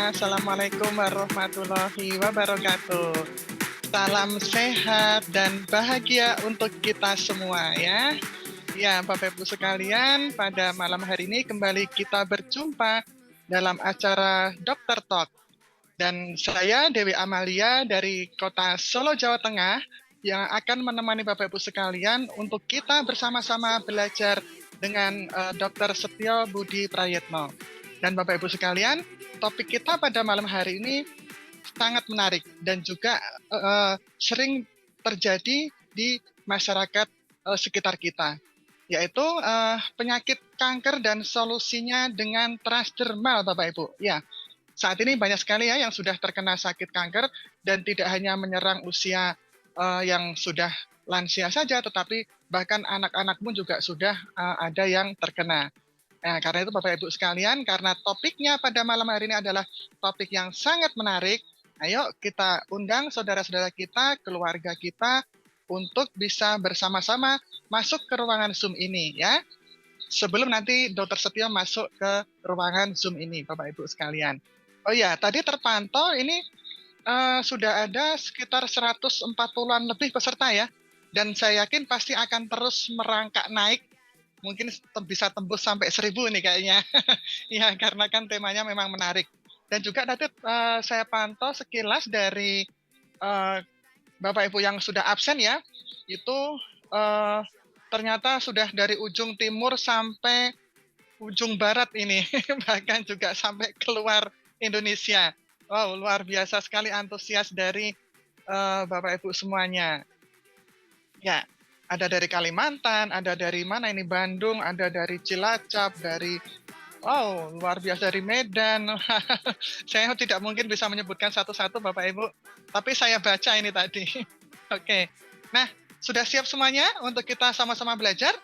Assalamualaikum warahmatullahi wabarakatuh. Salam sehat dan bahagia untuk kita semua ya. Ya, Bapak Ibu sekalian, pada malam hari ini kembali kita berjumpa dalam acara Dokter Talk. Dan saya Dewi Amalia dari Kota Solo, Jawa Tengah yang akan menemani Bapak Ibu sekalian untuk kita bersama-sama belajar dengan Dr. Setio Budi Prayitno. Dan Bapak Ibu sekalian, topik kita pada malam hari ini sangat menarik dan juga sering terjadi di masyarakat sekitar kita, yaitu penyakit kanker dan solusinya dengan transdermal, Bapak Ibu. Ya, saat ini banyak sekali ya yang sudah terkena sakit kanker dan tidak hanya menyerang usia yang sudah lansia saja, tetapi bahkan anak-anak pun juga sudah ada yang terkena. Nah, karena itu Bapak Ibu sekalian, karena topiknya pada malam hari ini adalah topik yang sangat menarik, ayo kita undang saudara-saudara kita, keluarga kita, untuk bisa bersama-sama masuk ke ruangan Zoom ini ya. Sebelum nanti Dr. Setio masuk ke ruangan Zoom ini, Bapak Ibu sekalian. Oh ya, tadi terpantau ini sudah ada sekitar 140-an lebih peserta ya. Dan saya yakin pasti akan terus merangkak naik, mungkin bisa tembus sampai 1.000 nih kayaknya. Ya, karena kan temanya memang menarik. Dan juga tadi saya pantau sekilas dari Bapak Ibu yang sudah absen ya, itu ternyata sudah dari ujung timur sampai ujung barat ini, bahkan juga sampai keluar Indonesia. Wow, luar biasa sekali antusias dari Bapak Ibu semuanya. Ya, ada dari Kalimantan, ada dari mana ini, Bandung, ada dari Cilacap, dari luar biasa dari Medan. Saya tidak mungkin bisa menyebutkan satu-satu Bapak Ibu, tapi saya baca ini tadi. Oke. Nah, sudah siap semuanya untuk kita sama-sama belajar?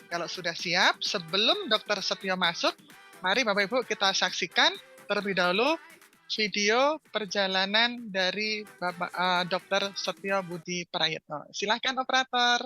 Kalau sudah siap, sebelum Dr. Setio masuk, mari Bapak Ibu kita saksikan terlebih dahulu video perjalanan dari Dr. Setio Budi Prayitno. Silahkan operator.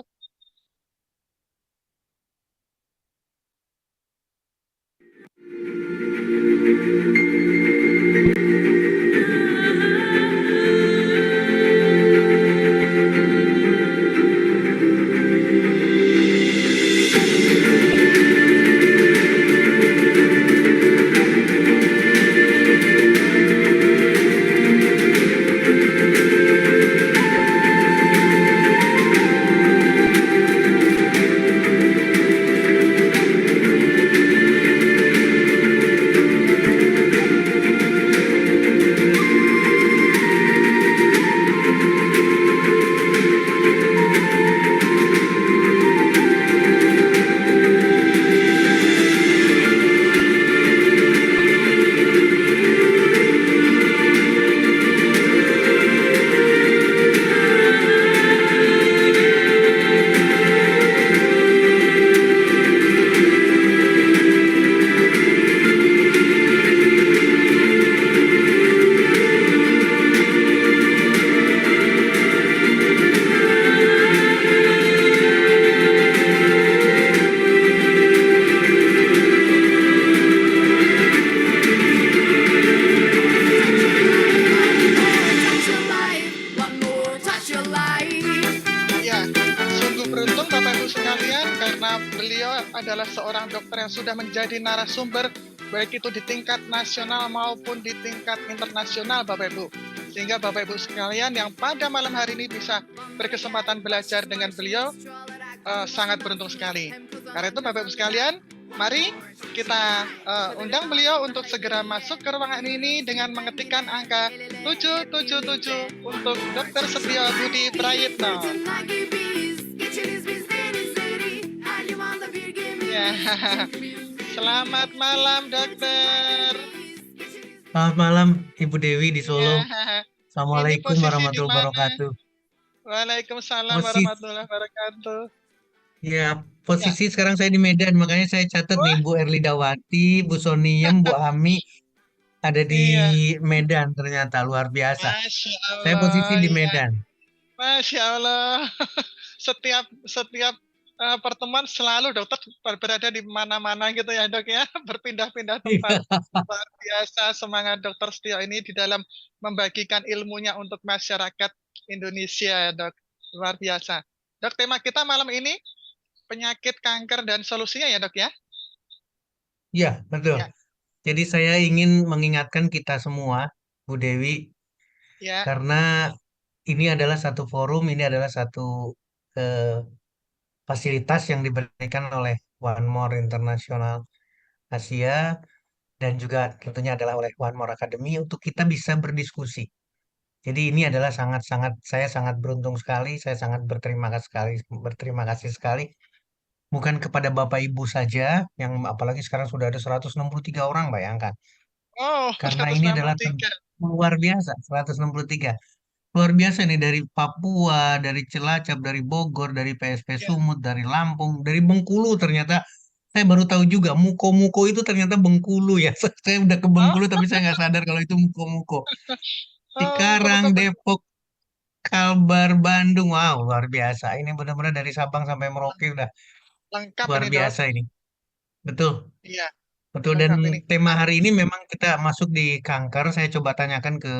Adalah seorang dokter yang sudah menjadi narasumber baik itu di tingkat nasional maupun di tingkat internasional, Bapak Ibu. Sehingga Bapak Ibu sekalian yang pada malam hari ini bisa berkesempatan belajar dengan beliau sangat beruntung sekali. Karena itu Bapak Ibu sekalian, mari kita undang beliau untuk segera masuk ke ruangan ini dengan mengetikkan angka 777 untuk Dr. Setio Budi Prayitno. Ya. Selamat malam, dokter. Selamat malam, Ibu Dewi di Solo. Ya. Assalamualaikum warahmatullahi wabarakatuh. Waalaikumsalam warahmatullahi wabarakatuh. Ya, posisi sekarang saya di Medan, makanya saya catat nih Bu Erlidawati, Bu Soniem, Bu Ami ada di Medan, ternyata luar biasa. Masya Allah, saya posisi di Medan. Masya Allah. Setiap pertemuan selalu dokter berada di mana-mana gitu ya dok ya, berpindah-pindah tempat. Iya, Luar biasa semangat dokter Setio ini di dalam membagikan ilmunya untuk masyarakat Indonesia ya dok. Luar biasa. Dok, tema kita malam ini penyakit kanker dan solusinya ya dok ya? iya, betul. Ya, Jadi saya ingin mengingatkan kita semua, Bu Dewi, ya. karena ini adalah satu forum, ini adalah satu eh, fasilitas yang diberikan oleh One More International Asia dan juga tentunya adalah oleh One More Academy untuk kita bisa berdiskusi. Jadi ini adalah sangat-sangat saya sangat beruntung sekali, saya sangat berterima kasih sekali bukan kepada Bapak Ibu saja yang apalagi sekarang sudah ada 163 orang bayangkan. Oh, Karena ini adalah 163. luar biasa 163. Luar biasa nih dari Papua, dari Cilacap, dari Bogor, dari PSP Ya. Sumut, dari Lampung, dari Bengkulu ternyata saya baru tahu juga Muko-Muko itu ternyata Bengkulu ya. Saya udah ke Oh, Bengkulu tapi saya nggak sadar kalau itu Muko-Muko. oh, Cikarang, muka-muka Depok, Kalbar, Bandung. Wow, luar biasa. Ini benar-benar dari Sabang sampai Merauke udah lengkap luar ini dok. biasa ini. Betul, Iya, betul. Dan lengkap ini. tema Nah, hari ini memang kita masuk di kanker. Saya coba tanyakan ke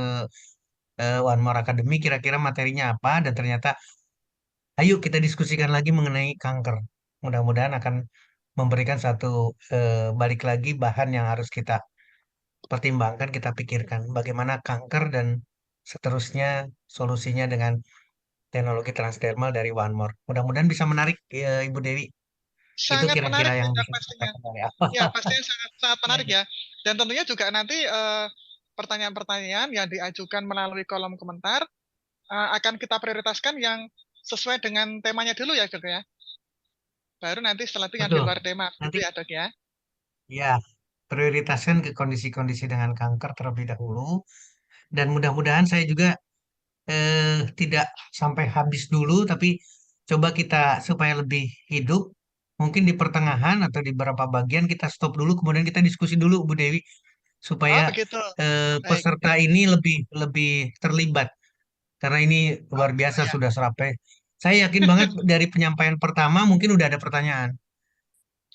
One More Academy kira-kira materinya apa dan ternyata ayo kita diskusikan lagi mengenai kanker. Mudah-mudahan akan memberikan satu balik lagi bahan yang harus kita pertimbangkan, kita pikirkan bagaimana kanker dan seterusnya solusinya dengan teknologi transdermal dari One More. Mudah-mudahan bisa menarik Ibu Dewi. Itu sangat kira-kira menarik nih yang dok bisa saya pastinya. katakan dari awal. Ya, pastinya sangat sangat Ya, menarik ya. ya. Dan tentunya juga nanti pertanyaan-pertanyaan yang diajukan melalui kolom komentar akan kita prioritaskan yang sesuai dengan temanya dulu ya dok ya. Baru nanti setelah itu yang di Betul. luar tema gitu Nanti ya dok ya. ya prioritaskan ke kondisi-kondisi dengan kanker terlebih dahulu. Dan mudah-mudahan saya juga tidak sampai habis dulu, tapi coba kita supaya lebih hidup. Mungkin di pertengahan atau di beberapa bagian kita stop dulu, kemudian kita diskusi dulu, Bu Dewi, Oh supaya begitu. Baik. peserta ini lebih lebih terlibat. Karena ini Oh luar gitu biasa ya. sudah sampai. Saya yakin banget dari penyampaian pertama mungkin udah ada pertanyaan.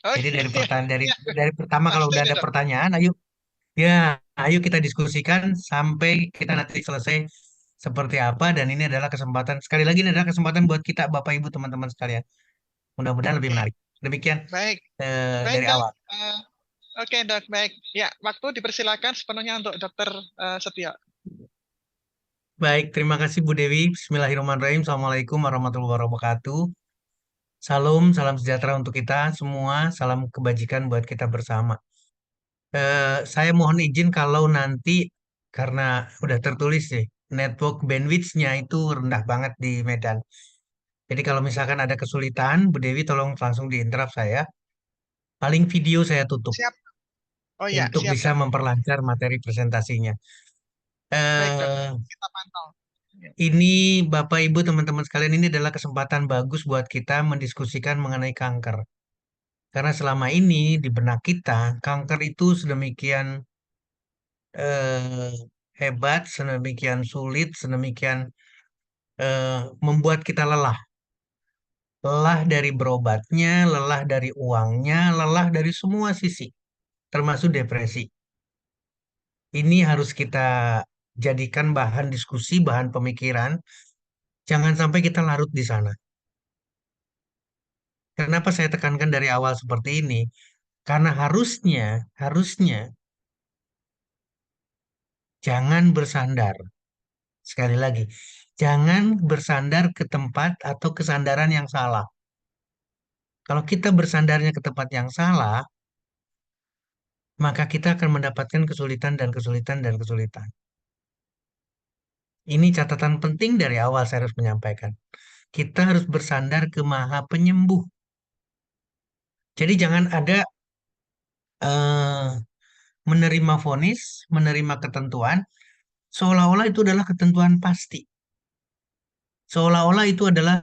Oh Jadi dari iya. pertanyaan Iya, dari pertama kalau pasti udah nih ada dok. pertanyaan, ayo ya, ayo kita diskusikan sampai kita nanti selesai seperti apa dan ini adalah kesempatan sekali lagi ini adalah kesempatan buat kita Bapak Ibu teman-teman sekalian. Mudah-mudahan lebih Oke. menarik. Demikian Baik. Baik dari dok. awal. Oke dok, baik. Ya, waktu dipersilakan sepenuhnya untuk dokter Setio. Baik, terima kasih Bu Dewi. Bismillahirrahmanirrahim. Assalamualaikum warahmatullahi wabarakatuh. Salam, salam sejahtera untuk kita semua. Salam kebajikan buat kita bersama. Saya mohon izin kalau nanti karena udah tertulis sih network bandwidth-nya itu rendah banget di Medan. Jadi kalau misalkan ada kesulitan, Bu Dewi tolong langsung diinterrupt saya. Paling video saya tutup Siap. Oh iya, untuk siap bisa dok. memperlancar materi presentasinya. Baik dok. Eh, Kita pantau. Ya. ini Bapak Ibu teman-teman sekalian ini adalah kesempatan bagus buat kita mendiskusikan mengenai kanker. Karena selama ini di benak kita, kanker itu sedemikian hebat, sedemikian sulit, sedemikian membuat kita lelah. Lelah dari berobatnya, lelah dari uangnya, lelah dari semua sisi, termasuk depresi. Ini harus kita jadikan bahan diskusi, bahan pemikiran. Jangan sampai kita larut di sana. Kenapa saya tekankan dari awal seperti ini? Karena harusnya jangan bersandar. Sekali lagi, jangan bersandar ke tempat atau kesandaran yang salah. Kalau kita bersandarnya ke tempat yang salah, maka kita akan mendapatkan kesulitan dan kesulitan dan kesulitan. Ini catatan penting dari awal saya harus menyampaikan. Kita harus bersandar ke Maha Penyembuh. Jadi jangan ada eh, menerima vonis, menerima ketentuan, seolah-olah itu adalah ketentuan pasti. Seolah-olah itu adalah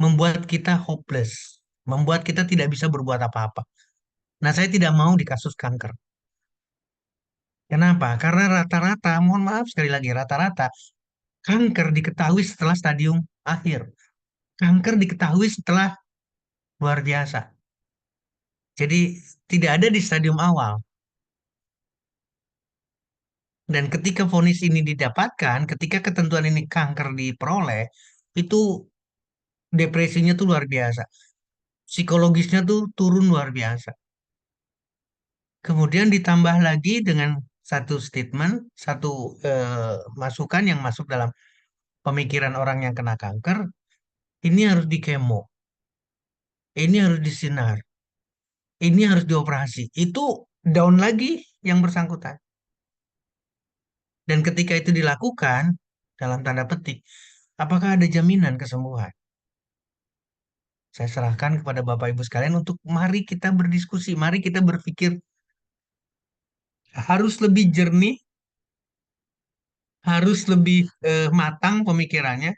membuat kita hopeless, membuat kita tidak bisa berbuat apa-apa. Nah, saya tidak mau di kasus kanker. Kenapa? Karena rata-rata, mohon maaf sekali lagi, rata-rata kanker diketahui setelah stadium akhir. Kanker diketahui setelah luar biasa. Jadi tidak ada di stadium awal. Dan ketika vonis ini didapatkan, ketika ketentuan ini kanker diperoleh, itu depresinya tuh luar biasa. Psikologisnya tuh turun luar biasa. Kemudian ditambah lagi dengan satu statement, satu masukan yang masuk dalam pemikiran orang yang kena kanker, ini harus dikemo, ini harus disinar, ini harus dioperasi. Itu down lagi yang bersangkutan. Dan ketika itu dilakukan, dalam tanda petik, apakah ada jaminan kesembuhan? Saya serahkan kepada Bapak Ibu sekalian untuk mari kita berdiskusi, mari kita berpikir harus lebih jernih, harus lebih matang pemikirannya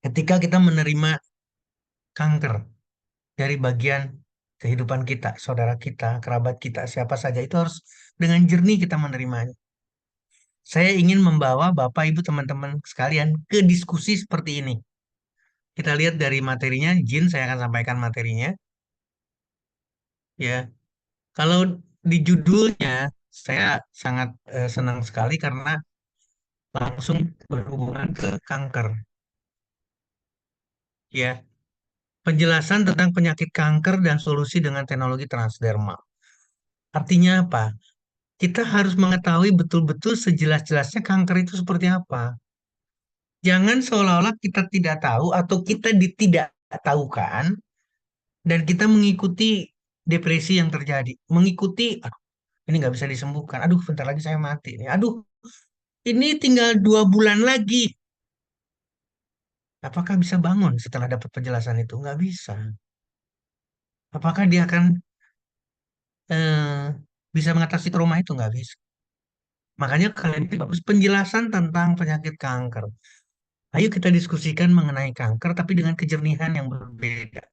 ketika kita menerima kanker dari bagian kehidupan kita, saudara kita, kerabat kita, siapa saja itu harus dengan jernih kita menerimanya. Saya ingin membawa Bapak, Ibu, teman-teman sekalian ke diskusi seperti ini. Kita lihat dari materinya, Jin, saya akan sampaikan materinya. Ya, kalau di judulnya, saya sangat senang sekali karena langsung berhubungan ke kanker. Ya, penjelasan tentang penyakit kanker dan solusi dengan teknologi transdermal. Artinya apa? Kita harus mengetahui betul-betul sejelas-jelasnya kanker itu seperti apa. Jangan seolah-olah kita tidak tahu atau kita tidak tahukan dan kita mengikuti depresi yang terjadi. Mengikuti, aduh, ini nggak bisa disembuhkan. Aduh, bentar lagi saya mati nih. Aduh, ini tinggal 2 bulan lagi. Apakah bisa bangun setelah dapat penjelasan itu? Nggak bisa. Apakah dia akan bisa mengatasi trauma itu? Nggak bisa. Makanya kalian itu bagus penjelasan tentang penyakit kanker. Ayo kita diskusikan mengenai kanker, tapi dengan kejernihan yang berbeda.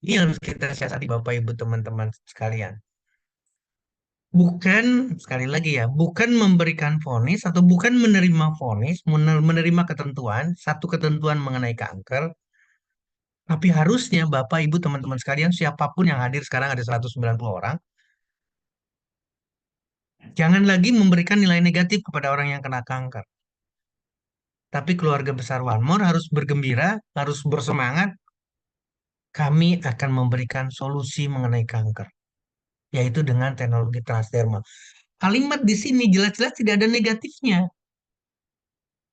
Ini harus kita siasati Bapak Ibu teman-teman sekalian. Bukan, sekali lagi ya, bukan memberikan vonis atau bukan menerima vonis, menerima ketentuan, satu ketentuan mengenai kanker, tapi harusnya Bapak Ibu teman-teman sekalian, siapapun yang hadir sekarang ada 190 orang, jangan lagi memberikan nilai negatif kepada orang yang kena kanker. Tapi keluarga besar One More harus bergembira, harus bersemangat, kami akan memberikan solusi mengenai kanker, yaitu dengan teknologi transdermal. Kalimat di sini jelas-jelas tidak ada negatifnya.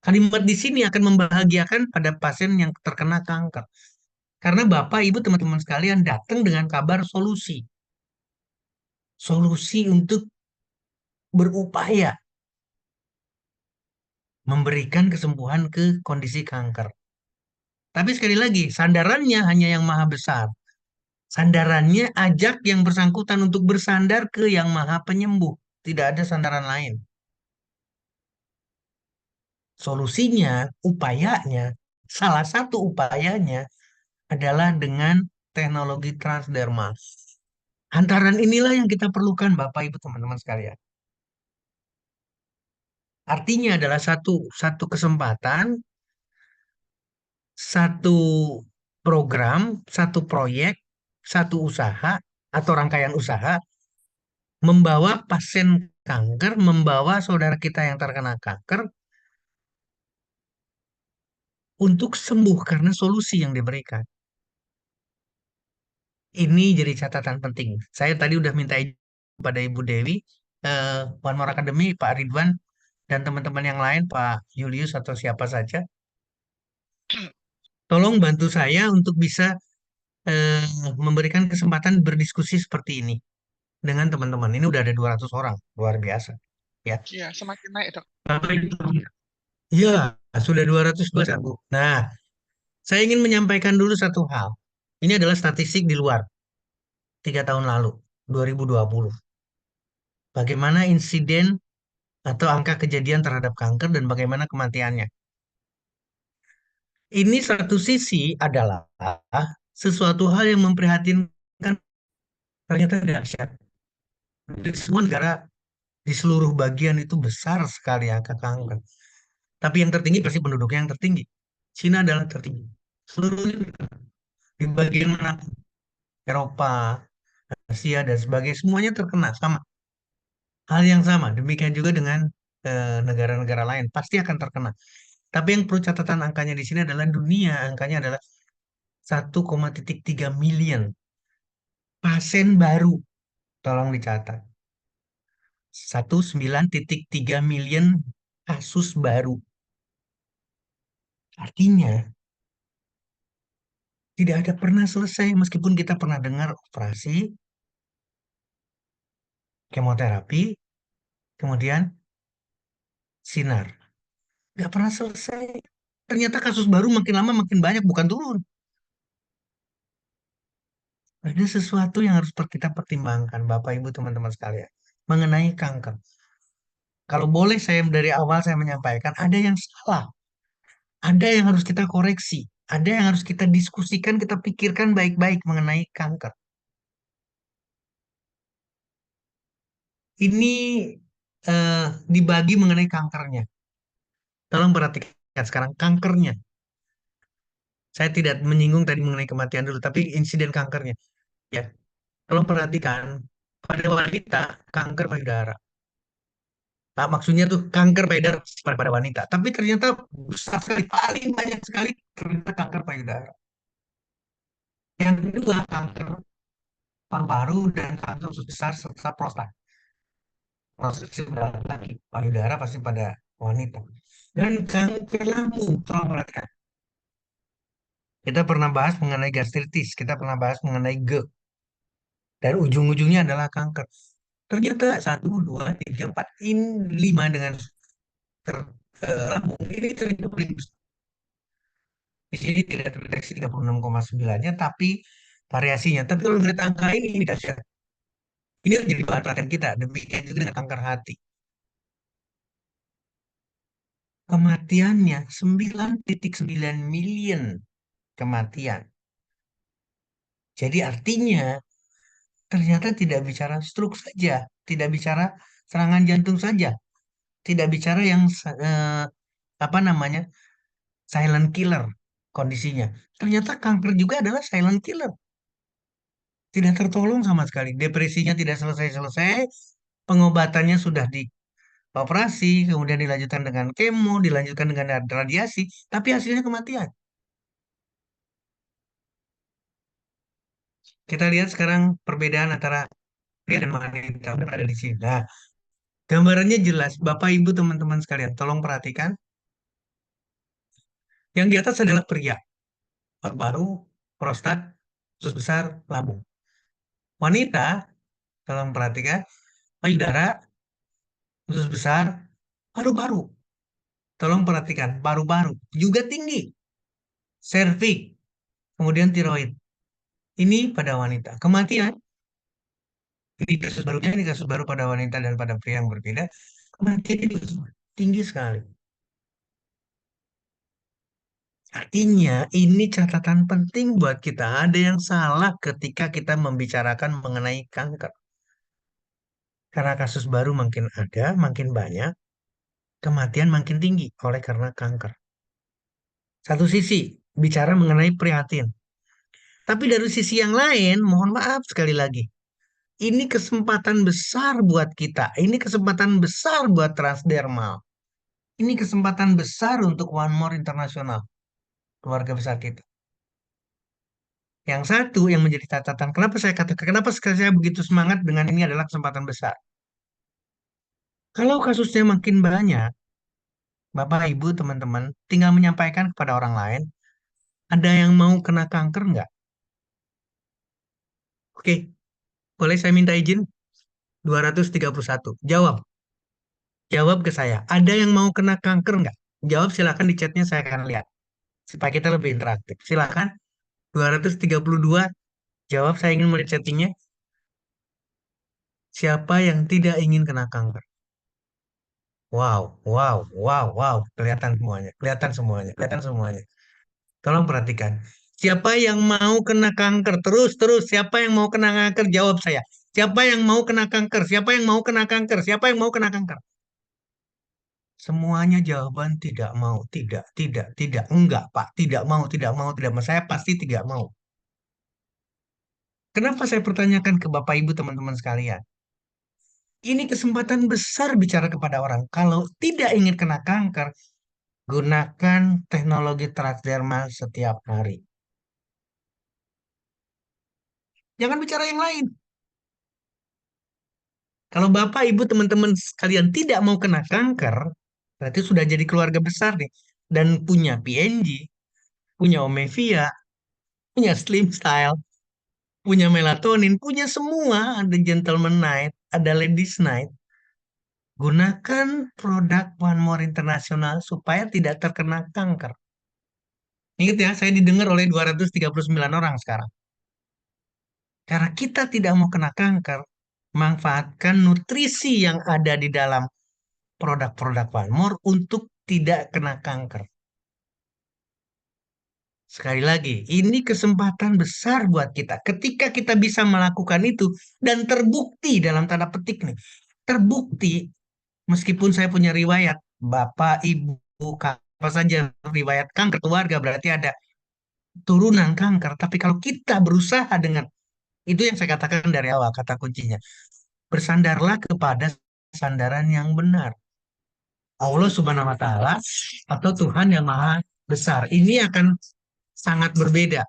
Kalimat di sini akan membahagiakan pada pasien yang terkena kanker. Karena Bapak, Ibu, teman-teman sekalian datang dengan kabar solusi. Solusi untuk berupaya memberikan kesembuhan ke kondisi kanker. Tapi sekali lagi, sandarannya hanya yang maha besar. Sandarannya ajak yang bersangkutan untuk bersandar ke yang maha penyembuh. Tidak ada sandaran lain. Solusinya, upayanya, salah satu upayanya adalah dengan teknologi transdermal. Hantaran inilah yang kita perlukan, Bapak Ibu teman-teman sekalian. Artinya adalah satu satu kesempatan, satu program, satu proyek, satu usaha atau rangkaian usaha membawa pasien kanker, membawa saudara kita yang terkena kanker untuk sembuh karena solusi yang diberikan. Ini jadi catatan penting. Saya tadi udah minta izin kepada Ibu Dewi, One More Academy, Pak Ridwan, dan teman-teman yang lain, Pak Julius atau siapa saja, tolong bantu saya untuk bisa eh, memberikan kesempatan berdiskusi seperti ini dengan teman-teman. Ini udah ada 200 orang, luar biasa. Ya, Iya, semakin naik, Dok. Bapak Ibu. Ya, sudah 202. Bu. Nah, saya ingin menyampaikan dulu satu hal. Ini adalah statistik di luar 3 tahun lalu, 2020. Bagaimana insiden atau angka kejadian terhadap kanker dan bagaimana kematiannya. Ini satu sisi adalah sesuatu hal yang memprihatinkan, ternyata dahsyat. Di semua negara di seluruh bagian itu besar sekali angka kanker. Tapi yang tertinggi pasti penduduknya yang tertinggi. Cina adalah tertinggi. Seluruhnya di bagian mana Eropa, Asia dan sebagainya semuanya terkena sama hal yang sama. Demikian juga dengan negara-negara lain pasti akan terkena. Tapi yang perlu catatan angkanya di sini adalah dunia, angkanya adalah 1,3 million pasien baru. Tolong dicatat. 19,3 million kasus baru. Artinya tidak ada pernah selesai meskipun kita pernah dengar operasi, kemoterapi, kemudian sinar. Nggak pernah selesai. Ternyata kasus baru makin lama makin banyak, bukan turun. Ada sesuatu yang harus kita pertimbangkan, Bapak, Ibu, teman-teman sekalian, mengenai kanker. Kalau boleh saya dari awal saya menyampaikan, ada yang salah, ada yang harus kita koreksi, ada yang harus kita diskusikan, kita pikirkan baik-baik mengenai kanker. Ini dibagi mengenai kankernya. Tolong perhatikan sekarang kankernya. Saya tidak menyinggung tadi mengenai kematian dulu, tapi insiden kankernya. Ya, tolong perhatikan pada wanita kanker payudara. Nah, maksudnya tuh kanker payudara pada wanita. Tapi ternyata besar sekali, paling banyak sekali ternyata kanker payudara. Yang kedua kanker paru-paru dan kanker usus besar serta prostat. Prostat pada laki, payudara pasti pada wanita. Dan kanker lambung, tolong perhatikan. Kita pernah bahas mengenai gastritis, kita pernah bahas mengenai GERD, dan ujung-ujungnya adalah kanker. Ternyata satu, dua, tiga, empat, ini lima dengan lambung ini ternyata paling besar. Di sini tidak terdeteksi 36,9-nya, tapi variasinya. Tapi kalau melihat angka ini dahsyat. Ini harus jadi bahan perhatian kita. Demikian juga dengan kanker hati. Kematiannya 9,9 million kematian. Jadi artinya ternyata tidak bicara stroke saja, tidak bicara serangan jantung saja, tidak bicara yang apa namanya silent killer kondisinya. Ternyata kanker juga adalah silent killer. Tidak tertolong sama sekali. Depresinya tidak selesai-selesai, pengobatannya sudah dioperasi, kemudian dilanjutkan dengan kemo, dilanjutkan dengan radiasi, tapi hasilnya kematian. Kita lihat sekarang perbedaan antara pria dan wanita udah ada di sini. Nah, gambarannya jelas, Bapak Ibu teman-teman sekalian, tolong perhatikan. Yang di atas adalah pria, paru-paru, prostat, usus besar, lambung. Wanita, tolong perhatikan, payudara, usus besar, paru-paru. Tolong perhatikan, paru-paru juga tinggi, serviks, kemudian tiroid. Ini pada wanita. Kematian, ini kasus baru pada wanita dan pada pria yang berbeda. Kematian itu tinggi sekali. Artinya ini catatan penting buat kita. Ada yang salah ketika kita membicarakan mengenai kanker. Karena kasus baru makin ada, makin banyak, kematian makin tinggi oleh karena kanker. Satu sisi, bicara mengenai prihatin. Tapi dari sisi yang lain, mohon maaf sekali lagi. Ini kesempatan besar buat kita. Ini kesempatan besar buat Transdermal. Ini kesempatan besar untuk One More Internasional, keluarga besar kita. Yang satu yang menjadi catatan, kenapa saya katakan, kenapa saya begitu semangat dengan ini adalah kesempatan besar. Kalau kasusnya makin banyak, Bapak, Ibu, teman-teman, tinggal menyampaikan kepada orang lain, ada yang mau kena kanker nggak? Oke, boleh saya minta izin? 231. Jawab. Jawab ke saya. Ada yang mau kena kanker nggak? Jawab silakan di chatnya saya akan lihat. Supaya kita lebih interaktif. Silakan. 232. Jawab saya ingin melihat chattingnya. Siapa yang tidak ingin kena kanker? Wow, wow, wow, wow. Kelihatan semuanya. Kelihatan semuanya. Kelihatan semuanya. Tolong perhatikan. Siapa yang mau kena kanker? Terus, terus. Siapa yang mau kena kanker? Jawab saya. Siapa yang mau kena kanker? Siapa yang mau kena kanker? Siapa yang mau kena kanker? Semuanya jawaban tidak mau, tidak, enggak, Pak, tidak mau, tidak mau, tidak mau. Saya pasti tidak mau. Kenapa saya pertanyakan ke Bapak Ibu teman-teman sekalian? Ini kesempatan besar bicara kepada orang. Kalau tidak ingin kena kanker, gunakan teknologi transdermal setiap hari. Jangan bicara yang lain. Kalau Bapak, Ibu, teman-teman sekalian tidak mau kena kanker, berarti sudah jadi keluarga besar nih. Dan punya PNG, punya Omevia, punya Slim Style, punya melatonin, punya semua. Ada Gentleman Night, ada Ladies Night. Gunakan produk One More International supaya tidak terkena kanker. Ingat ya, saya didengar oleh 239 orang sekarang. Karena kita tidak mau kena kanker, manfaatkan nutrisi yang ada di dalam produk-produk One More untuk tidak kena kanker. Sekali lagi, ini kesempatan besar buat kita. Ketika kita bisa melakukan itu dan terbukti dalam tanda petik nih, terbukti meskipun saya punya riwayat, bapak, ibu, apa saja riwayat kanker keluarga berarti ada turunan kanker. Tapi kalau kita berusaha dengan itu yang saya katakan dari awal, kata kuncinya, bersandarlah kepada sandaran yang benar. Allah Subhanahu wa Ta'ala atau Tuhan yang Maha Besar. Ini akan sangat berbeda.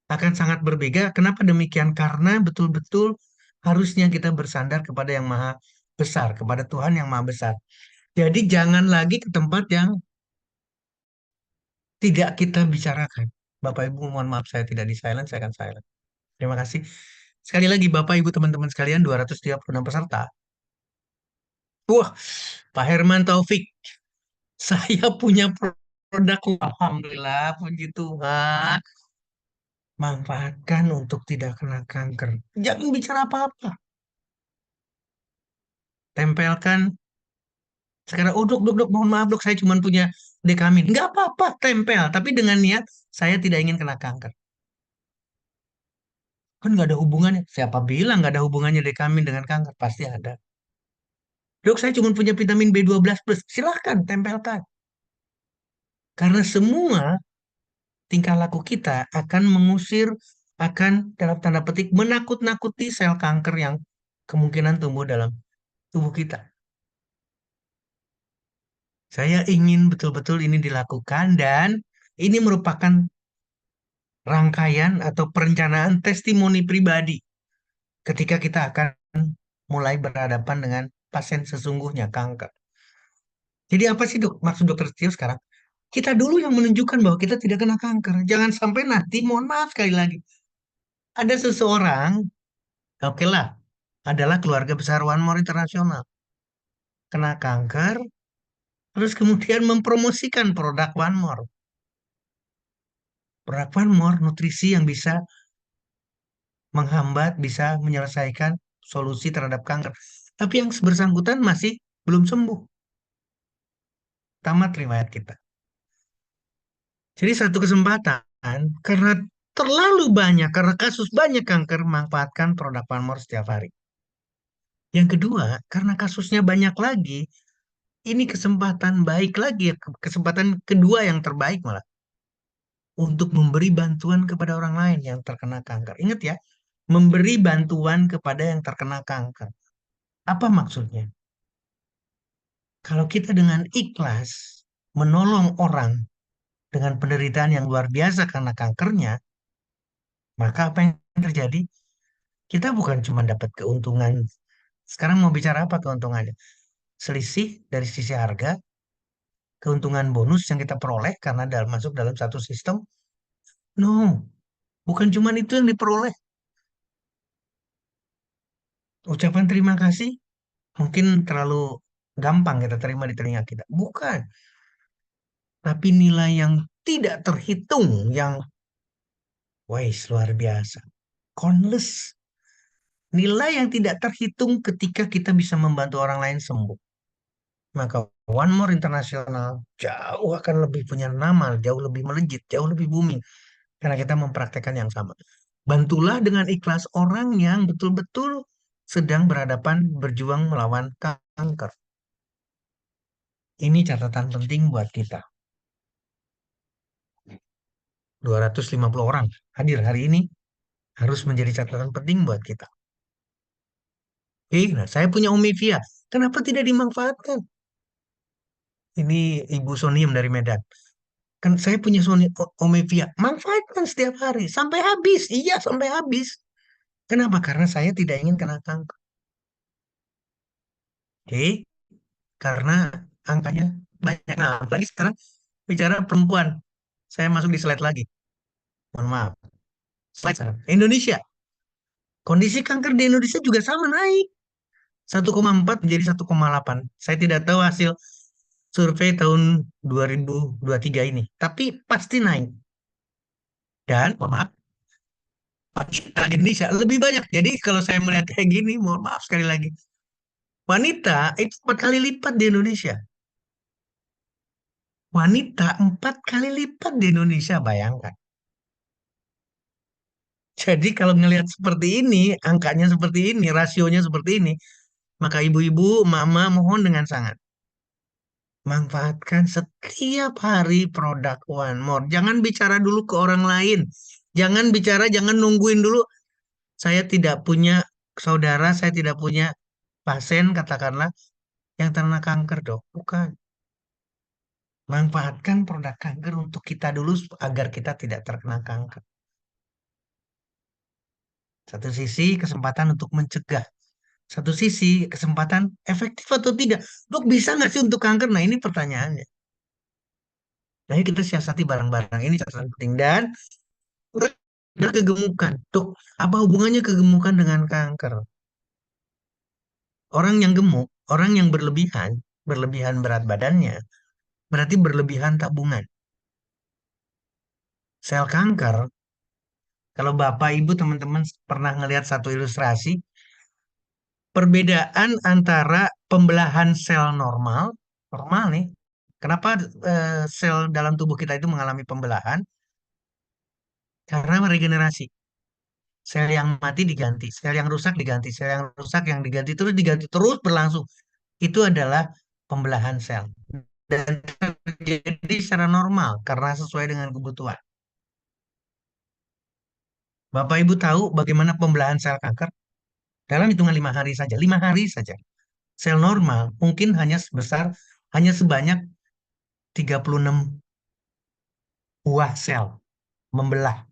Akan sangat berbeda. Kenapa demikian? Karena betul-betul harusnya kita bersandar kepada yang Maha Besar, kepada Tuhan yang Maha Besar. Jadi jangan lagi ke tempat yang tidak kita bicarakan. Bapak Ibu, mohon maaf saya tidak di silent, saya akan silent. Terima kasih. Sekali lagi Bapak Ibu teman-teman sekalian 236 peserta. Wah, Pak Herman Taufik, saya punya produk. Alhamdulillah, puji Tuhan. Manfaatkan untuk tidak kena kanker. Jangan bicara apa-apa. Tempelkan. Sekarang, oh dok, dok, dok, mohon maaf dok, saya cuma punya dekamin. Nggak apa-apa, tempel. Tapi dengan niat, saya tidak ingin kena kanker. Kan nggak ada hubungannya. Siapa bilang nggak ada hubungannya dekamin dengan kanker? Pasti ada. Dok, saya cuma punya vitamin B12 plus. Silahkan, tempelkan. Karena semua tingkah laku kita akan mengusir, akan dalam tanda petik menakut-nakuti sel kanker yang kemungkinan tumbuh dalam tubuh kita. Saya ingin betul-betul ini dilakukan dan ini merupakan rangkaian atau perencanaan testimoni pribadi ketika kita akan mulai berhadapan dengan pasien sesungguhnya kanker. Jadi apa sih dok, maksud dokter Tio sekarang? Kita dulu yang menunjukkan bahwa kita tidak kena kanker. Jangan sampai nanti, mohon maaf sekali lagi, ada seseorang, oke lah, adalah keluarga besar One More Internasional, kena kanker, terus kemudian mempromosikan produk One More. Produk One More, nutrisi yang bisa menghambat, bisa menyelesaikan solusi terhadap kanker. Tapi yang bersangkutan masih belum sembuh. Tamat riwayat kita. Jadi satu kesempatan, karena terlalu banyak, karena kasus banyak kanker, manfaatkan produk One More setiap hari. Yang kedua, karena kasusnya banyak lagi, ini kesempatan baik lagi, kesempatan kedua yang terbaik malah, untuk memberi bantuan kepada orang lain yang terkena kanker. Ingat ya, memberi bantuan kepada yang terkena kanker. Apa maksudnya? Kalau kita dengan ikhlas menolong orang dengan penderitaan yang luar biasa karena kankernya, maka apa yang terjadi? Kita bukan cuma dapat keuntungan. Sekarang mau bicara apa keuntungannya? Selisih dari sisi harga, keuntungan bonus yang kita peroleh karena masuk dalam satu sistem. No, bukan cuma itu yang diperoleh. Ucapan terima kasih mungkin terlalu gampang kita terima di telinga kita. Bukan, tapi nilai yang tidak terhitung, yang wais luar biasa. Countless. Nilai yang tidak terhitung ketika kita bisa membantu orang lain sembuh. Maka One More International jauh akan lebih punya nama, jauh lebih melejit, jauh lebih booming. Karena kita mempraktekkan yang sama. Bantulah dengan ikhlas orang yang betul-betul sedang berhadapan berjuang melawan kanker. Ini catatan penting buat kita. 250 orang hadir hari ini harus menjadi catatan penting buat kita. Nah, saya punya Omivia. Kenapa tidak dimanfaatkan? Ini Ibu Sonium dari Medan. Kan saya punya Omevia. Manfaatkan setiap hari. Sampai habis. Iya, sampai habis. Kenapa? Karena saya tidak ingin kena kanker. Oke, karena angkanya banyak. Nah, lagi sekarang bicara perempuan. Saya masuk di slide lagi. Mohon maaf. Slide sekarang. Indonesia. Kondisi kanker di Indonesia juga sama naik. 1,4 menjadi 1,8. Saya tidak tahu hasil survei tahun 2023 ini. Tapi pasti naik. Dan, mohon maaf, wanita di Indonesia lebih banyak. Jadi kalau saya melihat kayak gini, mohon maaf sekali lagi. Wanita itu 4 kali lipat di Indonesia. Wanita 4 kali lipat di Indonesia, bayangkan. Jadi kalau ngelihat seperti ini, angkanya seperti ini, rasionya seperti ini, maka ibu-ibu, mama mohon dengan sangat. Manfaatkan setiap hari produk One More. Jangan bicara dulu ke orang lain. Jangan bicara, jangan nungguin dulu. Saya tidak punya saudara, saya tidak punya pasien, katakanlah, yang terkena kanker, dok. Bukan. Manfaatkan produk kanker untuk kita dulu agar kita tidak terkena kanker. Satu sisi kesempatan untuk mencegah. Satu sisi kesempatan efektif atau tidak. Dok, bisa nggak sih untuk kanker? Nah, ini pertanyaannya. Nah, ini kita siasati barang-barang. Ini catatan penting. Dan udah kegemukan. Dok, apa hubungannya kegemukan dengan kanker? Orang yang gemuk, orang yang berlebihan berat badannya, berarti berlebihan tabungan. Sel kanker, kalau Bapak, Ibu, teman-teman pernah ngelihat satu ilustrasi, perbedaan antara pembelahan sel normal, normal nih, kenapa sel dalam tubuh kita itu mengalami pembelahan? Karena regenerasi. Sel yang mati diganti, sel yang rusak diganti, sel yang rusak yang diganti terus berlangsung. Itu adalah pembelahan sel. Dan terjadi secara normal karena sesuai dengan kebutuhan. Bapak Ibu tahu bagaimana pembelahan sel kanker? Dalam hitungan 5 hari saja, 5 hari saja. Sel normal mungkin hanya sebanyak 36 buah sel membelah.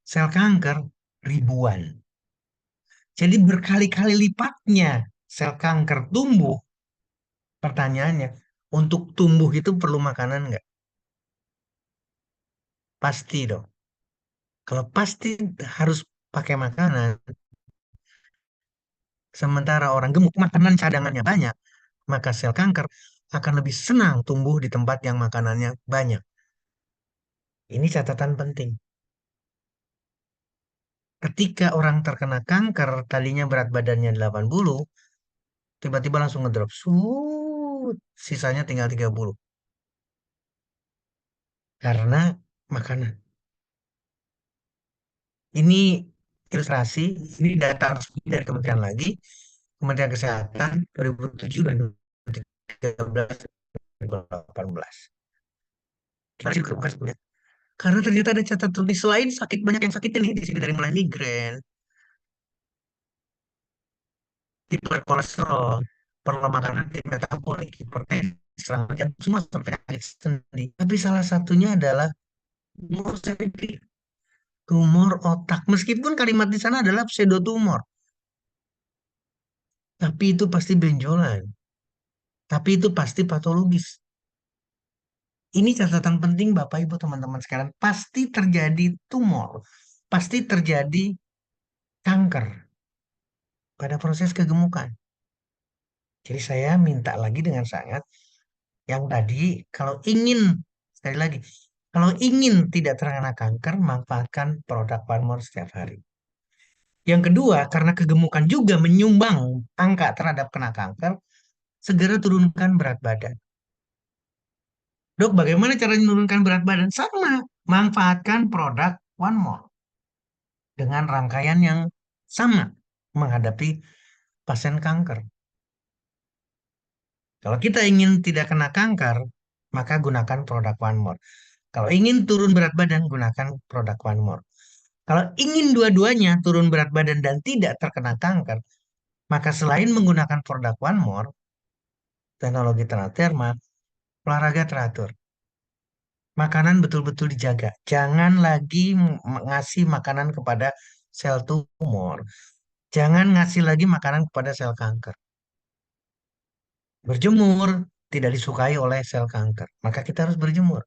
Sel kanker ribuan. Jadi berkali-kali lipatnya sel kanker tumbuh. Pertanyaannya, untuk tumbuh itu perlu makanan nggak? Pasti dong. Kalau pasti harus pakai makanan, sementara orang gemuk makanan cadangannya banyak, maka sel kanker akan lebih senang tumbuh di tempat yang makanannya banyak. Ini catatan penting. Ketika orang terkena kanker, tadinya berat badannya 80, tiba-tiba langsung ngedrop. Sisanya tinggal 30. Karena makanan. Ini ilustrasi, ini data resmi dari Kementerian lagi, Kementerian Kesehatan 2007 dan 2013 2018. Gimana sih bukan sebenarnya? Karena ternyata ada catatan tulis selain sakit banyak yang sakit ini di sini dari mulai migrain, hiperkolesterol, perlu makanan metabolik, hipertensi, serangan jantung, semua sampai penyakit sendi. Tapi salah satunya adalah tumor serepti, tumor otak. Meskipun kalimat di sana adalah pseudotumor, tapi itu pasti benjolan. Tapi itu pasti patologis. Ini catatan penting Bapak Ibu teman-teman sekalian. Pasti terjadi tumor. Pasti terjadi kanker pada proses kegemukan. Jadi saya minta lagi dengan sangat yang tadi, kalau ingin, sekali lagi, kalau ingin tidak terkena kanker, manfaatkan produk One setiap hari. Yang kedua, karena kegemukan juga menyumbang angka terhadap kena kanker, segera turunkan berat badan. Dok, bagaimana cara menurunkan berat badan? Sama, manfaatkan produk One More dengan rangkaian yang sama menghadapi pasien kanker. Kalau kita ingin tidak kena kanker, maka gunakan produk One More. Kalau ingin turun berat badan, gunakan produk One More. Kalau ingin dua-duanya turun berat badan dan tidak terkena kanker, maka selain menggunakan produk One More, teknologi Teraterma, olahraga teratur. Makanan betul-betul dijaga. Jangan lagi ngasih makanan kepada sel tumor. Jangan ngasih lagi makanan kepada sel kanker. Berjemur tidak disukai oleh sel kanker. Maka kita harus berjemur.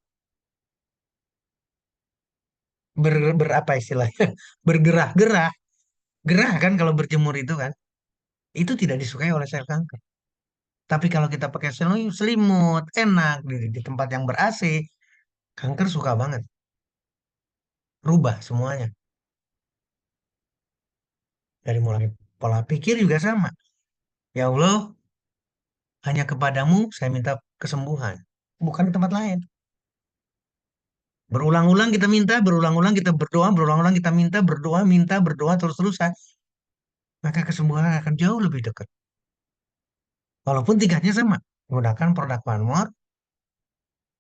Berapa istilahnya? Bergerah-gerah. Gerah kan kalau berjemur itu kan. Itu tidak disukai oleh sel kanker. Tapi kalau kita pakai selimut, enak di tempat yang ber-AC, kanker suka banget. Rubah semuanya. Dari mulai pola pikir juga sama. Ya Allah, hanya kepadamu saya minta kesembuhan. Bukan ke tempat lain. Berulang-ulang kita minta, berulang-ulang kita berdoa, berulang-ulang kita minta, berdoa, minta, berdoa terus-terusan. Maka kesembuhan akan jauh lebih dekat. Walaupun tingkatnya sama. Gunakan produk One More,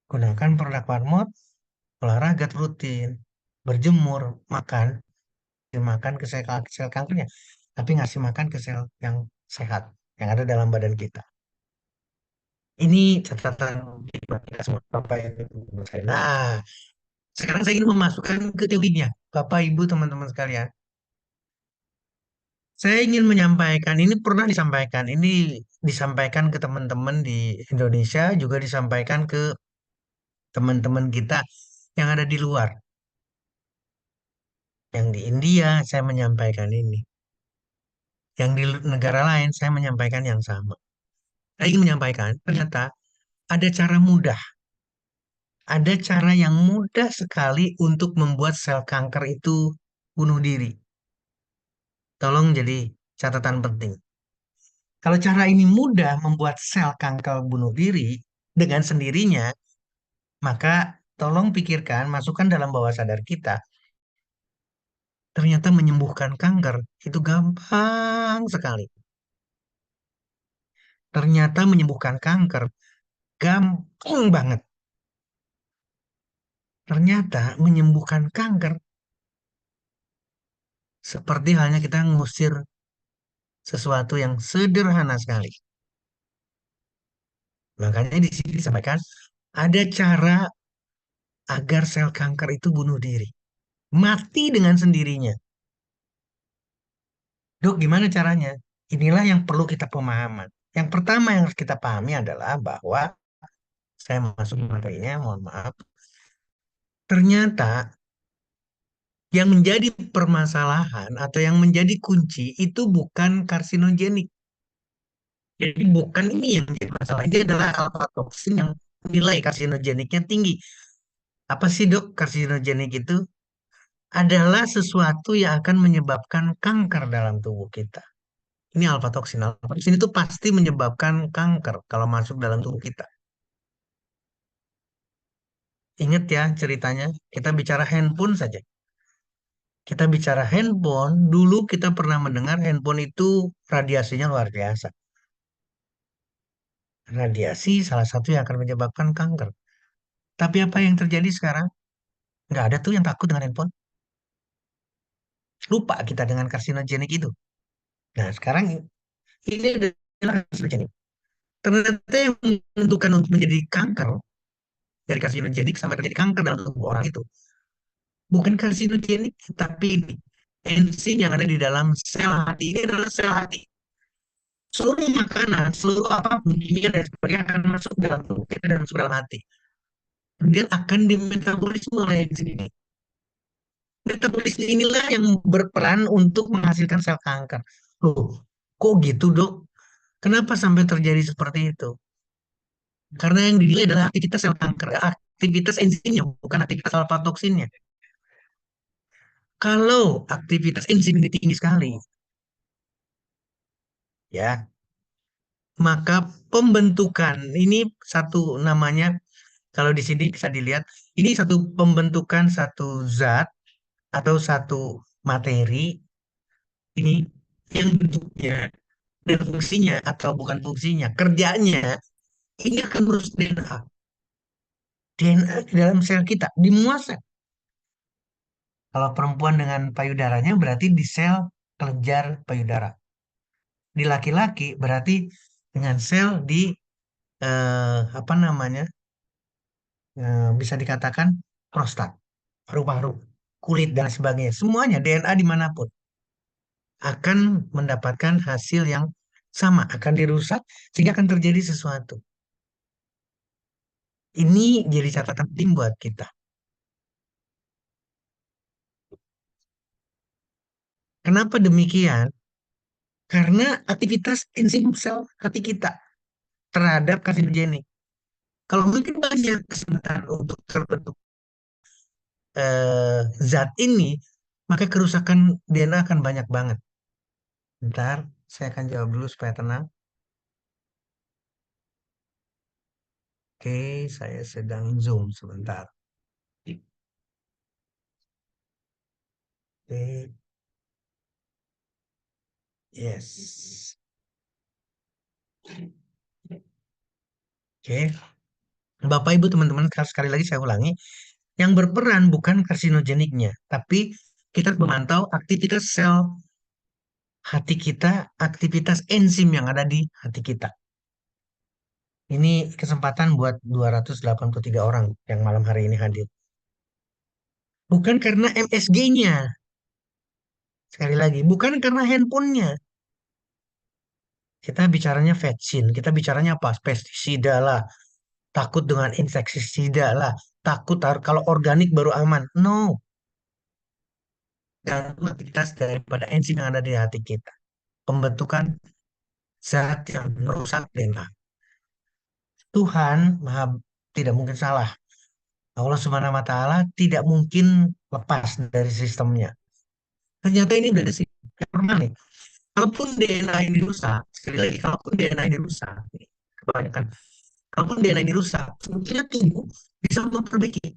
gunakan produk One More, olahraga rutin, berjemur, makan, makan ke sel kankernya. Tapi ngasih makan ke sel yang sehat, yang ada dalam badan kita. Ini catatan buat kita semua, Bapak Ibu saya. Nah, sekarang saya ingin memasukkan ke teorinya, Bapak Ibu teman-teman sekalian. Saya ingin menyampaikan, ini pernah disampaikan, ini disampaikan ke teman-teman di Indonesia, juga disampaikan ke teman-teman kita yang ada di luar. Yang di India saya menyampaikan ini. Yang di negara lain saya menyampaikan yang sama. Saya ingin menyampaikan, ternyata ada cara mudah. Ada cara yang mudah sekali untuk membuat sel kanker itu bunuh diri. Tolong jadi catatan penting. Kalau cara ini mudah membuat sel kanker bunuh diri dengan sendirinya, maka tolong pikirkan, masukkan dalam bawah sadar kita, ternyata menyembuhkan kanker itu gampang sekali. Ternyata menyembuhkan kanker gampang banget. Ternyata menyembuhkan kanker seperti halnya kita ngusir sesuatu yang sederhana sekali. Makanya di sini disampaikan ada cara agar sel kanker itu bunuh diri. Mati dengan sendirinya. Dok, gimana caranya? Inilah yang perlu kita pemahaman. Yang pertama yang harus kita pahami adalah bahwa saya masuk materinya, mohon maaf. Ternyata yang menjadi permasalahan atau yang menjadi kunci itu bukan karsinogenik. Jadi bukan ini yang menjadi masalah. Ini adalah alpha toksin yang nilai karsinogeniknya tinggi. Apa sih dok karsinogenik itu? Adalah sesuatu yang akan menyebabkan kanker dalam tubuh kita. Ini alpha toksin. Alpha toksin itu pasti menyebabkan kanker kalau masuk dalam tubuh kita. Ingat ya ceritanya, kita bicara handphone saja. Kita bicara handphone, dulu kita pernah mendengar handphone itu radiasinya luar biasa. Radiasi salah satu yang akan menyebabkan kanker. Tapi apa yang terjadi sekarang? Nggak ada tuh yang takut dengan handphone. Lupa kita dengan karsinogenik itu. Nah, sekarang ini adalah karsinogenik. Ternyata yang menentukan untuk menjadi kanker, dari karsinogenik sampai terjadi kanker dalam tubuh orang itu, bukan karsinogenik, tapi ini enzim yang ada di dalam sel hati. Ini adalah sel hati. Seluruh makanan, seluruh apapun, kimia dan sebagainya akan masuk dalam tubuh kita dan masuk dalam hati. Kemudian akan dimetabolisme oleh enzim ini. Metabolisme inilah yang berperan untuk menghasilkan sel kanker. Loh, kok gitu dok? Kenapa sampai terjadi seperti itu? Karena yang dinilai adalah aktivitas sel kanker, aktivitas enzimnya, bukan aktivitas alfa toksinnya. Kalau aktivitas enzim ini tinggi sekali, ya, maka pembentukan ini satu namanya, kalau di sini bisa dilihat, ini satu pembentukan satu zat atau satu materi ini yang bentuknya dan fungsinya atau bukan fungsinya, kerjanya Ini akan merusak DNA. DNA di dalam sel kita, di semua sel. Kalau perempuan dengan payudaranya berarti di sel kelenjar payudara. Di laki-laki berarti dengan sel di apa namanya, bisa dikatakan prostat, paru-paru, kulit dan sebagainya. Semuanya DNA dimanapun akan mendapatkan hasil yang sama, akan dirusak sehingga akan terjadi sesuatu. Ini jadi catatan penting buat kita. Kenapa demikian? Karena aktivitas enzim sel hati kita terhadap karsinogenik. Kalau mungkin banyak kesempatan untuk terbentuk zat ini, maka kerusakan DNA akan banyak banget. Bentar, saya akan jawab dulu supaya tenang. Oke, saya sedang zoom sebentar. Oke, yes. Oke, Bapak Ibu teman-teman, sekali lagi saya ulangi, yang berperan bukan karsinogeniknya, tapi kita memantau aktivitas sel hati kita, aktivitas enzim yang ada di hati kita. Ini kesempatan buat 283 orang yang malam hari ini hadir. Bukan karena MSG-nya, sekali lagi, bukan karena handphonenya. Kita bicaranya vaksin, kita bicaranya apa? Pestisida lah, takut dengan insektisida lah, takut kalau organik baru aman. No, ganggu aktivitas daripada enzim yang ada di hati kita. Pembentukan zat yang merusak DNA. Tuhan maha tidak mungkin salah. Allah Subhanahu wa Ta'ala tidak mungkin lepas dari sistemnya. Ternyata ini udah ada sih. Pernah nih. Kalaupun DNA ini rusak, sekali lagi, kalaupun DNA ini rusak, nih, kebanyakan, kalaupun DNA ini rusak, sebetulnya tubuh bisa memperbaiki.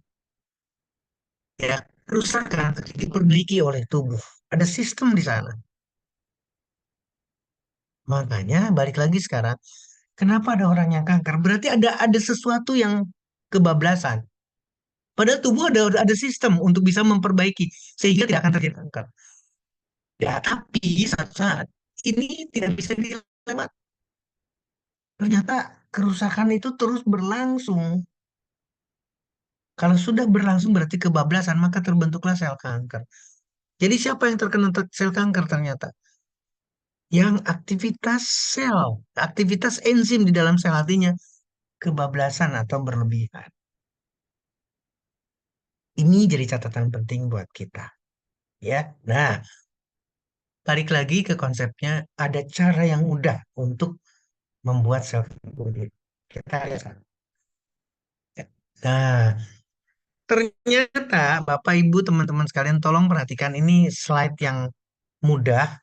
Ya, kerusakan diperbaiki oleh tubuh. Ada sistem di sana. Makanya balik lagi sekarang, kenapa ada orang yang kanker? Berarti ada sesuatu yang kebablasan. Padahal tubuh ada sistem untuk bisa memperbaiki sehingga tidak akan terjadi kanker. Ya, tapi satu saat ini tidak bisa dilewat. Ternyata kerusakan itu terus berlangsung. Kalau sudah berlangsung berarti kebablasan, maka terbentuklah sel kanker. Jadi siapa yang terkena sel kanker ternyata? Yang aktivitas sel, aktivitas enzim di dalam sel hatinya kebablasan atau berlebihan. Ini jadi catatan penting buat kita, ya. Nah, balik lagi ke konsepnya, ada cara yang mudah untuk membuat sel kanker. Kita lihat. Nah, ternyata Bapak Ibu teman-teman sekalian tolong perhatikan ini slide yang mudah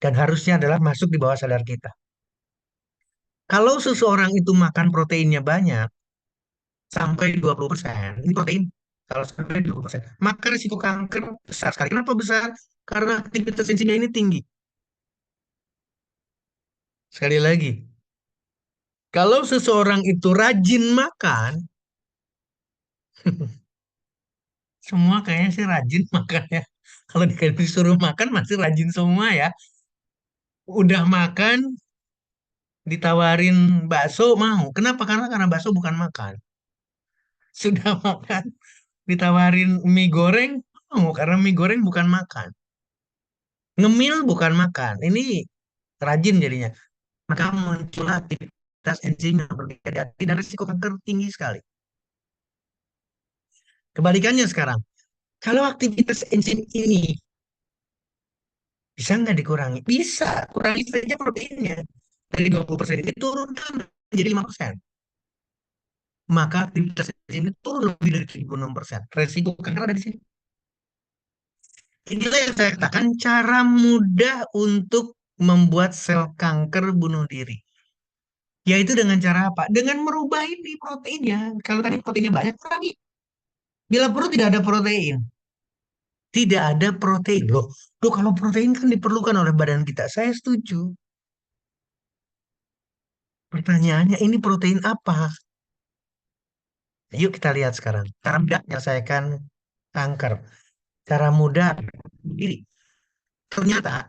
dan harusnya adalah masuk di bawah sadar kita. Kalau seseorang itu makan proteinnya banyak sampai 20%, ini protein. Kalau sampai 20%, maka risiko kanker besar sekali. Kenapa besar? Karena aktivitas enzimnya ini tinggi. Sekali lagi, kalau seseorang itu rajin makan, semua kayaknya sih rajin makan ya. Kalau disuruh makan masih rajin semua ya. Udah makan, ditawarin bakso mau. Kenapa? Karena bakso bukan makan. Sudah makan, ditawarin mie goreng mau karena mie goreng bukan makan. Ngemil bukan makan. Ini rajin jadinya. Maka muncul aktivitas enzim yang berbeda dan risiko kanker tinggi sekali. Kebalikannya sekarang, kalau aktivitas enzim ini bisa nggak dikurangi? Bisa, kurangi saja proteinnya. Dari 20% ini turunkan menjadi 5%. Maka aktivitas enzim ini turun lebih dari 6%. Resiko kanker ada di sini. Inilah yang saya katakan cara mudah untuk membuat sel kanker bunuh diri. Yaitu dengan cara apa? Dengan merubah ini proteinnya. Kalau tadi proteinnya banyak, kurangi. Bila perlu tidak ada protein. Tidak ada protein. Loh, kalau protein kan diperlukan oleh badan kita. Saya setuju. Pertanyaannya, ini protein apa? Yuk kita lihat sekarang. Cara mudah menyelesaikan kanker. Cara mudah ini. Ternyata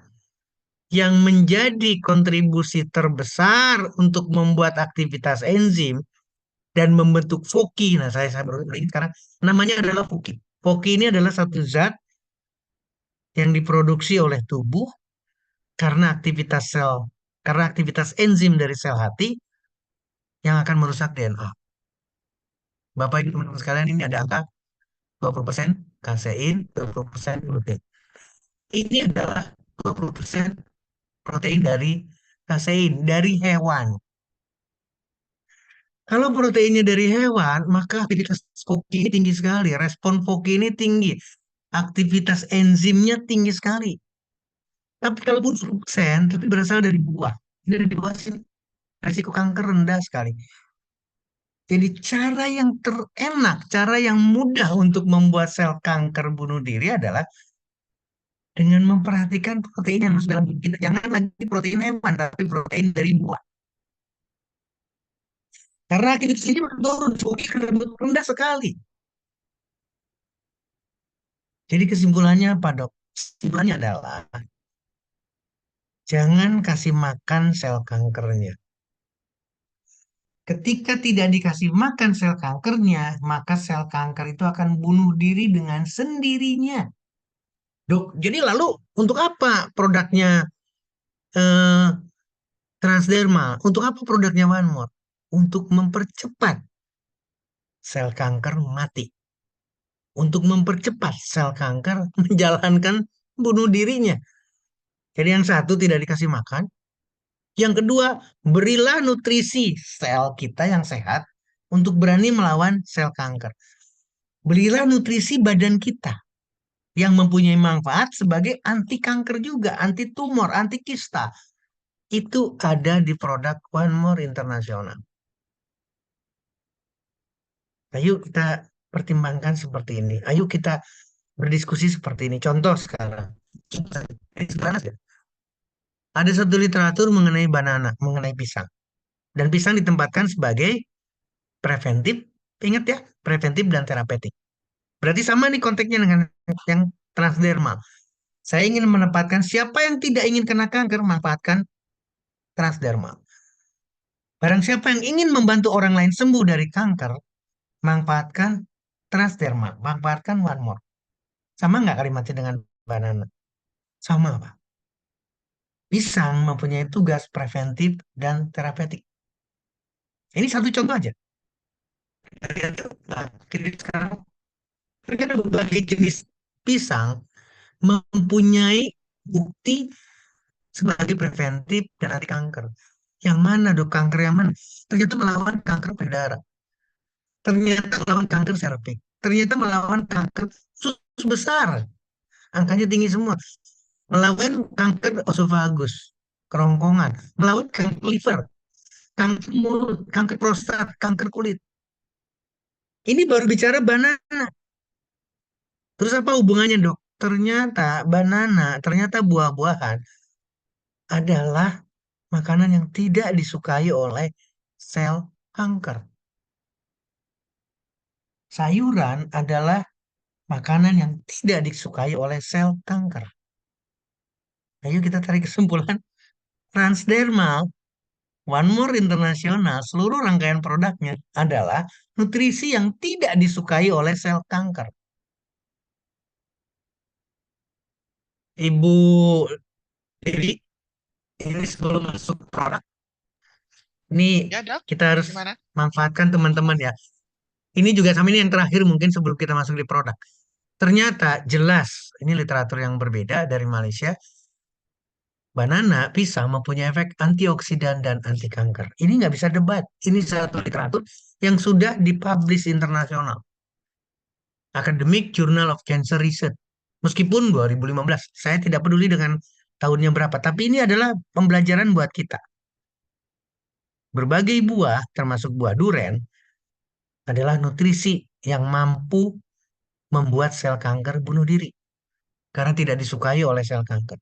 yang menjadi kontribusi terbesar untuk membuat aktivitas enzim dan membentuk FOKI. Nah, saya baru ingat sekarang namanya adalah FOKI. FOKI ini adalah satu zat yang diproduksi oleh tubuh karena aktivitas sel, karena aktivitas enzim dari sel hati yang akan merusak DNA. Bapak Ibu teman-teman sekalian, ini ada angka 20% kasein, 20% gluten. Ini adalah 20% protein dari kasein dari hewan. Kalau proteinnya dari hewan, maka aktivitas FOKI ini tinggi sekali. Respon FOKI ini tinggi. Aktivitas enzimnya tinggi sekali. Tapi kalaupun 10%, tapi berasal dari buah. Ini dari buah sih, risiko kanker rendah sekali. Jadi cara yang terenak, cara yang mudah untuk membuat sel kanker bunuh diri adalah dengan memperhatikan protein yang masuk dalam tubuh kita. Jangan lagi protein hewan, tapi protein dari buah. Karena aktivitas ini menurun, FOKI rendah sekali. Jadi kesimpulannya apa, Dok? Kesimpulannya adalah jangan kasih makan sel kankernya. Ketika tidak dikasih makan sel kankernya, maka sel kanker itu akan bunuh diri dengan sendirinya. Dok, jadi lalu untuk apa produknya eh, Transdermal? Untuk apa produknya OneMore? Untuk mempercepat sel kanker mati. Untuk mempercepat sel kanker menjalankan bunuh dirinya. Jadi yang satu tidak dikasih makan, yang kedua, berilah nutrisi sel kita yang sehat untuk berani melawan sel kanker. Berilah nutrisi badan kita yang mempunyai manfaat sebagai anti kanker juga, anti tumor, anti kista. Itu ada di produk One More International. Ayo kita pertimbangkan seperti ini. Ayo kita berdiskusi seperti ini. Contoh sekarang. Ini sederhana saja. Ada satu literatur mengenai banana, mengenai pisang. Dan pisang ditempatkan sebagai preventif, ingat ya, preventif dan terapeutik. Berarti sama nih konteksnya dengan yang transdermal. Saya ingin menempatkan siapa yang tidak ingin kena kanker, manfaatkan transdermal. Barang siapa yang ingin membantu orang lain sembuh dari kanker, manfaatkan transdermal, manfaatkan one more. Sama nggak kalimatnya dengan banana? Sama, Pak. Pisang mempunyai tugas preventif dan terapeutik. Ini satu contoh aja. Nah, sekarang ternyata berbagai jenis pisang mempunyai bukti sebagai preventif dan anti kanker. Yang mana, Dok? Kanker yang mana? Ternyata melawan kanker payudara. Ternyata melawan kanker serviks. Ternyata melawan kanker usus besar. Angkanya tinggi semua. Melawan kanker osofagus, kerongkongan. Melawan kanker liver, kanker mulut, kanker prostat, kanker kulit. Ini baru bicara banana. Terus apa hubungannya, Dok? Ternyata banana, ternyata buah-buahan adalah makanan yang tidak disukai oleh sel kanker. Sayuran adalah makanan yang tidak disukai oleh sel kanker. Ayo kita tarik kesimpulan. Transdermal, One More International, seluruh rangkaian produknya adalah nutrisi yang tidak disukai oleh sel kanker. Ibu Dewi, ini sebelum masuk produk, ini Ya, Dok. kita harus Gimana? manfaatkan teman-teman ya. Ini juga sama ini yang terakhir mungkin sebelum kita masuk di produk. Ternyata jelas, ini literatur yang berbeda dari Malaysia, banana, pisang mempunyai efek antioksidan dan anti kanker. Ini nggak bisa debat. Ini satu literatur yang sudah dipublish internasional. Academic Journal of Cancer Research. Meskipun 2015, saya tidak peduli dengan tahunnya berapa, tapi ini adalah pembelajaran buat kita. Berbagai buah, termasuk buah duren, adalah nutrisi yang mampu membuat sel kanker bunuh diri karena tidak disukai oleh sel kanker.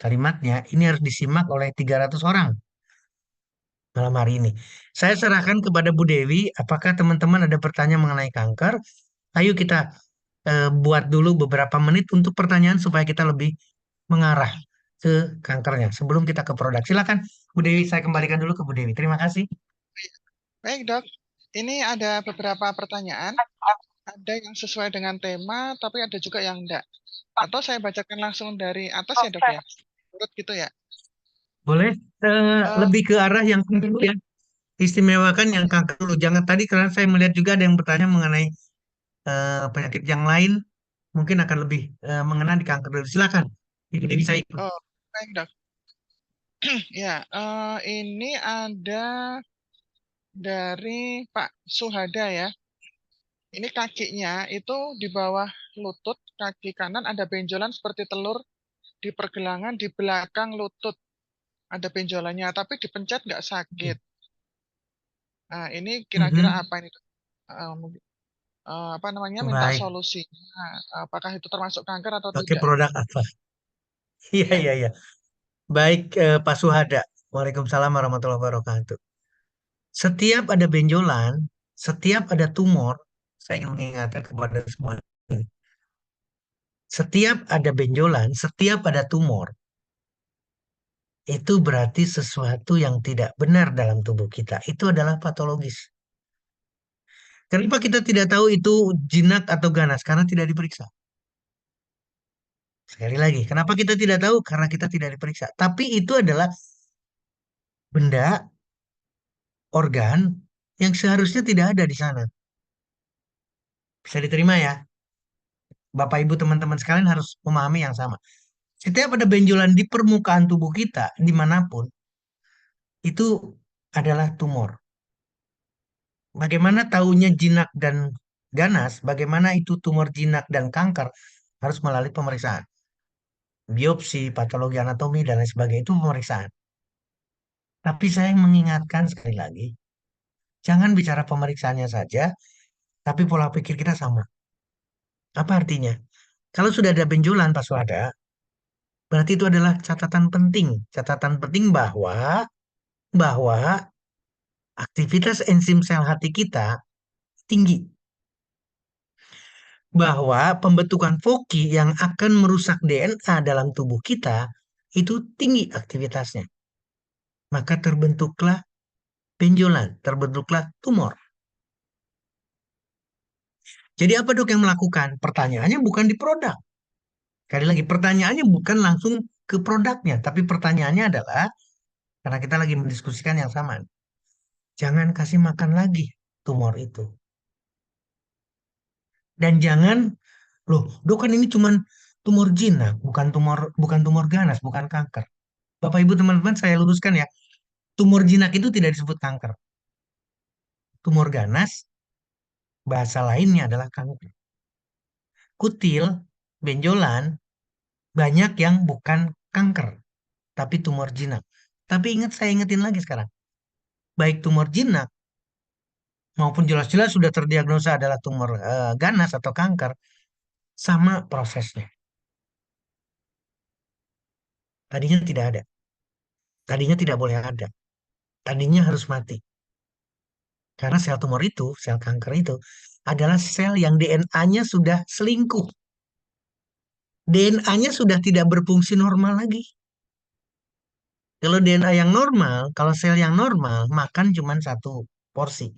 Kalimatnya ini harus disimak oleh 300 orang. malam hari ini. Saya serahkan kepada Bu Dewi, apakah teman-teman ada pertanyaan mengenai kanker? Ayo kita buat dulu beberapa menit untuk pertanyaan supaya kita lebih mengarah ke kankernya sebelum kita ke produk. Silakan Bu Dewi, saya kembalikan dulu ke Bu Dewi. Terima kasih. Baik, Dok. Ini ada beberapa pertanyaan. Ada yang sesuai dengan tema, tapi ada juga yang enggak. Atau saya bacakan langsung dari atas ya, Dok ya? Urut gitu ya. Boleh Eh, lebih ke arah yang dulu ya. Istimewakan yang kanker dulu. Jangan tadi karena saya melihat juga ada yang bertanya mengenai penyakit yang lain mungkin akan lebih mengena di kanker dulu. Silakan. Ibu Dewi saya ikut. oh, baik, Dok. Ya, ini ada dari Pak Suhada ya. Ini kakinya itu di bawah lutut, kaki kanan ada benjolan seperti telur di pergelangan di belakang lutut. Ada benjolannya, tapi dipencet nggak sakit. Nah, ini kira-kira Mhm. apa ini? Apa namanya? Minta Baik. solusinya. Apakah itu termasuk kanker atau Pakai tidak? produk apa? Iya, Ya. iya, iya. Baik, Pak Suhada. Waalaikumsalam warahmatullahi wabarakatuh. Setiap ada benjolan, setiap ada tumor, saya ingin mengingatkan kepada semua. Setiap ada benjolan, setiap ada tumor, itu berarti sesuatu yang tidak benar dalam tubuh kita. Itu adalah patologis. Kenapa kita tidak tahu itu jinak atau ganas? Karena tidak diperiksa. Sekali lagi, kenapa kita tidak tahu? Karena kita tidak diperiksa. Tapi itu adalah benda, organ yang seharusnya tidak ada di sana. Bisa diterima ya? Bapak Ibu teman-teman sekalian harus memahami yang sama. Setiap ada benjolan di permukaan tubuh kita, dimanapun, itu adalah tumor. Bagaimana taunya jinak dan ganas, bagaimana itu tumor jinak dan kanker, harus melalui pemeriksaan. Biopsi, patologi anatomi, dan lain sebagainya, itu pemeriksaan. Tapi saya mengingatkan sekali lagi, jangan bicara pemeriksaannya saja, tapi pola pikir kita sama. Apa artinya? Kalau sudah ada benjolan, Pak Suhada, berarti itu adalah catatan penting. Catatan penting bahwa aktivitas enzim sel hati kita tinggi. Bahwa pembentukan foki yang akan merusak DNA dalam tubuh kita itu tinggi aktivitasnya. Maka terbentuklah benjolan, terbentuklah tumor. Jadi apa dok yang melakukan? Pertanyaannya bukan di produk. Sekali lagi, pertanyaannya bukan langsung ke produknya, tapi pertanyaannya adalah, karena kita lagi mendiskusikan yang sama, jangan kasih makan lagi tumor itu. Dan jangan, loh, dok kan ini cuman tumor jinak, bukan tumor ganas, bukan kanker. Bapak Ibu teman-teman saya luruskan ya, tumor jinak itu tidak disebut kanker. Tumor ganas, bahasa lainnya adalah kanker. Kutil, benjolan, banyak yang bukan kanker, tapi tumor jinak. Tapi ingat, saya ingetin lagi sekarang. Baik tumor jinak maupun jelas-jelas sudah terdiagnosa adalah tumor ganas atau kanker, sama prosesnya. Tadinya tidak ada. Tadinya tidak boleh ada. Tadinya harus mati. Karena sel tumor itu, sel kanker itu, adalah sel yang DNA-nya sudah selingkuh. DNA-nya sudah tidak berfungsi normal lagi. Kalau DNA yang normal, kalau sel yang normal, makan cuma satu porsi.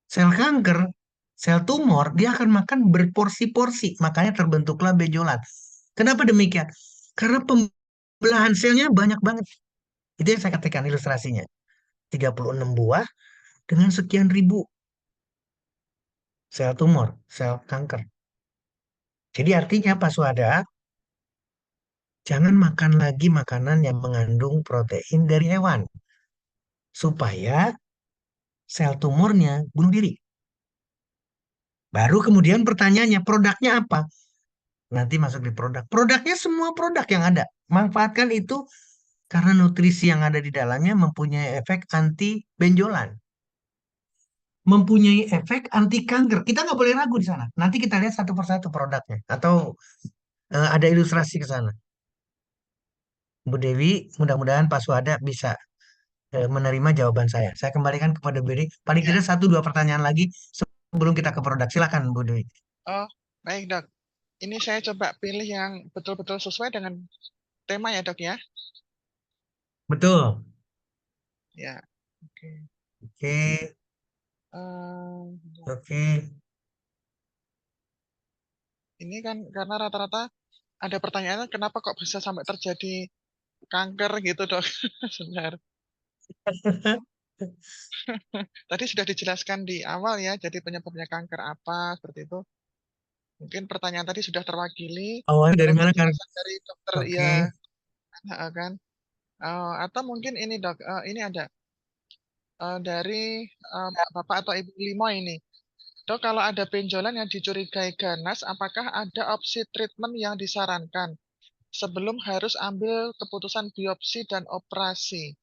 Sel kanker, sel tumor, dia akan makan berporsi-porsi. Makanya terbentuklah benjolan. Kenapa demikian? Karena pembelahan selnya banyak banget. Itu yang saya katakan ilustrasinya. 36 buah dengan sekian ribu sel tumor, sel kanker. Jadi artinya Pak Suhada, jangan makan lagi makanan yang mengandung protein dari hewan. Supaya sel tumornya bunuh diri. Baru kemudian pertanyaannya, produknya apa? Nanti masuk di produk. Produknya semua produk yang ada. Manfaatkan itu karena nutrisi yang ada di dalamnya mempunyai efek anti benjolan. Mempunyai efek anti kanker. Kita nggak boleh ragu di sana. Nanti kita lihat satu persatu produknya. Atau ada ilustrasi ke sana. Bu Dewi, mudah-mudahan Pak Suhada bisa menerima jawaban saya. Saya kembalikan kepada Bu Dewi. Paling Ya. tidak satu dua pertanyaan lagi sebelum kita ke produk. Silakan Bu Dewi. Oh, baik dok. Ini saya coba pilih yang betul-betul sesuai dengan tema ya dok ya. Betul. Ya, oke. Oke, Eh, oke. ini kan karena rata-rata ada pertanyaan kenapa kok bisa sampai terjadi kanker gitu dok. Sebentar. Tadi sudah dijelaskan di awal ya, jadi penyebabnya kanker apa seperti itu. Mungkin pertanyaan tadi sudah terwakili Awalnya dari oleh mana kan? penjelasan dari dokter Oke. ya, kan. Atau mungkin ini dok, ini ada dari bapak atau ibu Limo ini. Dok, kalau ada benjolan yang dicurigai ganas, apakah ada opsi treatment yang disarankan sebelum harus ambil keputusan biopsi dan operasi?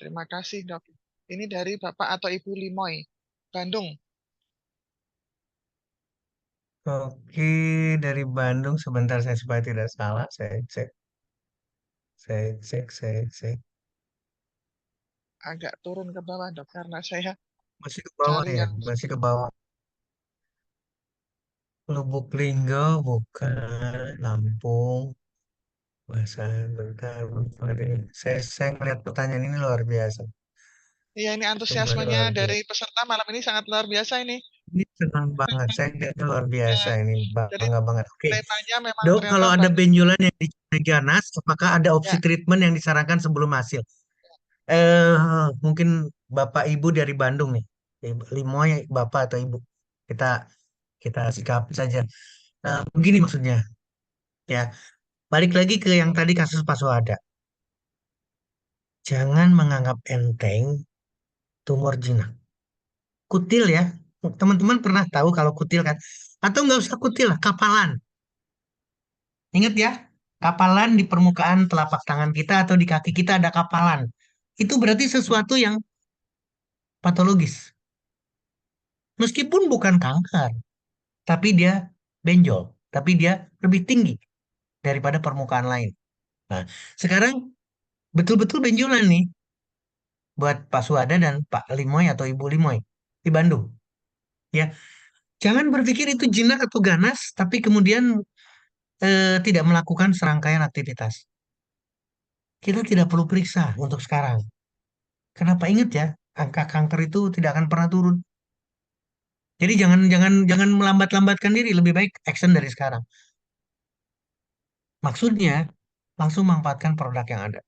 Terima kasih, Dok. Ini dari Bapak atau Ibu Limoy, Bandung. Oke, dari Bandung. Sebentar saya supaya tidak salah. Saya cek, saya cek, saya cek. Agak turun ke bawah, Dok, karena saya Masih ke bawah cari ya, yang masih ke bawah. Lubuk Linggau, bukan. Lampung. Bahasa bentar, bentar. Saya melihat pertanyaan ini luar biasa. Iya, ini Sungguh antusiasmenya luar dari biasa. peserta malam ini sangat luar biasa ini. Ini senang banget. Saya lihatnya luar biasa Ya, ini. jadi Bangga banget. Oke. temanya memang Dok, ternyata kalau ada bagus. benjolan yang dicurigai ganas, apakah ada opsi Ya, treatment yang disarankan sebelum hasil? Mungkin Bapak Ibu dari Bandung nih. Limoy, Bapak atau Ibu. Kita kita sikapi saja. Begini maksudnya, ya. Balik lagi ke yang tadi kasus Pak Soada. Jangan menganggap enteng tumor jinak. Kutil ya. Teman-teman pernah tahu kalau kutil kan? Atau nggak usah kutil lah, kapalan. Ingat ya, kapalan di permukaan telapak tangan kita atau di kaki kita ada kapalan. Itu berarti sesuatu yang patologis. Meskipun bukan kanker, tapi dia benjol, tapi dia lebih tinggi daripada permukaan lain. Nah, sekarang betul-betul benjolan nih buat Pak Suada dan Pak Limoy atau Ibu Limoy di Bandung. Ya, jangan berpikir itu jinak atau ganas, tapi kemudian tidak melakukan serangkaian aktivitas. Kita tidak perlu periksa untuk sekarang. Kenapa ingat ya, angka kanker itu tidak akan pernah turun. Jadi jangan jangan jangan melambat-lambatkan diri, lebih baik action dari sekarang. Maksudnya langsung manfaatkan produk yang ada.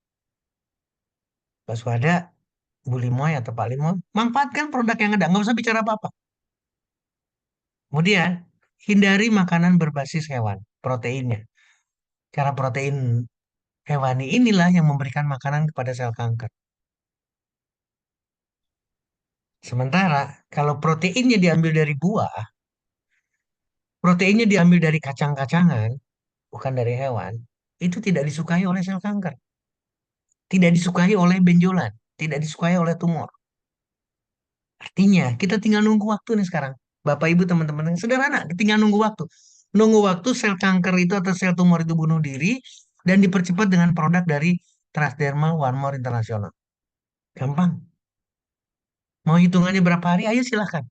Pak Swada, Bu Limoy atau Pak Limoy, manfaatkan produk yang ada, nggak usah bicara apa-apa. Kemudian hindari makanan berbasis hewan, proteinnya. Karena protein hewani inilah yang memberikan makanan kepada sel kanker. Sementara kalau proteinnya diambil dari buah, proteinnya diambil dari kacang-kacangan, bukan dari hewan, itu tidak disukai oleh sel kanker, tidak disukai oleh benjolan, tidak disukai oleh tumor. Artinya kita tinggal nunggu waktu nih sekarang. Bapak Ibu teman-teman yang sederhana, tinggal nunggu waktu. Nunggu waktu sel kanker itu atau sel tumor itu bunuh diri dan dipercepat dengan produk dari Transdermal One More International. Gampang. Mau hitungannya berapa hari? Ayo silahkan.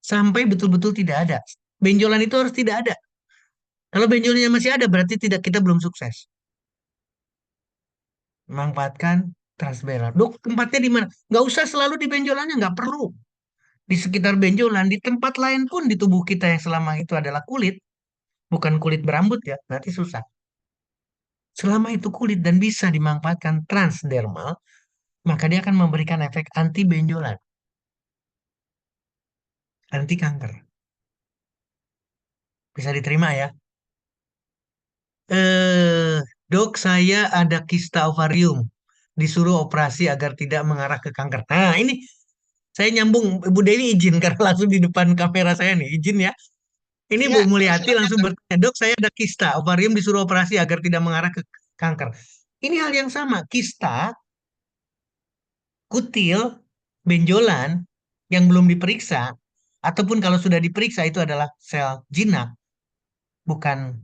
Sampai betul-betul tidak ada. Benjolan itu harus tidak ada. Kalau benjolannya masih ada, berarti tidak kita belum sukses. Manfaatkan Transdermal. Dok, tempatnya di mana? Nggak usah selalu di benjolannya, nggak perlu. Di sekitar benjolan, di tempat lain pun di tubuh kita yang selama itu adalah kulit, bukan kulit berambut ya, nanti susah. Selama itu kulit dan bisa dimanfaatkan transdermal, maka dia akan memberikan efek anti benjolan, anti kanker. Bisa diterima ya. Eh, Dok, saya ada kista ovarium. Disuruh operasi agar tidak mengarah ke kanker. Nah, ini saya nyambung. Bu Dewi izin karena langsung di depan kamera saya nih. Izin ya. Ini iya, Bu Mulyati silakan langsung dok. bertanya, Dok, saya ada kista ovarium disuruh operasi agar tidak mengarah ke kanker. Ini hal yang sama. Kista, kutil, benjolan yang belum diperiksa, ataupun kalau sudah diperiksa itu adalah sel jinak, bukan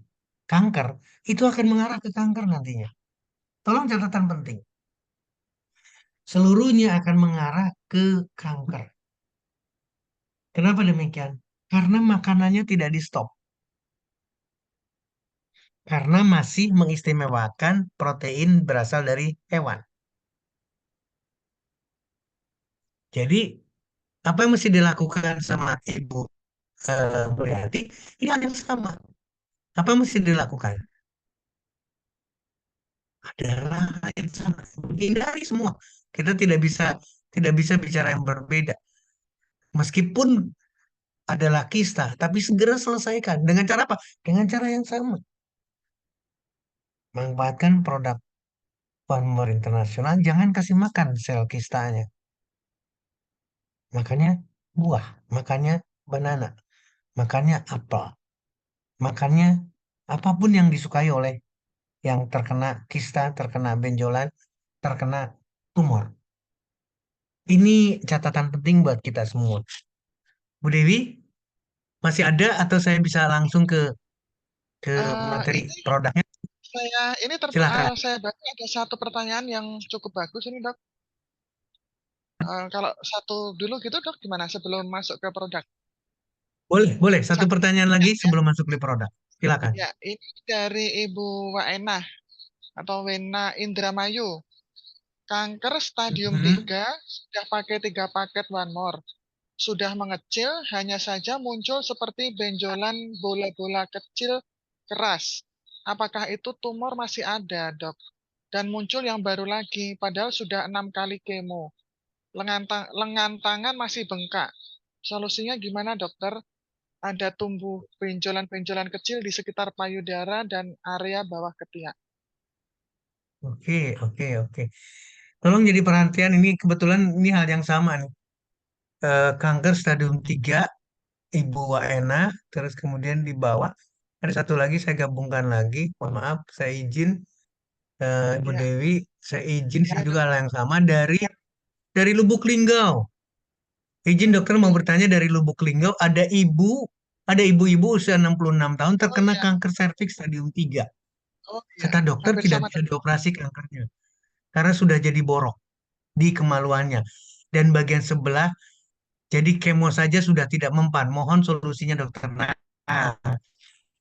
kanker, itu akan mengarah ke kanker nantinya. Tolong catatan penting. seluruhnya akan mengarah ke kanker. Kenapa demikian? Karena makanannya tidak di stop. Karena masih mengistimewakan protein berasal dari hewan. Jadi, apa yang mesti dilakukan sama Ibu Muriati? Ini hal yang sama. Apa yang mesti dilakukan? Adalah hal yang sama. Hindari semua. Kita tidak bisa bicara yang berbeda. Meskipun adalah kista, tapi segera selesaikan. Dengan cara apa? Dengan cara yang sama. Manfaatkan produk Farmer Internasional, jangan kasih makan sel kistanya. Makanya buah, makannya banana, makannya apel, makannya apapun yang disukai oleh yang terkena kista, terkena benjolan, terkena tumor. Ini catatan penting buat kita semua. Bu Dewi, masih ada atau saya bisa langsung ke materi Ini produknya? Silahkan. saya baca ada satu pertanyaan yang cukup bagus ini dok. Kalau satu dulu gitu dok, gimana sebelum masuk ke produk? Boleh, boleh. Satu Satu pertanyaan lagi pertanyaan ya. sebelum masuk di produk. Silakan. Ya, ini dari Ibu Waena atau Wena Indramayu. Kanker stadium Mhm. 3 sudah pakai 3 paket One More. Sudah mengecil, hanya saja muncul seperti benjolan bola-bola kecil keras. Apakah itu tumor masih ada, dok? Dan muncul yang baru lagi, padahal sudah 6 kali kemo. Lengan tangan masih bengkak. Solusinya gimana, dokter? Ada tumbuh benjolan-benjolan kecil di sekitar payudara dan area bawah ketiak. Oke, oke, oke. Tolong jadi perhatian ini kebetulan ini hal yang sama nih. Kanker stadium 3 Ibu Waena, terus kemudian di bawah ada satu lagi saya gabungkan lagi. Mohon maaf, saya izin Ibu Ya, Dewi, saya izin ya, saya juga dok. hal yang sama dari Lubuk Linggau. Izin dokter mau Oke. bertanya dari Lubuk Linggau ada ibu-ibu usia 66 tahun Oh terkena iya, kanker serviks stadium 3. oh iya. Kata dokter Hampir tidak sama, bisa dok. dioperasi kankernya karena sudah jadi borok di kemaluannya dan bagian sebelah jadi kemo saja sudah tidak mempan. Mohon solusinya dokter. Nah,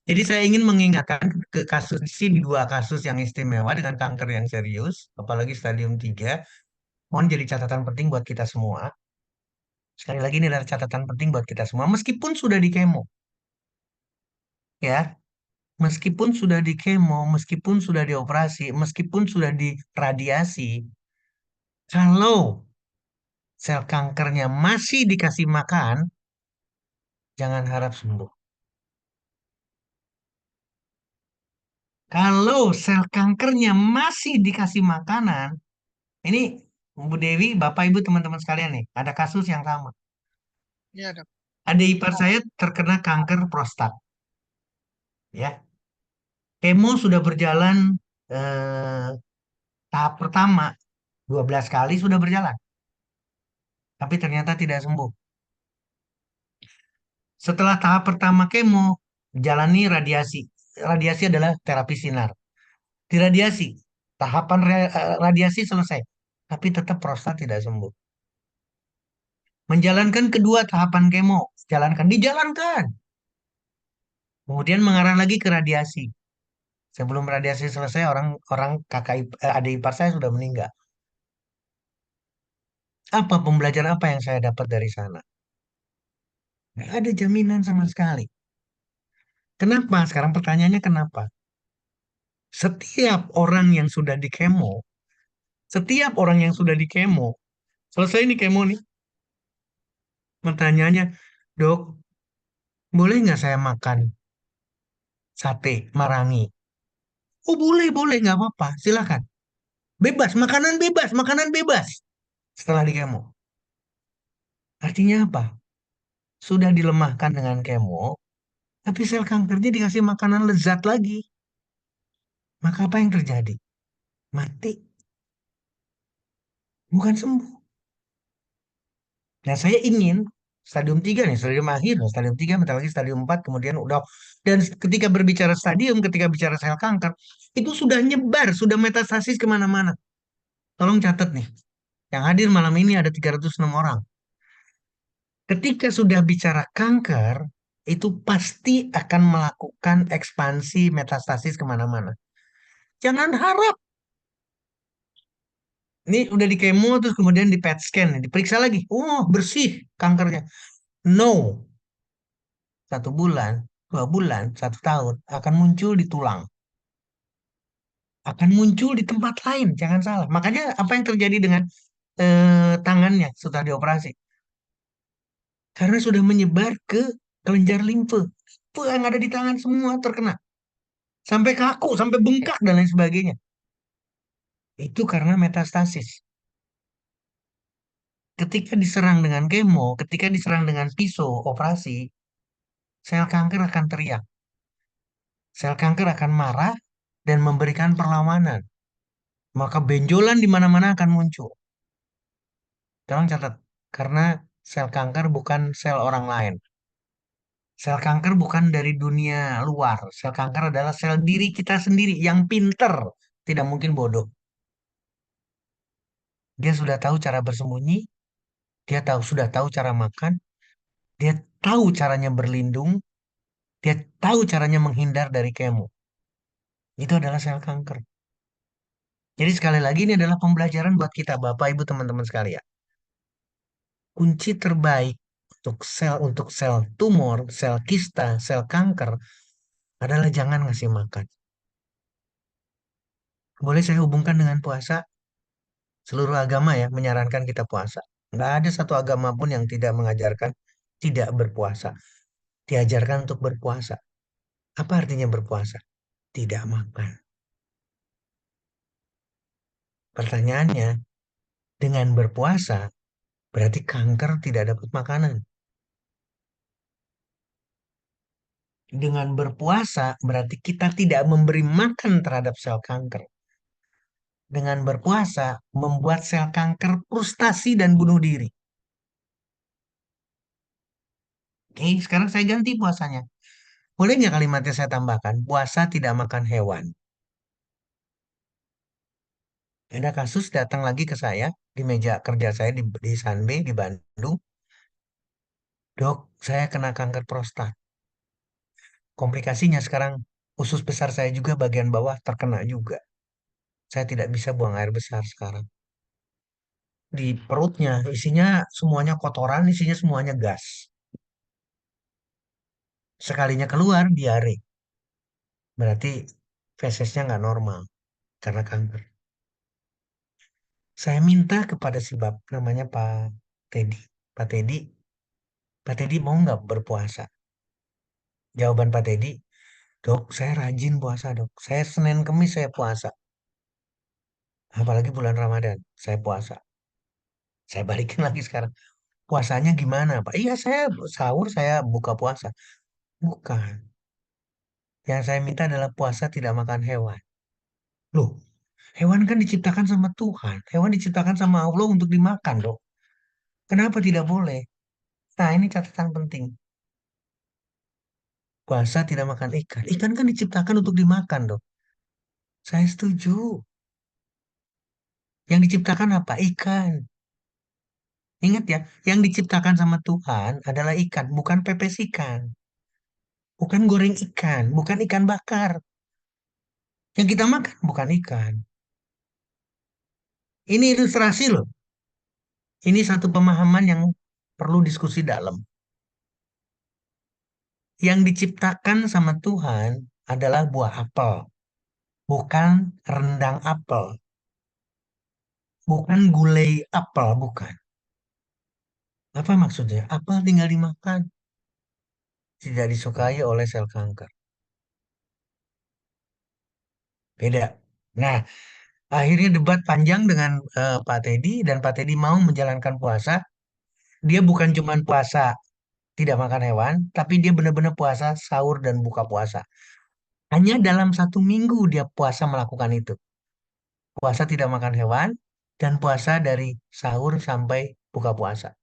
jadi saya ingin mengingatkan ke kasus ini dua kasus yang istimewa dengan kanker yang serius, apalagi stadium 3. Mohon jadi catatan penting buat kita semua. Sekali lagi ini adalah catatan penting buat kita semua. Meskipun sudah di kemo, ya, meskipun sudah di kemo, meskipun sudah dioperasi, meskipun sudah di radiasi, kalau sel kankernya masih dikasih makan, jangan harap sembuh. Kalau sel kankernya masih dikasih makanan, ini Bu Dewi, Bapak Ibu, teman-teman sekalian nih, ada kasus yang sama. Iya, dok. Adik ipar saya terkena kanker prostat, ya. Kemo sudah berjalan eh, tahap pertama 12 kali sudah berjalan, tapi ternyata tidak sembuh. Setelah tahap pertama kemo, jalani radiasi. Radiasi adalah terapi sinar. Diradiasi, tahapan radiasi selesai, tapi tetap prostat tidak sembuh. Menjalankan kedua tahapan kemo, dijalankan. Kemudian mengarah lagi ke radiasi. Sebelum radiasi selesai, orang orang adik ipar saya sudah meninggal. Apa pembelajaran apa yang saya dapat dari sana? Nggak ada jaminan sama sekali. Kenapa? Sekarang pertanyaannya kenapa? Setiap orang yang sudah di kemo, setiap orang yang sudah di kemo, selesai nih kemo nih, pertanyaannya, dok, boleh nggak saya makan sate marangi? Oh boleh, boleh, nggak apa-apa, silakan. Bebas, makanan bebas. Setelah di kemo. Artinya apa? Sudah dilemahkan dengan kemo, tapi sel kankernya dikasih makanan lezat lagi. Maka apa yang terjadi? Mati, bukan sembuh. Nah, saya ingin stadium 3 nih, stadium akhir, nah, stadium 3 bentar lagi stadium 4 kemudian udah. Dan ketika berbicara stadium, ketika bicara sel kanker, itu sudah nyebar, sudah metastasis kemana-mana. Tolong catat nih, Yang hadir malam ini ada 306 orang. Ketika sudah bicara kanker, itu pasti akan melakukan ekspansi metastasis kemana-mana. Jangan harap, ini udah di kemo terus kemudian di PET scan, diperiksa lagi. Oh, bersih kankernya. No, 1 bulan, 2 bulan, 1 tahun akan muncul di tulang. Akan muncul di tempat lain, jangan salah. Makanya apa yang terjadi dengan tangannya setelah dioperasi? Karena sudah menyebar ke kelenjar limfe. Itu yang ada di tangan semua terkena. Sampai kaku, sampai bengkak dan lain sebagainya. Itu karena metastasis. Ketika diserang dengan kemo, ketika diserang dengan pisau operasi, sel kanker akan teriak. Sel kanker akan marah dan memberikan perlawanan. Maka benjolan di mana-mana akan muncul. Tolong catat, karena sel kanker bukan sel orang lain. Sel kanker bukan dari dunia luar. Sel kanker adalah sel diri kita sendiri yang pinter. Tidak mungkin bodoh. Dia sudah tahu cara bersembunyi, dia sudah tahu cara makan, dia tahu caranya berlindung, dia tahu caranya menghindar dari kemo. Itu adalah sel kanker. Jadi sekali lagi ini adalah pembelajaran buat kita, Bapak, Ibu, teman-teman sekalian. Kunci terbaik untuk sel tumor, sel kista, sel kanker adalah jangan ngasih makan. Boleh saya hubungkan dengan puasa? Seluruh agama ya menyarankan kita puasa. Nggak ada satu agama pun yang tidak mengajarkan tidak berpuasa. Diajarkan untuk berpuasa. Apa artinya berpuasa? Tidak makan. Pertanyaannya, dengan berpuasa berarti kanker tidak dapat makanan. Dengan berpuasa berarti kita tidak memberi makan terhadap sel kanker. Dengan berpuasa membuat sel kanker frustasi dan bunuh diri. Oke, sekarang saya ganti puasanya. Boleh nggak kalimatnya saya tambahkan? Puasa tidak makan hewan. Ada kasus datang lagi ke saya di meja kerja saya di Sanbe di Bandung. Dok, saya kena kanker prostat. Komplikasinya sekarang usus besar saya juga bagian bawah terkena juga. Saya tidak bisa buang air besar sekarang. Di perutnya isinya semuanya kotoran, isinya semuanya gas. Sekalinya keluar diare. Berarti fesesnya nggak normal karena kanker. Saya minta kepada si bab namanya Teddy. Pak Teddy, Pak Teddy mau nggak berpuasa? Jawaban Pak Teddy, dok, saya rajin puasa dok. Saya Senin Kemis saya puasa. Apalagi bulan Ramadan, saya puasa. Saya balikin lagi sekarang. Puasanya gimana, Pak? Iya, saya sahur, saya buka puasa. Bukan. Yang saya minta adalah puasa tidak makan hewan. Loh, hewan kan diciptakan sama Tuhan. Hewan diciptakan sama Allah untuk dimakan, dok. Kenapa tidak boleh? Nah, ini catatan penting. Puasa tidak makan ikan. Ikan kan diciptakan untuk dimakan, dok. Saya setuju. Yang diciptakan apa? Ikan. Ingat ya, yang diciptakan sama Tuhan adalah ikan, bukan pepes ikan. Bukan goreng ikan, bukan ikan bakar. Yang kita makan bukan ikan. Ini ilustrasi loh. Ini satu pemahaman yang perlu diskusi dalam. Yang diciptakan sama Tuhan adalah buah apel, bukan rendang apel, bukan gulai apel, bukan. Apa maksudnya? Apel tinggal dimakan, tidak disukai oleh sel kanker. Beda. Nah, akhirnya debat panjang dengan Pak Teddy dan Pak Teddy mau menjalankan puasa. Dia bukan cuma puasa tidak makan hewan, tapi dia benar-benar puasa sahur dan buka puasa. Hanya dalam 1 minggu dia puasa melakukan itu. Puasa tidak makan hewan dan puasa dari sahur sampai buka puasa.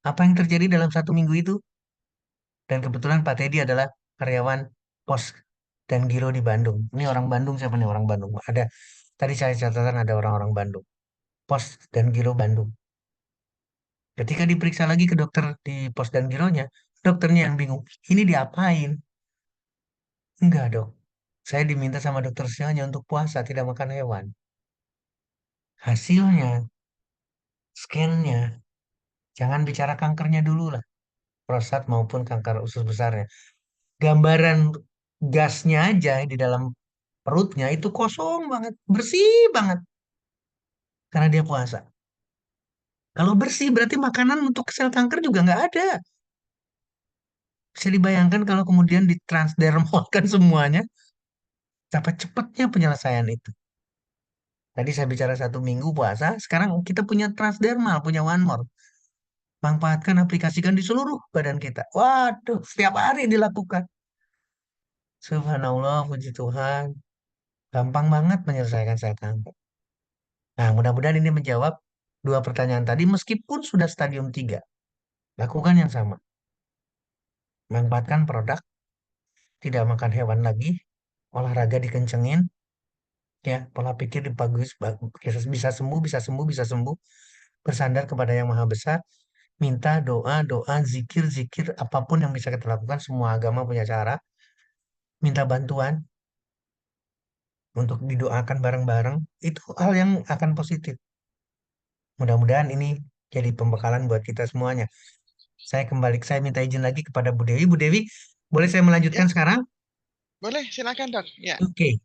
Apa yang terjadi dalam 1 minggu itu? Dan kebetulan Pak Teddy adalah karyawan pos dan giro di Bandung. Ini orang Bandung, siapa nih orang Bandung? Ada tadi saya catatan ada orang-orang Bandung. Pos dan Giro Bandung. Ketika diperiksa lagi ke dokter di Pos dan Gironya, dokternya yang bingung. Ini diapain? Enggak, dok. Saya diminta sama dokter hanya untuk puasa, tidak makan hewan. Hasilnya, scan-nya, jangan bicara kankernya dulu lah, prostat maupun kanker usus besarnya. Gambaran gasnya aja di dalam perutnya itu kosong banget, bersih banget karena dia puasa. Kalau bersih berarti makanan untuk sel kanker juga nggak ada. Bisa dibayangkan kalau kemudian ditransdermalkan semuanya, dapat cepatnya penyelesaian itu. Tadi saya bicara 1 minggu puasa, sekarang kita punya transdermal, punya one more. Manfaatkan, aplikasikan di seluruh badan kita. Waduh, setiap hari dilakukan. Subhanallah, puji Tuhan. Gampang banget menyelesaikan sel kanker. Nah, mudah-mudahan ini menjawab dua pertanyaan tadi, meskipun sudah stadium 3. Lakukan yang sama. Manfaatkan produk, tidak makan hewan lagi, olahraga dikencengin, ya, pola pikir dibagus, bisa sembuh, bisa sembuh, bisa sembuh, bersandar kepada Yang Maha Besar, minta doa, doa, zikir, zikir, apapun yang bisa kita lakukan, semua agama punya cara, minta bantuan untuk didoakan bareng-bareng, itu hal yang akan positif. Mudah-mudahan ini jadi pembekalan buat kita semuanya. Saya minta izin lagi kepada Bu Dewi. Bu Dewi, boleh saya Ya, melanjutkan sekarang? boleh, silakan dok. Ya, Oke,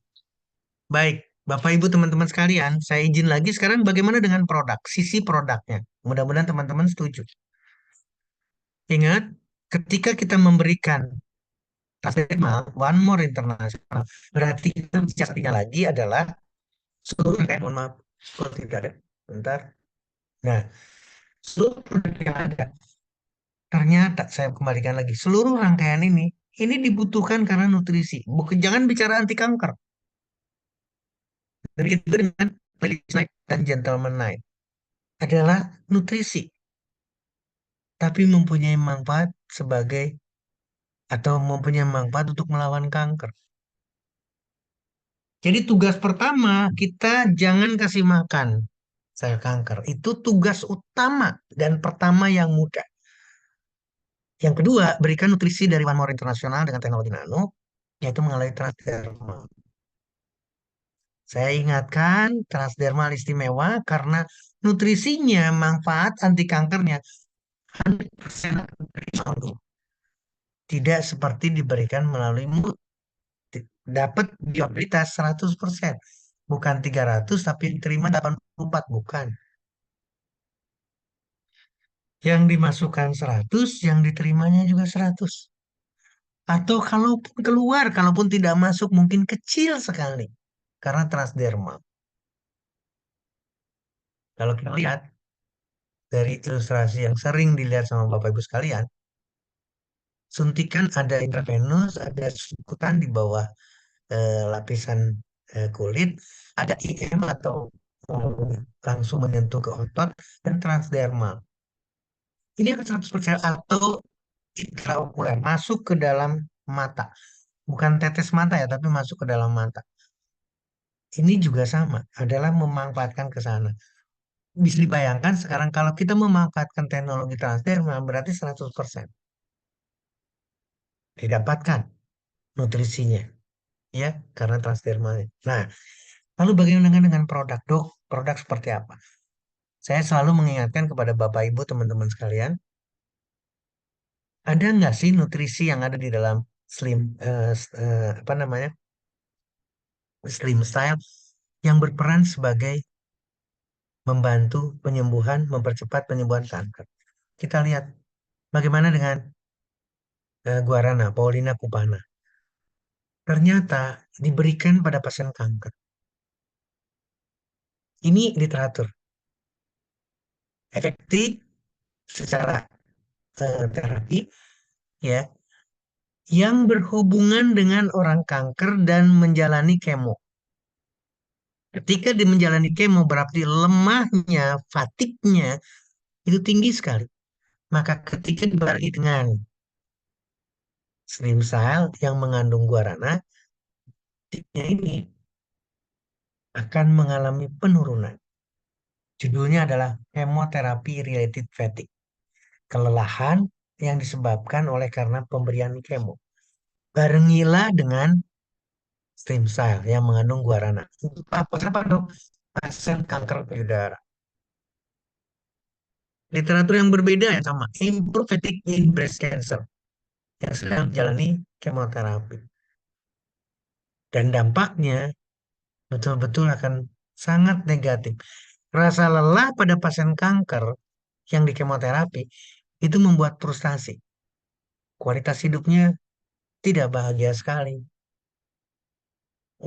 baik. Bapak Ibu teman-teman sekalian, saya izin lagi sekarang bagaimana dengan produk, sisi produknya. Mudah-mudahan teman-teman setuju. Ingat, ketika kita memberikan Tasdema, One More International, berarti kita bicaranya lagi adalah seluruh mohon maaf, kalau tidak ada. Bentar. Nah, seluruh produk yang ada, ternyata saya kembalikan lagi, seluruh rangkaian ini dibutuhkan karena nutrisi. Bukan, jangan bicara anti kanker. Dan itu dengan Ladies Night dan Gentleman Night adalah nutrisi, tapi mempunyai manfaat sebagai atau mempunyai manfaat untuk melawan kanker. Jadi tugas pertama kita jangan kasih makan sel kanker. Itu tugas utama dan pertama yang mudah. Yang kedua, berikan nutrisi dari One More International dengan teknologi nano, yaitu melalui transdermal. Saya ingatkan, transdermal istimewa karena nutrisinya, manfaat anti kankernya 100% tidak seperti diberikan melalui mulut. Dapat biokualitas 100%. Bukan 300 tapi diterima 84, bukan. Yang dimasukkan 100, yang diterimanya juga 100. Atau kalaupun keluar, kalaupun tidak masuk mungkin kecil sekali. Karena transdermal. Kalau kita lihat dari ilustrasi yang sering dilihat sama Bapak Ibu sekalian, suntikan ada intravenous, ada suntikan di bawah lapisan kulit, ada IM atau langsung menyentuh ke otot, dan transdermal. Ini akan 100% atau intraokuler, masuk ke dalam mata. Bukan tetes mata ya, tapi masuk ke dalam mata. Ini juga sama, adalah memanfaatkan ke sana. Bisa dibayangkan sekarang kalau kita memanfaatkan teknologi transdermal berarti 100% didapatkan nutrisinya, ya, karena transdermalnya. Nah, lalu bagaimana dengan produk, dok? Produk seperti apa? Saya selalu mengingatkan kepada Bapak Ibu teman-teman sekalian, ada nggak sih nutrisi yang ada di dalam slim apa namanya, slim style, yang berperan sebagai membantu penyembuhan, mempercepat penyembuhan kanker? Kita lihat bagaimana dengan guarana, Paulina cupana. Ternyata diberikan pada pasien kanker. Ini literatur efektif secara terapi, ya, yang berhubungan dengan orang kanker dan menjalani kemo. Ketika dia menjalani kemo berarti lemahnya, fatiknya itu tinggi sekali. Maka ketika dibarengi dengan stem cell yang mengandung guarana, fatiknya ini akan mengalami penurunan. Judulnya adalah Chemotherapy Related Fatigue. Kelelahan yang disebabkan oleh karena pemberian kemo. Barengilah dengan stem cell yang mengandung guarana. Untuk apa? Kenapa dok? Pasien kanker payudara. Literatur yang berbeda ya sama. Improve fatigue in breast cancer yang sedang menjalani kemoterapi. Dan dampaknya betul-betul akan sangat negatif. Rasa lelah pada pasien kanker yang dikemoterapi itu membuat frustasi. Kualitas hidupnya tidak bahagia sekali,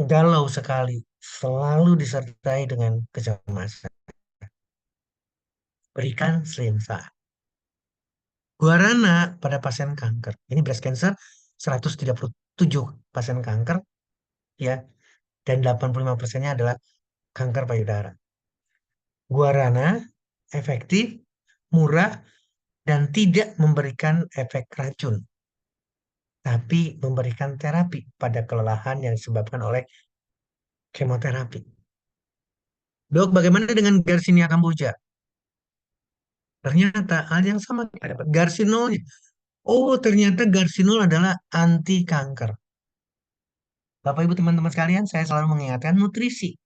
galau sekali, selalu disertai dengan kecemasan. Berikan Slimsa. Guarana pada pasien kanker. Ini breast cancer 137 pasien kanker ya, dan 85%-nya adalah kanker payudara. Guarana efektif, murah, dan tidak memberikan efek racun, tapi memberikan terapi pada kelelahan yang disebabkan oleh kemoterapi. Dok, bagaimana dengan Garcinia Cambogia? Ternyata hal yang sama kita dapat Garcinol. Oh, ternyata Garcinol adalah anti kanker. Bapak Ibu teman-teman sekalian, saya selalu mengingatkan nutrisi.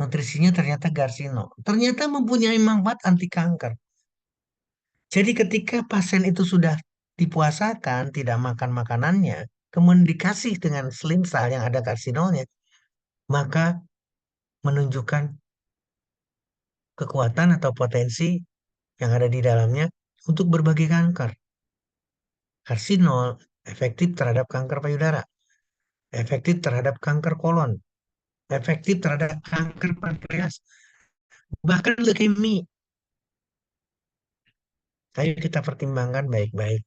Nutrisinya ternyata Garcinol. Ternyata mempunyai manfaat anti kanker. Jadi ketika pasien itu sudah dipuasakan, tidak makan makanannya, kemudian dikasih dengan slim cell yang ada karsinolnya, maka menunjukkan kekuatan atau potensi yang ada di dalamnya untuk berbagai kanker. Karsinol efektif terhadap kanker payudara, efektif terhadap kanker kolon, efektif terhadap kanker pankreas, bahkan leukemia. Ayo kita pertimbangkan baik-baik.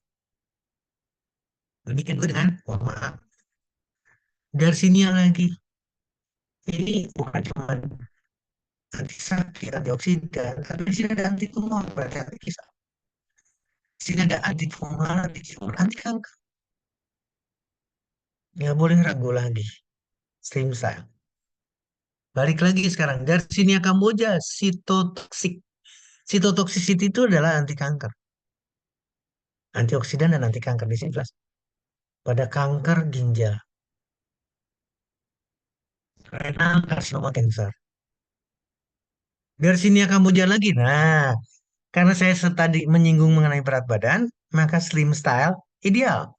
Demikian juga dengan, oh maaf, Garcinia lagi. Ini bukan cuma antisakit, antioksidan, tapi di sini ada anti tumor, berarti anti kisah. Di sini ada anti tumor, anti tumor, anti kanker. Nggak boleh ragu lagi. Stem cell. Balik lagi sekarang, Garcinia cambogia, sitotoksik. Sitotoxicity itu adalah anti kanker, antioksidan dan anti kanker di sini jelas. Pada kanker ginjal, renal carcinoma cancer. Garcinia cambogia lagi. Nah, karena saya tadi menyinggung mengenai berat badan, maka slim style ideal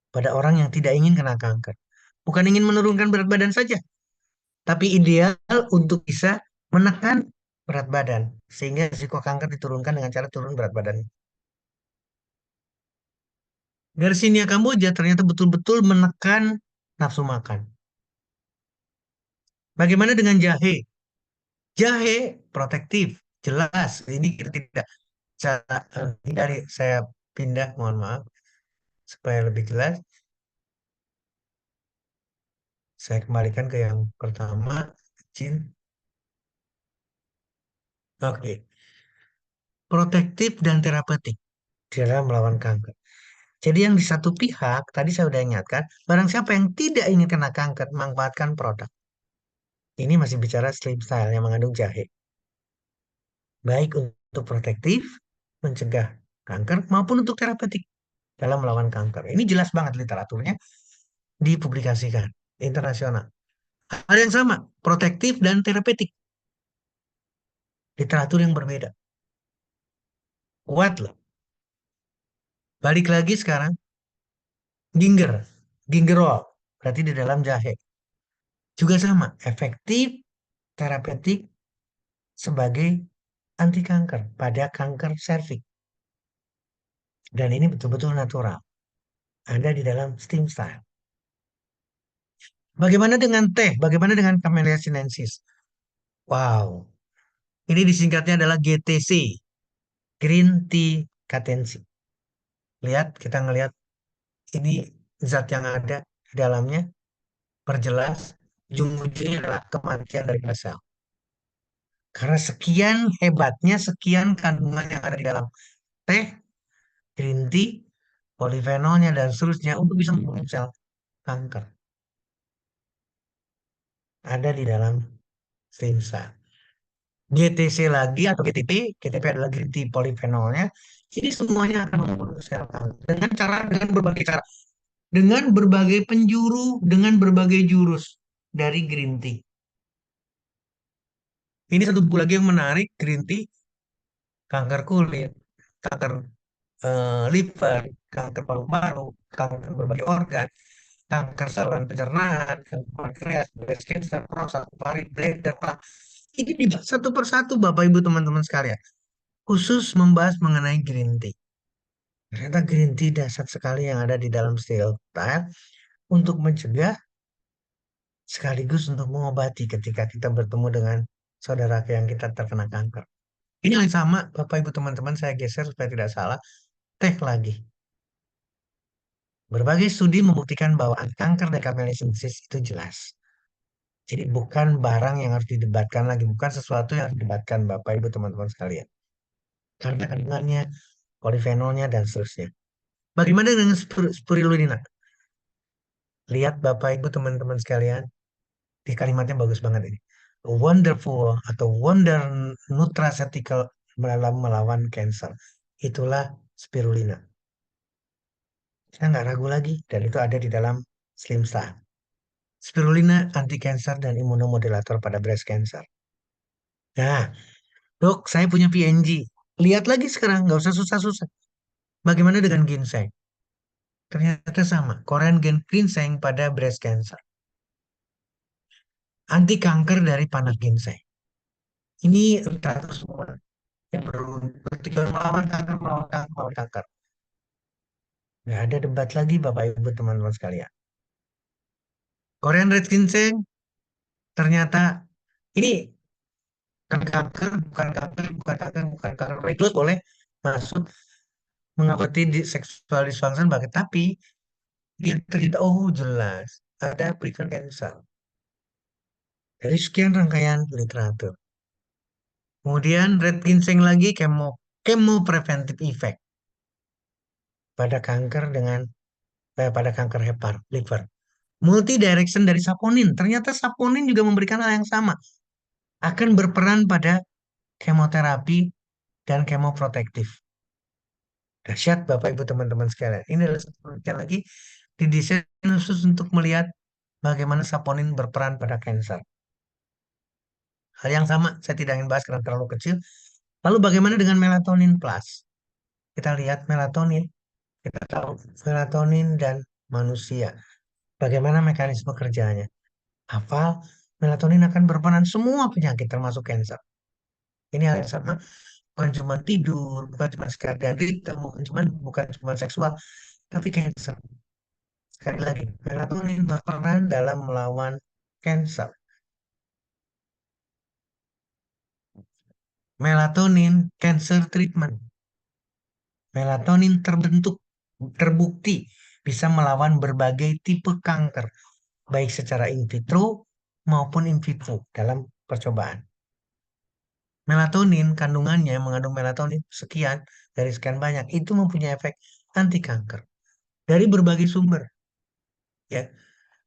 pada orang yang tidak ingin kena kanker. Bukan ingin menurunkan berat badan saja, tapi ideal untuk bisa menekan berat badan sehingga risiko kanker diturunkan dengan cara turun berat badan. Garcinia Kamboja ternyata betul-betul menekan nafsu makan. Bagaimana dengan jahe? Jahe protektif, jelas. Ini kita tidak cara hindari. Saya pindah, mohon maaf, supaya lebih jelas. Saya kembalikan ke yang pertama, Jin. Oke, protektif dan terapeutik dalam melawan kanker. Jadi yang di satu pihak, tadi saya sudah ingatkan, barang siapa yang tidak ingin kena kanker, manfaatkan produk. Ini masih bicara slim style yang mengandung jahe. Baik untuk protektif, mencegah kanker, maupun untuk terapeutik dalam melawan kanker. Ini jelas banget literaturnya dipublikasikan internasional. Hal yang sama, protektif dan terapeutik. Literatur yang berbeda. Kuat loh. Balik lagi sekarang, ginger, gingerol, berarti di dalam jahe. Juga sama, efektif, terapeutik sebagai anti kanker pada kanker serviks. Dan ini betul-betul natural. Ada di dalam stem cell. Bagaimana dengan teh? Bagaimana dengan Camellia sinensis? Wow. Ini disingkatnya adalah GTC. Green Tea Catensi. Lihat, kita ngelihat ini zat yang ada di dalamnya. Perjelas, ujung-ujungnya adalah kematian dari sel. Karena sekian hebatnya, sekian kandungan yang ada di dalam teh, green tea, polifenolnya, dan seterusnya untuk bisa membunuh sel kanker. Ada di dalam stem cell. GTC lagi atau GTP, GTP adalah green tea polifenolnya. Jadi semuanya akan membunuh sel kanker dengan berbagai cara, dengan berbagai penjuru, dengan berbagai jurus dari green tea. Ini satu buku lagi yang menarik, green tea, kanker kulit, kanker liver, kanker paru-paru, kanker berbagai organ, kanker saluran pencernaan, kanker pankreas, breast cancer, prostat, ovari, bladder, ini dibahas satu persatu Bapak Ibu teman-teman sekalian. Khusus membahas mengenai green tea. Ternyata green tea dahsyat sekali yang ada di dalam stereotip untuk mencegah sekaligus untuk mengobati ketika kita bertemu dengan saudara yang kita terkena kanker. Ini yang sama Bapak Ibu teman-teman, saya geser supaya tidak salah. Teh lagi. Berbagai studi membuktikan bahwa kanker dekamyelin itu jelas. Jadi bukan barang yang harus didebatkan lagi, bukan sesuatu yang harus didebatkan Bapak Ibu teman-teman sekalian. Karena kandungannya, polifenolnya dan seterusnya. Bagaimana dengan spirulina? Lihat Bapak Ibu teman-teman sekalian, di kalimatnya bagus banget ini. Wonderful atau wonder nutraceutical dalam melawan cancer. Itulah spirulina. Saya nggak ragu lagi, dan itu ada di dalam Slim Star. Spirulina anti cancer dan imunomodulator pada breast cancer. Nah, dok, saya punya PNG. Lihat lagi sekarang, nggak usah susah-susah. Bagaimana dengan ginseng? Ternyata sama, Korean ginseng pada breast cancer. Anti kanker dari panas ginseng. Ini literatur semua yang bertujuan melawan kanker, melawan kanker, melawan kanker. Nggak ada debat lagi Bapak Ibu teman-teman sekalian. Korean red ginseng ternyata ini bukan kanker, bukan kanker, bukan kanker, bukan kanker. Itu boleh masuk mengobati di sexual dysfunction, tapi dia ternyata oh jelas ada prevent cancer dari sekian rangkaian literatur. Kemudian red ginseng lagi chemo preventive effect pada kanker pada kanker liver. Multi direction dari saponin. Ternyata saponin juga memberikan hal yang sama. Akan berperan pada kemoterapi dan kemoprotektif. Dahsyat Bapak Ibu teman-teman sekalian. Ini adalah satu penelitian lagi didesain khusus untuk melihat bagaimana saponin berperan pada kanker. Hal yang sama saya tidak ingin bahas karena terlalu kecil. Lalu bagaimana dengan melatonin plus? Kita lihat melatonin. Kita tahu melatonin dan manusia. Bagaimana mekanisme kerjanya? Hafal, melatonin akan berperan semua penyakit termasuk kanker. Ini hal yang sama, bukan cuma tidur, bukan cuma sekadar ritme, bukan cuma seksual, tapi kanker. Sekali lagi, melatonin berperan dalam melawan kanker. Melatonin cancer treatment. Melatonin terbukti bisa melawan berbagai tipe kanker, baik secara in vitro maupun in vivo dalam percobaan. Melatonin, kandungannya yang mengandung melatonin sekian dari sekian banyak, itu mempunyai efek anti kanker dari berbagai sumber. Ya,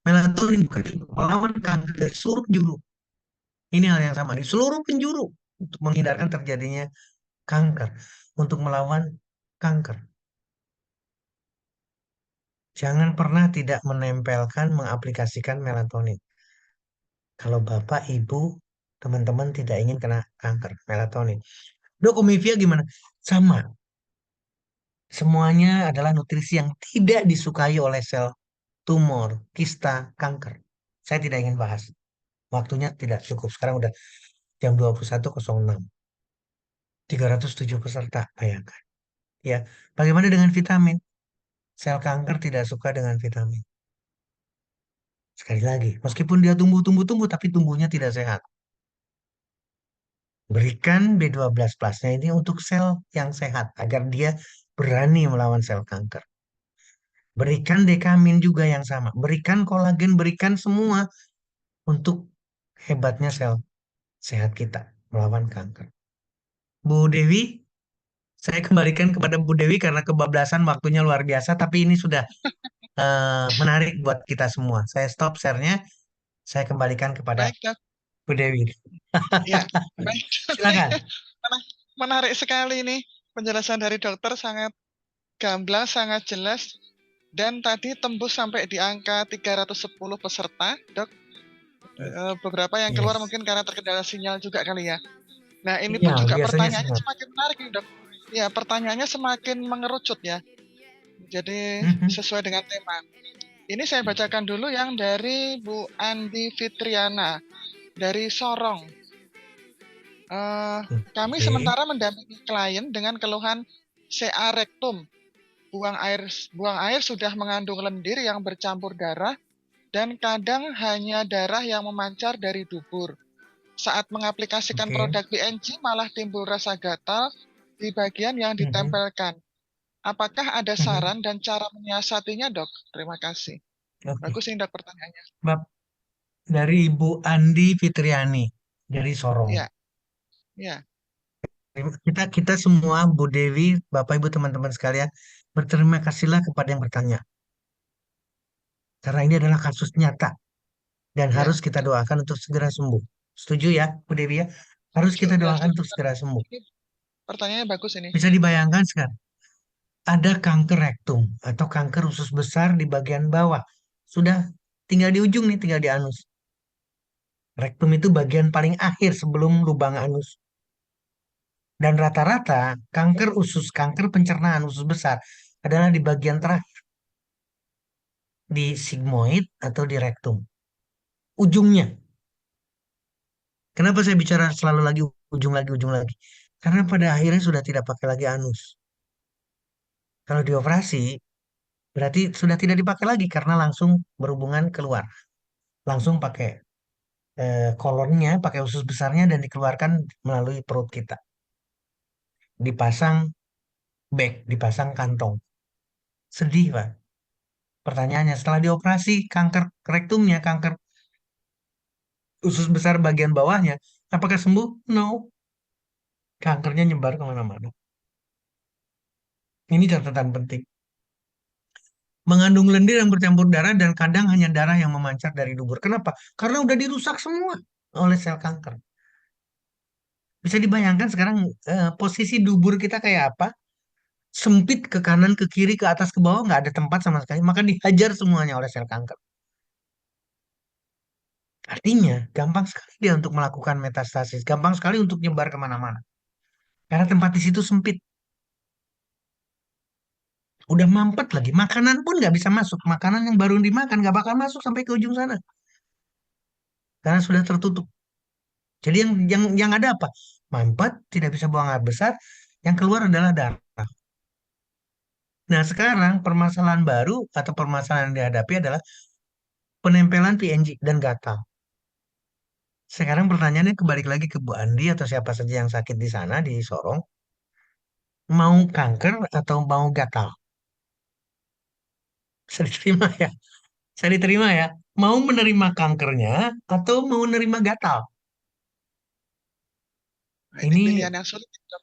melatonin bukan melawan kanker dari seluruh penjuru. Ini hal yang sama di seluruh penjuru untuk menghindarkan terjadinya kanker, untuk melawan kanker. Jangan pernah tidak menempelkan, mengaplikasikan melatonin. Kalau Bapak, Ibu, teman-teman tidak ingin kena kanker, melatonin. Dok, Omivia gimana? Sama. Semuanya adalah nutrisi yang tidak disukai oleh sel tumor, kista, kanker. Saya tidak ingin bahas. Waktunya tidak cukup. Sekarang udah jam 21.06. 307 peserta, bayangkan. Ya, bagaimana dengan vitamin? Sel kanker tidak suka dengan vitamin. Sekali lagi, meskipun dia tumbuh, tapi tumbuhnya tidak sehat. Berikan B12 plusnya ini untuk sel yang sehat, agar dia berani melawan sel kanker. Berikan dekamin juga yang sama. Berikan kolagen, berikan semua untuk hebatnya sel sehat kita melawan kanker. Bu Dewi, saya kembalikan kepada Bu Dewi karena kebablasan waktunya luar biasa, tapi ini sudah menarik buat kita semua. Saya stop share-nya, saya kembalikan kepada Baik, Dok. Bu Dewi. Ya, baik. Silakan. Menarik sekali nih penjelasan dari dokter, sangat gamblang, sangat jelas. Dan tadi tembus sampai di angka 310 peserta, Dok. Beberapa yang keluar Yes. mungkin karena terkendala sinyal juga kali ya. Nah, ini Iya, pun juga biasanya pertanyaannya sinyal. semakin menarik nih, Dok. Ya, pertanyaannya semakin mengerucut ya. Jadi Mhm. sesuai dengan tema. Ini saya bacakan dulu yang dari Bu Andi Fitriana dari Sorong. Kami Oke. sementara mendampingi klien dengan keluhan CA rektum. Buang air sudah mengandung lendir yang bercampur darah dan kadang hanya darah yang memancar dari dubur. Saat mengaplikasikan Oke. produk PNG malah timbul rasa gatal di bagian yang Mhm. ditempelkan. Apakah ada Mhm. saran dan cara menyiasatinya, Dok? Terima kasih. Oke. Bagus ini, Dok, pertanyaannya. Bab dari Ibu Andi Fitriani dari Sorong. Ya, ya, Kita kita semua, Bu Dewi, Bapak Ibu teman-teman sekalian, berterima kasihlah kepada yang bertanya. Karena ini adalah kasus nyata dan ya, harus kita betul. doakan untuk segera sembuh. Setuju ya, Bu Dewi ya? Harus Setuju, kita ya, doakan setuju. untuk segera sembuh. Ini pertanyaannya bagus ini. Bisa dibayangkan sekarang, ada kanker rektum atau kanker usus besar di bagian bawah. Sudah tinggal di ujung nih, tinggal di anus. Rektum itu bagian paling akhir sebelum lubang anus. Dan rata-rata kanker usus, kanker pencernaan usus besar adalah di bagian terakhir, di sigmoid atau di rektum. Ujungnya. Kenapa saya bicara selalu lagi, ujung lagi? Karena pada akhirnya sudah tidak pakai lagi anus. Kalau dioperasi, berarti sudah tidak dipakai lagi karena langsung berhubungan keluar. Langsung pakai kolonnya, pakai usus besarnya dan dikeluarkan melalui perut kita. Dipasang bag, dipasang kantong. Sedih, Pak. Pertanyaannya, setelah dioperasi, kanker rektumnya, kanker usus besar bagian bawahnya, apakah sembuh? No. Kankernya nyebar kemana-mana. Ini catatan penting. Mengandung lendir yang bercampur darah dan kadang hanya darah yang memancar dari dubur. Kenapa? Karena udah dirusak semua oleh sel kanker. Bisa dibayangkan sekarang posisi dubur kita kayak apa? Sempit ke kanan, ke kiri, ke atas, ke bawah, nggak ada tempat sama sekali. Maka dihajar semuanya oleh sel kanker. Artinya, gampang sekali dia untuk melakukan metastasis. Gampang sekali untuk nyebar kemana-mana. Karena tempat di situ sempit. Udah mampet lagi. Makanan pun nggak bisa masuk. Makanan yang baru dimakan nggak bakal masuk sampai ke ujung sana. Karena sudah tertutup. Jadi yang ada apa? Mampet, tidak bisa buang air besar. Yang keluar adalah darah. Nah, sekarang permasalahan baru atau permasalahan yang dihadapi adalah penempelan PNG dan gatal. Sekarang pertanyaannya kembali lagi ke Bu Andi atau siapa saja yang sakit di sana di Sorong, mau kanker atau mau gatal? Bisa diterima ya? Bisa diterima ya? Mau menerima kankernya atau mau menerima gatal? Nah, ini Ini pilihan yang sulit, Dok.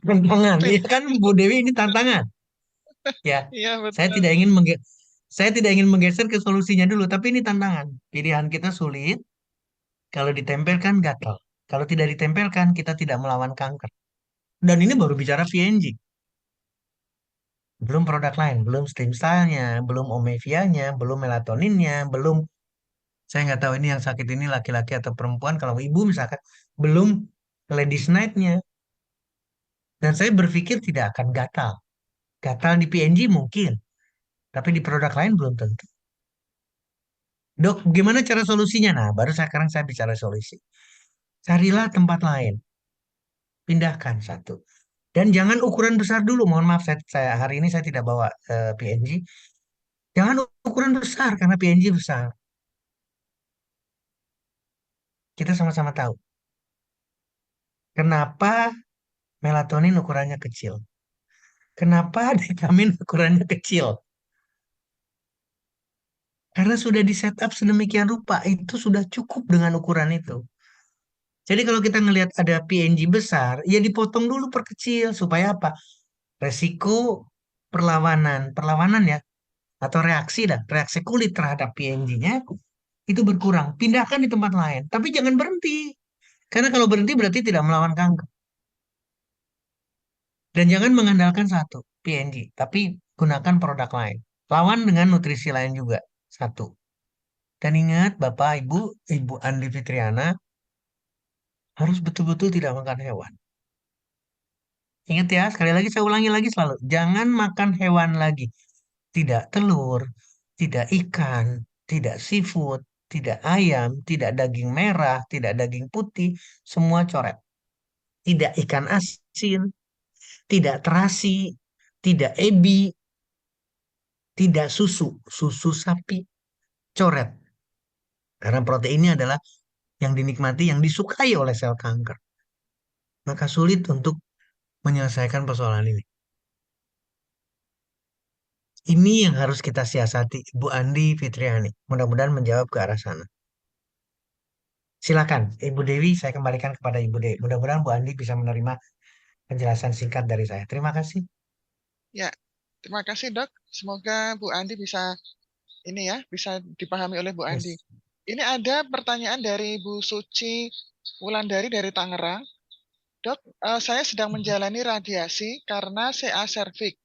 tantangan, iya Pilihan kan yang Bu sulit. Dewi ini tantangan. Ya, Iya, saya betul. tidak ingin saya tidak ingin menggeser ke solusinya dulu, tapi ini tantangan. Pilihan kita sulit, kalau ditempelkan gatal. Kalau tidak ditempelkan, kita tidak melawan kanker. Dan ini baru bicara VNG. Belum produk lain, belum stem cell-nya, belum omevia-nya, belum melatoninnya, belum, saya nggak tahu ini yang sakit ini laki-laki atau perempuan, kalau ibu misalkan, belum ladies night-nya. Dan saya berpikir tidak akan gatal. Gatal di PNG mungkin, tapi di produk lain belum tentu. Dok, gimana cara solusinya? Nah, baru sekarang saya bicara solusi. Carilah tempat lain, pindahkan satu. Dan jangan ukuran besar dulu. Mohon maaf, hari ini saya tidak bawa PNG. Jangan ukuran besar karena PNG besar. Kita sama-sama tahu. Kenapa melatonin ukurannya kecil? Kenapa dekamin ukurannya kecil? Karena sudah di setup sedemikian rupa. Itu sudah cukup dengan ukuran itu. Jadi kalau kita ngelihat ada PNG besar, ya dipotong dulu perkecil. Supaya apa? Resiko perlawanan ya, atau reaksi kulit terhadap PNG-nya itu berkurang. Pindahkan di tempat lain. Tapi jangan berhenti. Karena kalau berhenti berarti tidak melawan kanker. Dan jangan mengandalkan satu, PNG. Tapi gunakan produk lain. Lawan dengan nutrisi lain juga. Satu. Dan ingat, Bapak, Ibu, Ibu Andi Fitriana, harus betul-betul tidak makan hewan. Ingat ya, sekali lagi saya ulangi lagi selalu. Jangan makan hewan lagi. Tidak telur, tidak ikan, tidak seafood, tidak ayam, tidak daging merah, tidak daging putih, semua coret. Tidak ikan asin, tidak terasi, tidak ebi, tidak susu, susu sapi, coret. Karena proteinnya adalah yang dinikmati, yang disukai oleh sel kanker. Maka sulit untuk menyelesaikan persoalan ini. Ini yang harus kita siasati, Bu Andi Fitriani. Mudah-mudahan menjawab ke arah sana. Silakan, Ibu Dewi, saya kembalikan kepada Ibu Dewi. Mudah-mudahan Bu Andi bisa menerima penjelasan singkat dari saya. Terima kasih. Ya, terima kasih Dok. Semoga Bu Andi bisa ini ya, bisa dipahami oleh Bu Andi. Yes. Ini ada pertanyaan dari Bu Suci Wulandari dari Tangerang. Dok, saya sedang menjalani radiasi karena CA cervix.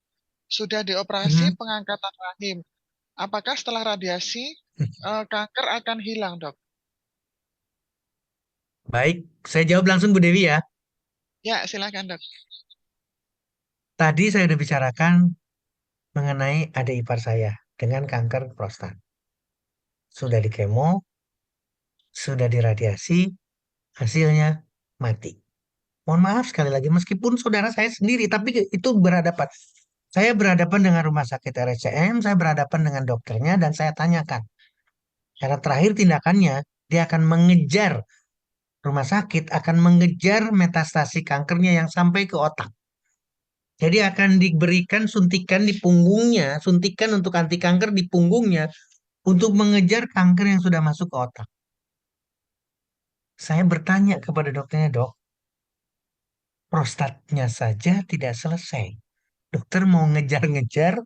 Sudah dioperasi Mhm. pengangkatan rahim. Apakah setelah radiasi kanker akan hilang, Dok? Baik, saya jawab langsung Bu Dewi ya. Ya, silakan, Dok. Tadi saya sudah bicarakan mengenai adik ipar saya dengan kanker prostat. Sudah di kemo, sudah diradiasi, hasilnya mati. Mohon maaf sekali lagi, meskipun saudara saya sendiri, tapi itu berhadapan. Saya berhadapan dengan rumah sakit RSCM, saya berhadapan dengan dokternya, dan saya tanyakan. Karena terakhir tindakannya, dia akan mengejar rumah sakit, akan mengejar metastasi kankernya yang sampai ke otak. Jadi akan diberikan suntikan di punggungnya, suntikan untuk anti kanker di punggungnya, untuk mengejar kanker yang sudah masuk ke otak. Saya bertanya kepada dokternya, dok, prostatnya saja tidak selesai. Dokter mau ngejar-ngejar,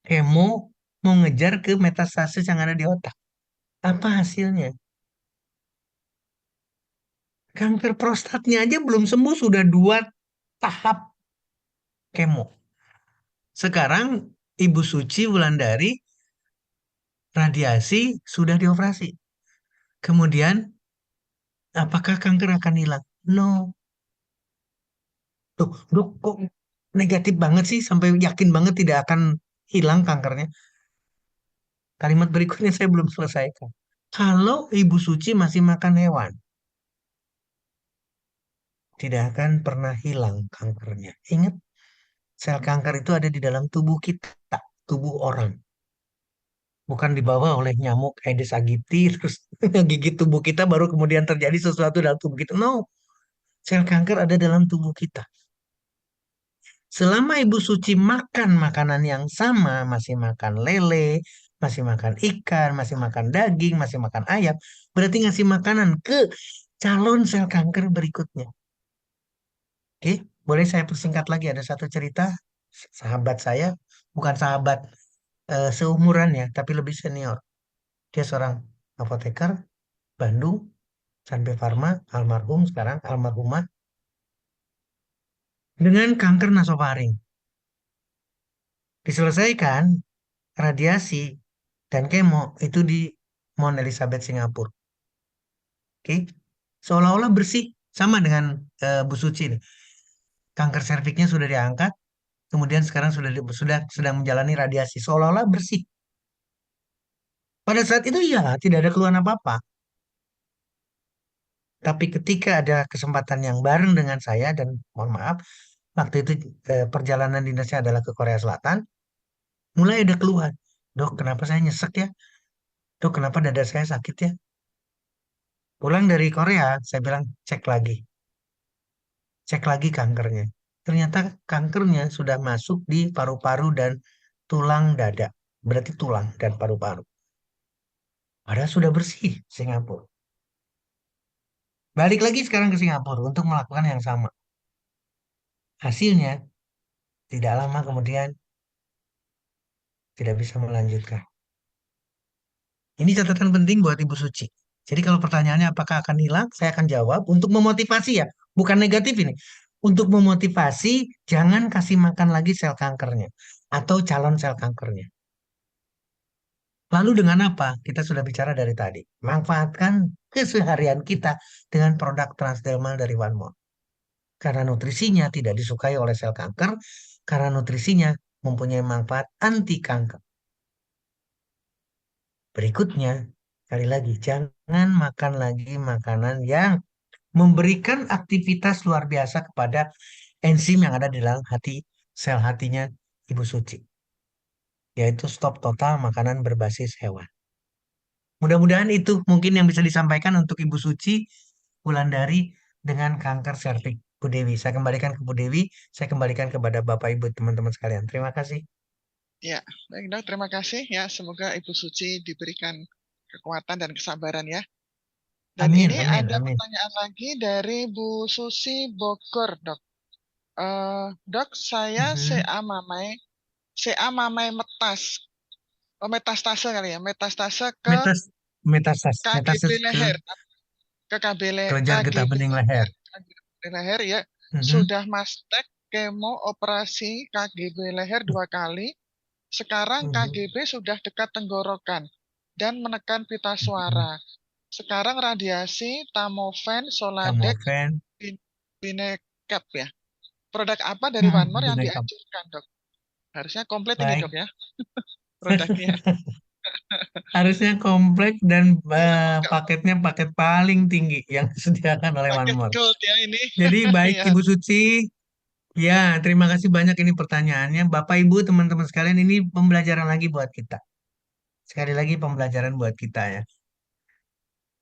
kemo, mau ngejar ke metastasis yang ada di otak. Apa hasilnya? Kanker prostatnya aja belum sembuh, sudah 2 tahap kemo. Sekarang Ibu Suci Wulandari radiasi sudah dioperasi. Kemudian, apakah kanker akan hilang? No. Tuh, dok, kok negatif banget sih sampai yakin banget tidak akan hilang kankernya? Kalimat berikutnya saya belum selesaikan. Kalau Ibu Suci masih makan hewan, tidak akan pernah hilang kankernya. Ingat, sel kanker itu ada di dalam tubuh kita, tubuh orang. Bukan dibawa oleh nyamuk Aedes aegypti, terus gigit tubuh kita, baru kemudian terjadi sesuatu dalam tubuh kita. No, sel kanker ada dalam tubuh kita. Selama Ibu Suci makan makanan yang sama, masih makan lele, masih makan ikan, masih makan daging, masih makan ayam, berarti ngasih makanan ke calon sel kanker berikutnya. Oke, boleh saya persingkat lagi, ada satu cerita sahabat saya, bukan sahabat seumuran ya, tapi lebih senior. Dia seorang apoteker, Bandung, Sanbe Farma, almarhum sekarang, almarhumah, dengan kanker nasofaring. Diselesaikan radiasi dan kemo itu di Mount Elizabeth, Singapura. Oke, seolah-olah bersih, sama dengan Bu Suci nih. Kanker serviksnya sudah diangkat, kemudian sekarang sudah sedang menjalani radiasi, seolah-olah bersih. Pada saat itu ya tidak ada keluhan apa-apa. Tapi ketika ada kesempatan yang bareng dengan saya, dan mohon maaf, waktu itu perjalanan dinasnya adalah ke Korea Selatan, mulai ada keluhan. Dok, kenapa saya nyesek ya? Dok, kenapa dada saya sakit ya? Pulang dari Korea, saya bilang cek lagi kankernya. Ternyata kankernya sudah masuk di paru-paru dan tulang dada. Berarti tulang dan paru-paru. Padahal sudah bersih Singapura. Balik lagi sekarang ke Singapura untuk melakukan yang sama. Hasilnya tidak lama kemudian tidak bisa melanjutkan. Ini catatan penting buat Ibu Suci. Jadi kalau pertanyaannya apakah akan hilang, saya akan jawab untuk memotivasi ya, bukan negatif ini. Untuk memotivasi, jangan kasih makan lagi sel kankernya atau calon sel kankernya. Lalu dengan apa? Kita sudah bicara dari tadi. Manfaatkan keseharian kita dengan produk transdermal dari OneMore. Karena nutrisinya tidak disukai oleh sel kanker, karena nutrisinya mempunyai manfaat anti kanker. Berikutnya, sekali lagi, jangan makan lagi makanan yang memberikan aktivitas luar biasa kepada enzim yang ada di dalam hati, sel hatinya Ibu Suci, yaitu stop total makanan berbasis hewan. Mudah-mudahan itu mungkin yang bisa disampaikan untuk Ibu Suci Wulandari dengan kanker serviks. Bu Dewi, saya kembalikan ke Bu Dewi, saya kembalikan kepada Bapak Ibu teman-teman sekalian. Terima kasih. Ya, baik dok, terima kasih ya. Semoga Ibu Suci diberikan kekuatan dan kesabaran ya. Dan Amin, ini amin, ada amin. pertanyaan lagi dari Bu Susi Bogor, dok. Dok, saya Mhm. CA mamai, CA mamai metas, metastase kali ya, metastase ke Metas, KGB metastasis ke leher, ke kelenjar getah KGB bening leher. leher, KGB leher ya. Mhm, Sudah mastek kemo operasi KGB leher 2 kali. Sekarang mhm, KGB sudah dekat tenggorokan dan menekan pita mhm. suara. Sekarang radiasi Tamoven, Soladex, Tamoven, Binecap ya. Produk apa dari OneMore yang Binecam. dianjurkan, dok? Harusnya komplit ini, Baik. dok ya, produknya. Harusnya komplek dan Iya, mau nggak mau. paketnya paket paling tinggi yang disediakan oleh Paket OneMore. gold ya ini. Jadi baik Ya, Ibu Suci, ya terima kasih banyak ini pertanyaannya. Bapak Ibu teman-teman sekalian ini pembelajaran lagi buat kita. Sekali lagi pembelajaran buat kita ya.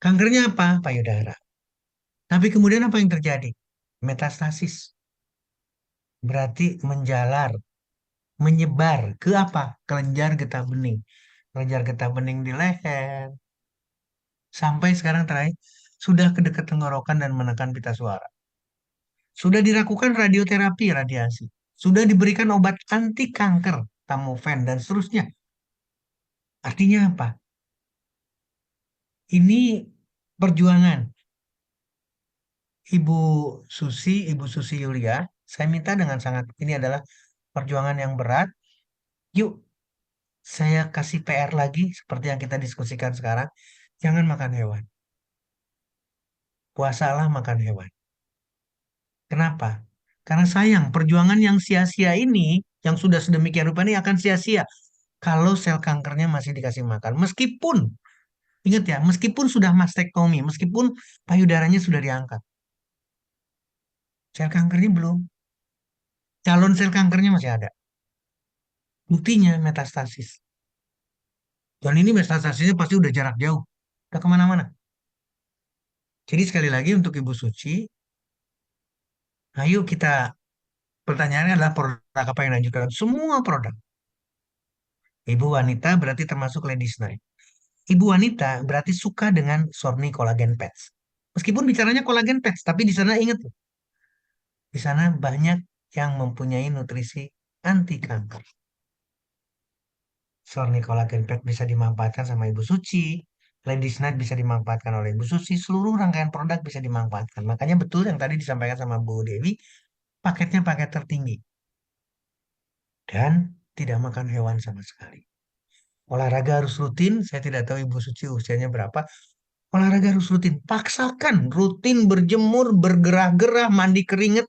Kankernya apa? Payudara. Tapi kemudian apa yang terjadi? Metastasis. Berarti menjalar, menyebar ke apa? Kelenjar getah bening. Kelenjar getah bening di leher. Sampai sekarang terakhir sudah ke dekat tenggorokan dan menekan pita suara. Sudah dilakukan radioterapi, radiasi. Sudah diberikan obat anti kanker, tamoven dan seterusnya. Artinya apa? Ini perjuangan Ibu Ibu Susi Yulia. Saya minta dengan sangat, ini adalah perjuangan yang berat. Yuk, saya kasih PR lagi seperti yang kita diskusikan sekarang. Jangan makan hewan. Puasalah makan hewan. Kenapa? Karena sayang, perjuangan yang sia-sia ini, yang sudah sedemikian rupa ini akan sia-sia kalau sel kankernya masih dikasih makan. Meskipun, ingat ya, meskipun sudah mastektomi, meskipun payudaranya sudah diangkat, sel kankernya belum. Calon sel kankernya masih ada. Buktinya metastasis. Dan ini metastasisnya pasti udah jarak jauh. Udah kemana-mana. Jadi sekali lagi untuk Ibu Suci, ayo kita, pertanyaannya adalah produk apa yang dianjurkan? Semua produk. Ibu wanita berarti termasuk ladies night. Ibu wanita berarti suka dengan Sorni Collagen Pads. Meskipun bicaranya collagen pads, tapi di sana ingat loh, di sana banyak yang mempunyai nutrisi anti kanker. Sorni Collagen Pads bisa dimanfaatkan sama Ibu Suci, Ladies Night bisa dimanfaatkan oleh Ibu Suci, seluruh rangkaian produk bisa dimanfaatkan. Makanya betul yang tadi disampaikan sama Bu Dewi, paketnya paket tertinggi dan tidak makan hewan sama sekali. Olahraga harus rutin, saya tidak tahu Ibu Suci usianya berapa. Olahraga harus rutin. Paksakan rutin berjemur, bergerah-gerah, mandi keringat.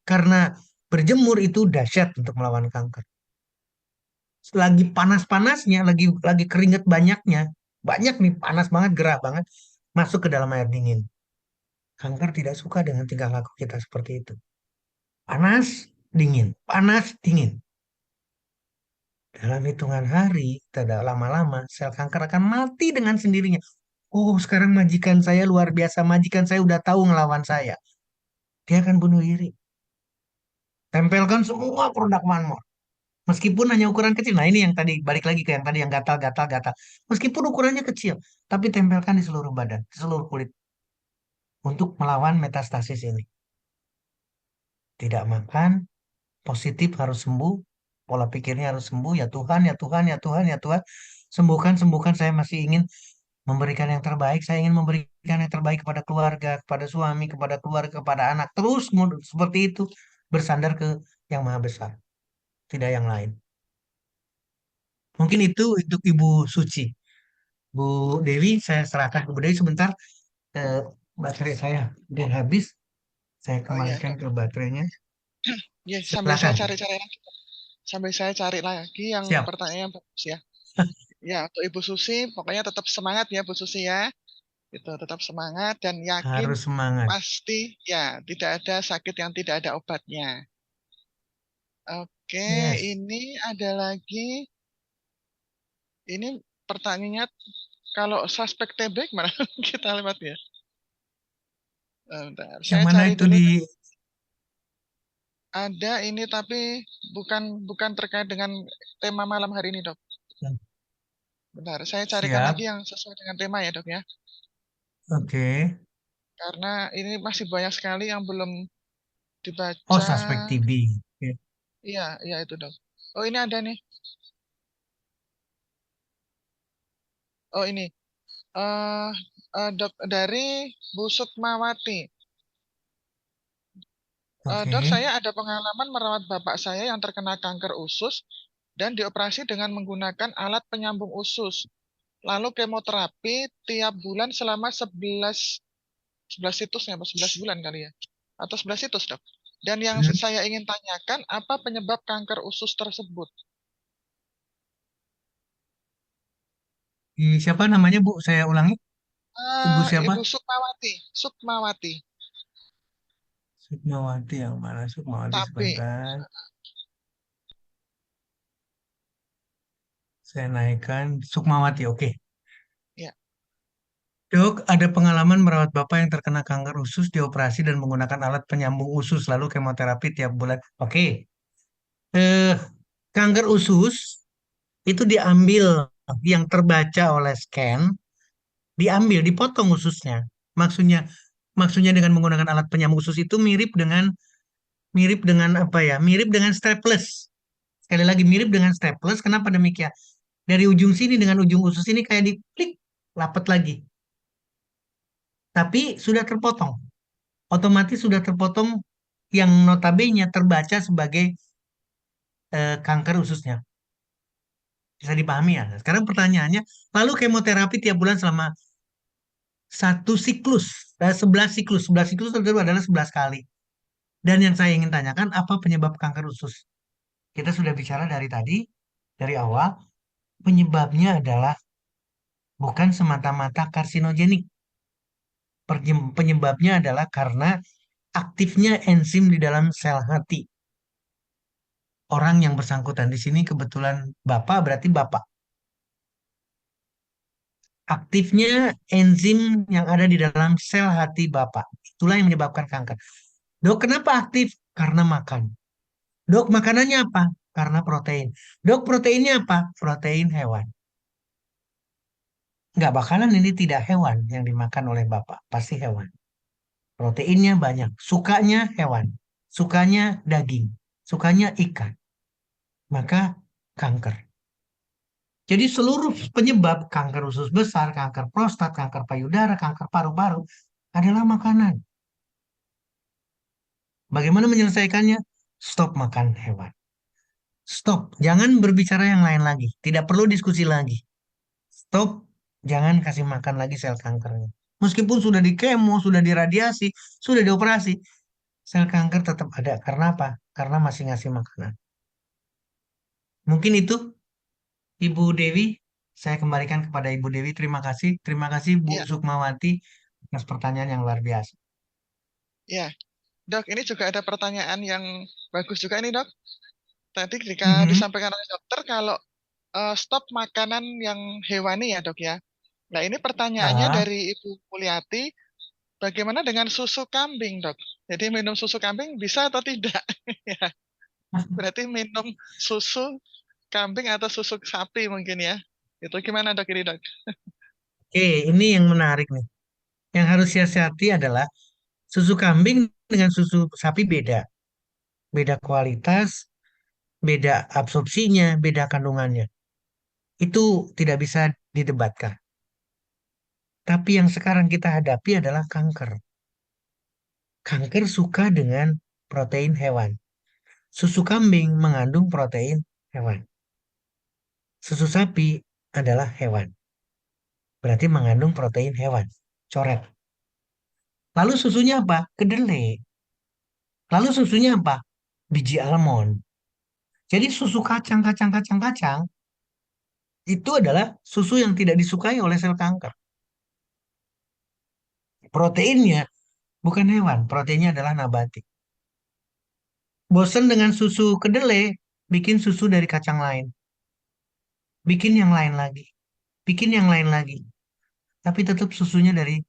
Karena berjemur itu dahsyat untuk melawan kanker. Lagi panas-panasnya, lagi keringat banyaknya. Banyak nih, panas banget, gerah banget. Masuk ke dalam air dingin. Kanker tidak suka dengan tingkah laku kita seperti itu. Panas, dingin. Panas, dingin. Dalam hitungan hari, tidak lama-lama, sel kanker akan mati dengan sendirinya. Oh, sekarang majikan saya luar biasa. Majikan saya udah tahu ngelawan saya. Dia akan bunuh diri. Tempelkan semua produk Manmore. Meskipun hanya ukuran kecil. Nah, ini yang tadi, balik lagi ke yang tadi, yang gatal-gatal. Meskipun ukurannya kecil, tapi tempelkan di seluruh badan, di seluruh kulit. Untuk melawan metastasis ini. Tidak makan, positif harus sembuh. Pola pikirnya harus sembuh. Ya Tuhan, ya Tuhan, ya Tuhan, ya Tuhan. sembuhkan, sembuhkan. Saya masih ingin memberikan yang terbaik. Saya ingin memberikan yang terbaik kepada keluarga, kepada suami, kepada keluarga, kepada anak. Terus seperti itu, bersandar ke yang maha besar, tidak yang lain. Mungkin itu untuk Ibu Suci. Bu Dewi, saya serahkan ke Bu Dewi sebentar. Eh, Baterai saya udah habis. Saya Oh iya, kembalikan Dok. ke baterainya. Ya, Silakan. sambil saya cari lagi yang Siap. pertanyaan yang bagus ya. Ya, untuk Ibu Susi, pokoknya tetap semangat ya Bu Susi ya. Itu tetap semangat dan yakin Harus semangat. pasti ya tidak ada sakit yang tidak ada obatnya. Oke, Yes. ini ada lagi. Ini pertanyaannya kalau suspek TB gimana kita lewat ya? Bentar, Yang saya mana cari itu dulu. di Ada ini tapi bukan bukan terkait dengan tema malam hari ini, Dok. Bentar, saya carikan lagi siap. yang sesuai dengan tema ya, Dok ya. Oke. Karena ini masih banyak sekali yang belum Oh, dibaca. suspek TB. Oke. Iya, iya itu, Dok. Oh, ini ada nih. Oh, ini. eh Dok, dari Bu Sukmawati. Dok, Oke. saya ada pengalaman merawat bapak saya yang terkena kanker usus dan dioperasi dengan menggunakan alat penyambung usus. Lalu kemoterapi tiap bulan selama 11 situsnya, apa 11 bulan kali ya. Atau 11 situs, Dok. Dan yang Hmm. saya ingin tanyakan, apa penyebab kanker usus tersebut? Siapa namanya, Bu? Saya ulangi. Ibu siapa? Ibu Sukmawati. Sukmawati. Sukmawati yang mana? Sukmawati Tapi, sebentar. Saya naikkan. Sukmawati, oke. ya, Dok, ada pengalaman merawat bapak yang terkena kanker usus, dioperasi dan menggunakan alat penyambung usus, lalu kemoterapi tiap bulan. Oke. Eh, Kanker usus itu diambil yang terbaca oleh scan, diambil, dipotong ususnya. Maksudnya, maksudnya dengan menggunakan alat penyambung usus itu mirip dengan apa ya? Mirip dengan staples. Sekali lagi mirip dengan staples. Kenapa demikian? Dari ujung sini dengan ujung usus ini kayak diklik, lapat lagi. Tapi sudah terpotong. Otomatis sudah terpotong yang notabene terbaca sebagai kanker ususnya. Bisa dipahami ya. Sekarang pertanyaannya, lalu kemoterapi tiap bulan selama satu siklus, 11 siklus. 11 siklus itu adalah 11 kali. Dan yang saya ingin tanyakan, apa penyebab kanker usus? Kita sudah bicara dari tadi, dari awal, penyebabnya adalah bukan semata-mata karsinogenik. Penyebabnya adalah karena aktifnya enzim di dalam sel hati. Orang yang bersangkutan di sini kebetulan Bapak, berarti Bapak. Aktifnya enzim yang ada di dalam sel hati Bapak. Itulah yang menyebabkan kanker. Dok, kenapa aktif? Karena makan. Dok, makanannya apa? Karena protein. Dok, proteinnya apa? Protein hewan. Nggak bakalan ini tidak hewan yang dimakan oleh Bapak. Pasti hewan. Proteinnya banyak. Sukanya hewan. Sukanya daging. Sukanya ikan. Maka kanker. Jadi seluruh penyebab kanker usus besar, kanker prostat, kanker payudara, kanker paru-paru adalah makanan. Bagaimana menyelesaikannya? Stop makan hewan. Stop. Jangan berbicara yang lain lagi. Tidak perlu diskusi lagi. Stop. Jangan kasih makan lagi sel kankernya. Meskipun sudah di kemo, sudah diradiasi, sudah dioperasi, sel kanker tetap ada. Karena apa? Karena masih ngasih makanan. Mungkin itu, Ibu Dewi. Saya kembalikan kepada Ibu Dewi. Terima kasih. Terima kasih Bu ya, Sukmawati atas pertanyaan yang luar biasa. ya. Dok, ini juga ada pertanyaan yang bagus juga ini, Dok. Tadi ketika Mhm. disampaikan oleh dokter kalau stop makanan yang hewani ya, Dok ya. Nah, ini pertanyaannya Ah, dari Ibu Mulyati, bagaimana dengan susu kambing, Dok? Jadi minum susu kambing bisa atau tidak? Ya, berarti minum susu kambing atau susu sapi mungkin ya. Itu gimana, Dok, ini, Dok? oke, ini yang menarik nih. Yang harus hati-hati adalah susu kambing dengan susu sapi beda. Beda kualitas, beda absorpsinya, beda kandungannya. Itu tidak bisa didebatkan. Tapi yang sekarang kita hadapi adalah kanker. Kanker suka dengan protein hewan. Susu kambing mengandung protein hewan. Susu sapi adalah hewan. Berarti mengandung protein hewan. Coret. Lalu susunya apa? Kedelai. Lalu susunya apa? Biji almond. Jadi susu kacang, kacang, kacang, kacang itu adalah susu yang tidak disukai oleh sel kanker. Proteinnya bukan hewan, proteinnya adalah nabati. Bosen dengan susu kedelai, bikin susu dari kacang lain. Bikin yang lain lagi. Bikin yang lain lagi. Tapi tetap susunya dari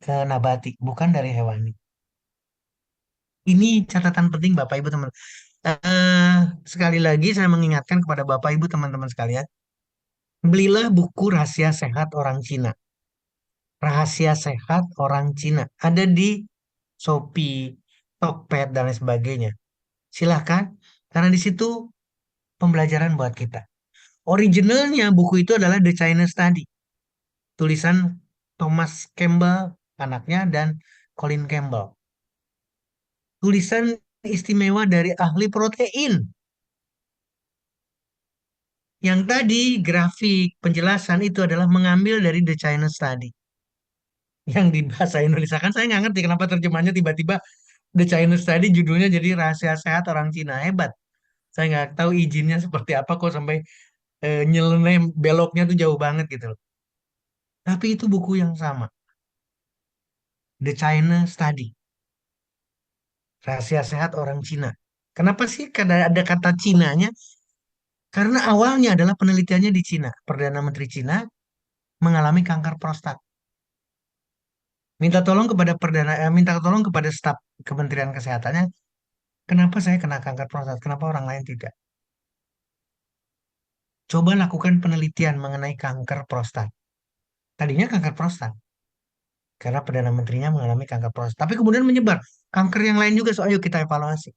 nabati, bukan dari hewani. Ini catatan penting Bapak Ibu teman. Eh, Sekali lagi saya mengingatkan kepada Bapak Ibu teman-teman sekalian, belilah buku Rahasia Sehat Orang Cina. Rahasia Sehat Orang Cina ada di Shopee, Tokped dan lain sebagainya. Silahkan, karena di situ pembelajaran buat kita. Originalnya buku itu adalah The China Study, tulisan Thomas Campbell anaknya dan Colin Campbell. Tulisan istimewa dari ahli protein. Yang tadi grafik penjelasan itu adalah mengambil dari The China Study. Yang di bahasa Indonesia kan saya nggak ngerti kenapa terjemahnya tiba-tiba The China Study judulnya jadi Rahasia Sehat Orang Cina. Hebat. Saya nggak tahu izinnya seperti apa kok sampai nyeleneh beloknya tuh jauh banget gitu loh. Tapi itu buku yang sama. The China Study. Rahasia Sehat Orang Cina. Kenapa sih ada kata Cinanya? Karena awalnya adalah penelitiannya di Cina. Perdana Menteri Cina mengalami kanker prostat. Minta tolong kepada staf Kementerian Kesehatannya, kenapa saya kena kanker prostat, kenapa orang lain tidak? Coba lakukan penelitian mengenai kanker prostat. Tadinya kanker prostat, karena Perdana Menterinya mengalami kanker prostat. Tapi kemudian menyebar, kanker yang lain juga, so ayo kita evaluasi.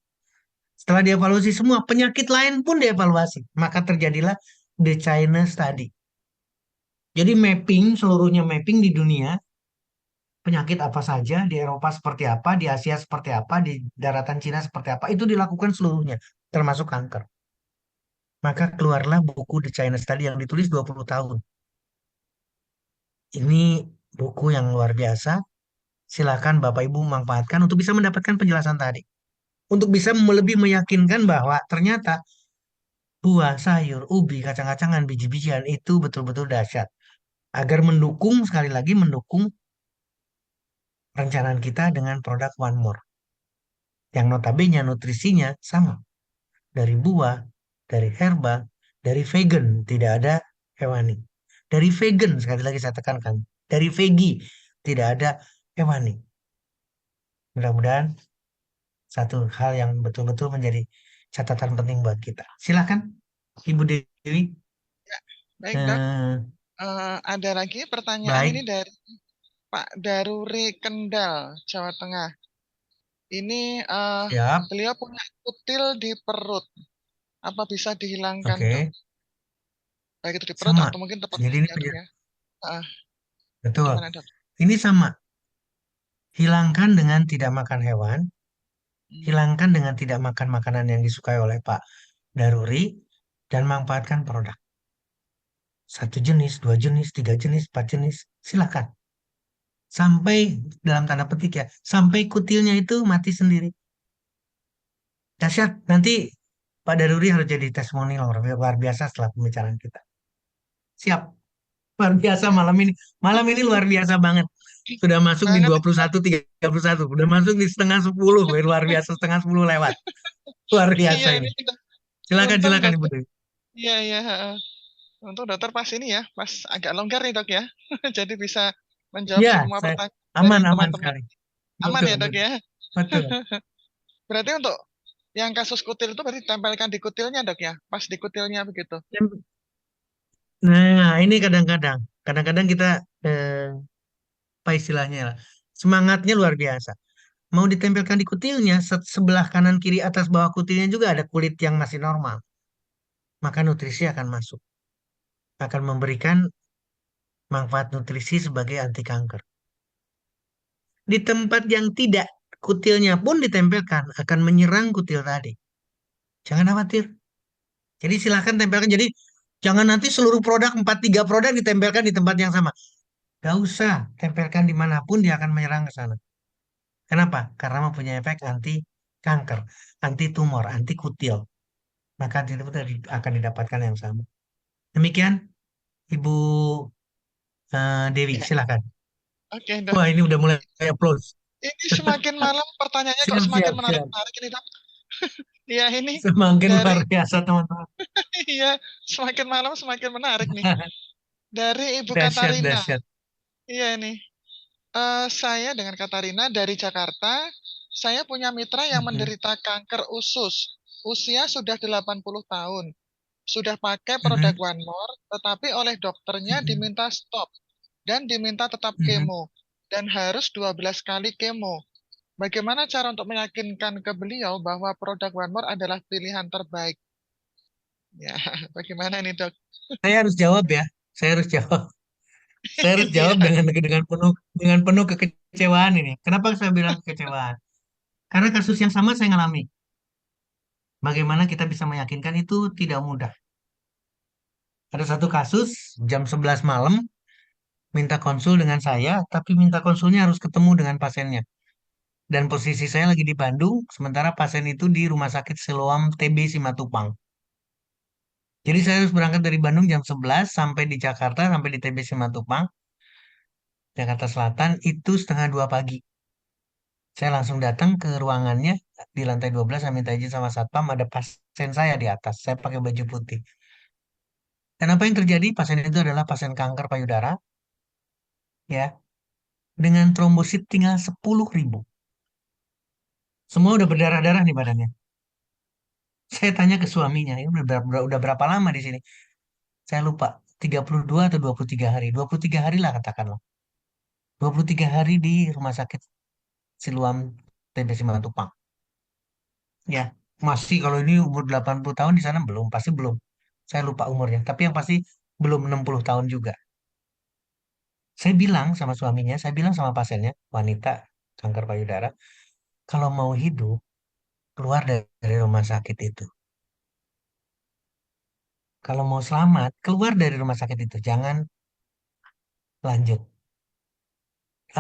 Setelah dievaluasi semua, penyakit lain pun dievaluasi. Maka terjadilah The China Study. Jadi mapping, seluruhnya mapping di dunia, penyakit apa saja, di Eropa seperti apa, di Asia seperti apa, di daratan Cina seperti apa, itu dilakukan seluruhnya, termasuk kanker. Maka keluarlah buku The China Study yang ditulis 20 tahun. Ini buku yang luar biasa. Silakan Bapak Ibu manfaatkan untuk bisa mendapatkan penjelasan tadi. Untuk bisa lebih meyakinkan bahwa ternyata buah, sayur, ubi, kacang-kacangan, biji-bijian itu betul-betul dahsyat. Agar mendukung, sekali lagi mendukung perencanaan kita dengan produk One More. Yang notabene nutrisinya sama. Dari buah, dari herba, dari vegan, tidak ada hewani. Dari vegan, sekali lagi saya tekankan, dari vegi, tidak ada hewani. Mudah-mudahan satu hal yang betul-betul menjadi catatan penting buat kita. Silakan, Ibu Dewi. Ya, baik dok. Eh, Ada lagi pertanyaan ini Baik, dari Pak Daruri Kendal, Jawa Tengah. Ini siap. beliau punya kutil di perut. Apa bisa dihilangkan dok? Oke, Baik itu di perut sama. atau mungkin tempat Jadi lain ini ya dok ya. Ah, betul. gimana dok? Ini sama. Hilangkan dengan tidak makan hewan, Hmm. hilangkan dengan tidak makan makanan yang disukai oleh Pak Daruri, dan manfaatkan produk. Satu jenis, dua jenis, tiga jenis, empat jenis, silakan. Sampai dalam tanda petik ya, sampai kutilnya itu mati sendiri. Dahsyat, nanti Pak Daruri harus jadi testimonial luar biasa setelah pembicaraan kita. Siap, luar biasa Ya. malam ini. Malam ini luar biasa banget. Sudah masuk di Banget dua ini puluh dok. satu, 31. Sudah masuk di setengah 10. Luar biasa, setengah 10 lewat. Luar Iya biasa ini ini. kita Silakan, untung silakan Ibu dokter. Dewi. Iya iya. Untung dokter pas ini ya, pas agak longgar nih dok ya. Jadi bisa menjawab Ya, semua saya pertanyaan dari aman, aman teman-teman. sekali. Aman Betul, ya dok betul. ya. Betul. Berarti untuk yang kasus kutil itu berarti ditempelkan di kutilnya dok ya, pas di kutilnya begitu. Nah, ini kadang-kadang kita apa istilahnya lah. Semangatnya luar biasa. Mau ditempelkan di kutilnya, sebelah kanan kiri atas bawah kutilnya juga ada kulit yang masih normal. Maka nutrisi akan masuk. akan memberikan manfaat nutrisi sebagai anti kanker. Di tempat yang tidak, kutilnya pun ditempelkan akan menyerang kutil tadi. Jangan khawatir. Jadi silahkan tempelkan. Jadi jangan nanti seluruh produk, 3 produk ditempelkan di tempat yang sama. Gak usah, tempelkan dimanapun dia akan menyerang ke sana. Kenapa? Karena mempunyai efek anti kanker, anti tumor, anti kutil. Maka itu akan didapatkan yang sama. Demikian, Ibu Dewi, Ya, silakan. oke dok. Wah, ini udah mulai applause. Ini semakin malam pertanyaannya kok Siap, semakin siap, siap. menarik-menarik ini dok. Iya ini Semakin dari luar biasa, teman-teman. iya semakin malam semakin menarik nih. Dari Ibu Dahsyat, Katarina. dahsyat. Iya nih. Saya dengan Katarina dari Jakarta. Saya punya mitra yang Mhm, menderita kanker usus. Usia sudah 80 tahun. Sudah pakai produk mhm, One More, tetapi oleh dokternya mhm, diminta stop dan diminta tetap mhm. kemo dan harus 12 kali kemo. Bagaimana cara untuk meyakinkan ke beliau bahwa produk One More adalah pilihan terbaik? Ya, bagaimana nih, Dok? Saya harus jawab ya. Saya harus jawab. Saya harus Iya, jawab dengan penuh kekecewaan ini. Kenapa saya bilang kekecewaan? Karena kasus yang sama saya ngalami. Bagaimana kita bisa meyakinkan itu tidak mudah. Ada satu kasus jam 11 malam minta konsul dengan saya, tapi minta konsulnya harus ketemu dengan pasiennya. Dan posisi saya lagi di Bandung, sementara pasien itu di Rumah Sakit Siloam TB Simatupang. Jadi saya harus berangkat dari Bandung jam 11 sampai di Jakarta, sampai di TB Simatupang, Jakarta Selatan itu setengah 2 pagi. Saya langsung datang ke ruangannya di lantai 12, saya minta izin sama satpam, ada pasien saya di atas. Saya pakai baju putih. Dan apa yang terjadi? Pasien itu adalah pasien kanker payudara, ya, dengan trombosit tinggal 10.000. Semua udah berdarah-darah nih badannya. Saya tanya ke suaminya, ini udah berapa lama di sini? Saya lupa, 32 atau 23 hari. 23 hari lah katakanlah. 23 hari di rumah sakit Siloam TB Simatupang. Ya, masih kalau ini umur 80 tahun di sana belum, pasti belum. Saya lupa umurnya, tapi yang pasti belum 60 tahun juga. Saya bilang sama suaminya, saya bilang sama pasiennya, wanita kanker payudara, kalau mau hidup, keluar dari rumah sakit itu. Kalau mau selamat, keluar dari rumah sakit itu. Jangan lanjut.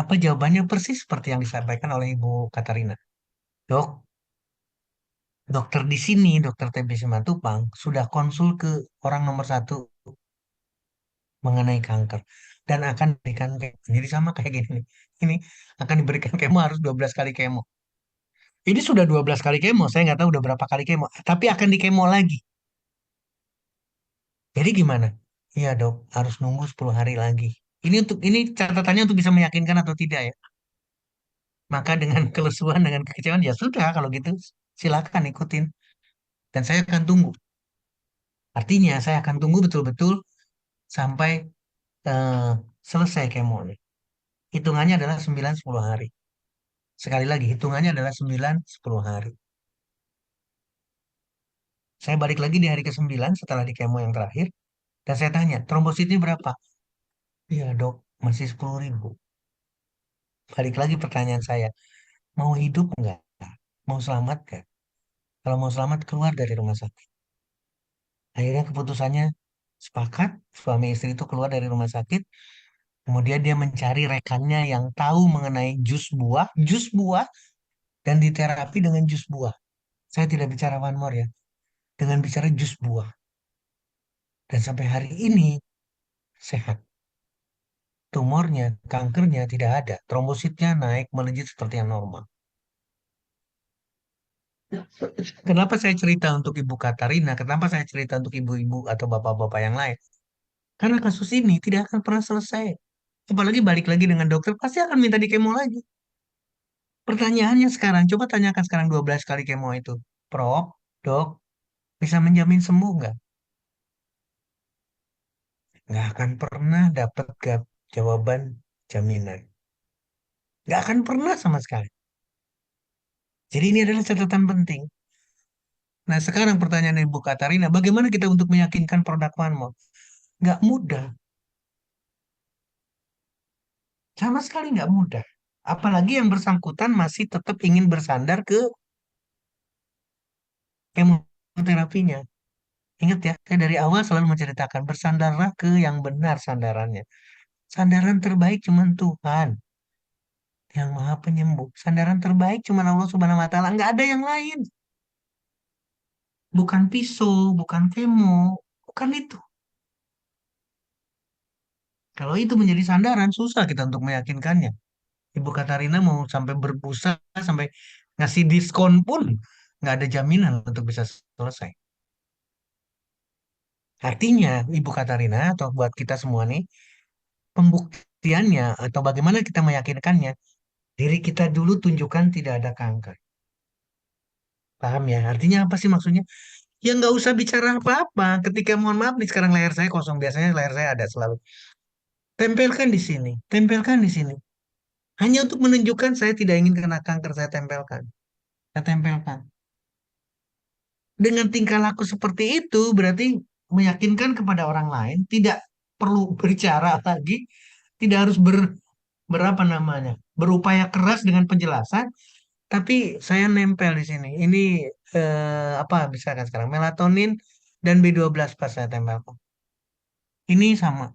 Apa jawabannya persis seperti yang disampaikan oleh Ibu Katarina. Dok, dokter di sini, dokter TB Simatupang, sudah konsul ke orang nomor satu mengenai kanker. Dan akan diberikan kemo. Jadi sama kayak gini nih. Ini akan diberikan kemo harus 12 kali kemo. Ini sudah 12 kali kemo, saya nggak tahu udah berapa kali kemo. Tapi akan dikemo lagi. Jadi gimana? Iya dok, harus nunggu 10 hari lagi. Ini catatannya untuk bisa meyakinkan atau tidak ya. Maka dengan kelesuan, dengan kekecewaan, ya sudah kalau gitu silakan ikutin. Dan saya akan tunggu. Artinya saya akan tunggu betul-betul sampai eh, selesai kemonya. Hitungannya adalah 9-10 hari. Sekali lagi, hitungannya adalah 9-10 hari. Saya balik lagi di hari ke-9 setelah di kemo yang terakhir. Dan saya tanya, trombositnya berapa? Iya dok, masih 10.000. Balik lagi pertanyaan saya, mau hidup nggak? Mau selamat nggak? Kalau mau selamat, keluar dari rumah sakit. Akhirnya keputusannya sepakat, suami istri itu keluar dari rumah sakit. Kemudian dia mencari rekannya yang tahu mengenai jus buah, dan diterapi dengan jus buah. Saya tidak bicara one more ya, dengan bicara jus buah. Dan sampai hari ini sehat. Tumornya, kankernya tidak ada. Trombositnya naik melejit seperti yang normal. Kenapa saya cerita untuk Ibu Katarina? Kenapa saya cerita untuk ibu-ibu atau bapak-bapak yang lain? Karena kasus ini tidak akan pernah selesai. Apalagi balik lagi dengan dokter, pasti akan minta di kemo lagi. Pertanyaannya sekarang, coba tanyakan sekarang 12 kali kemo itu. Prof, dok, bisa menjamin sembuh nggak? Nggak akan pernah dapat jawaban jaminan. Nggak akan pernah sama sekali. Jadi ini adalah catatan penting. Nah sekarang pertanyaan Ibu Katarina, bagaimana kita untuk meyakinkan produk One More? Nggak mudah, sama sekali nggak mudah. Apalagi yang bersangkutan masih tetap ingin bersandar ke kemoterapinya. Ingat ya, saya dari awal selalu menceritakan bersandarlah ke yang benar sandarannya. Sandaran terbaik cuma Tuhan yang Maha Penyembuh. Sandaran terbaik cuma Allah Subhanahu wa Ta'ala. Nggak ada yang lain. Bukan pisau, bukan kemo, bukan itu. Kalau itu menjadi sandaran, susah kita untuk meyakinkannya. Ibu Katarina mau sampai berbusa, sampai ngasih diskon pun nggak ada jaminan untuk bisa selesai. Artinya, Ibu Katarina atau buat kita semua nih, pembuktiannya atau bagaimana kita meyakinkannya, diri kita dulu tunjukkan tidak ada kanker. Paham ya? Artinya apa sih maksudnya? Ya nggak usah bicara apa-apa. Ketika mohon maaf nih sekarang layar saya kosong, biasanya layar saya ada selalu. Tempelkan di sini, tempelkan di sini. Hanya untuk menunjukkan saya tidak ingin kena kanker, saya tempelkan. Saya tempelkan. Dengan tingkah laku seperti itu berarti meyakinkan kepada orang lain, tidak perlu berbicara lagi, tidak harus berapa namanya, berupaya keras dengan penjelasan, tapi saya nempel di sini. Ini apa misalkan sekarang melatonin dan B12 pas saya tempelkan. Ini sama,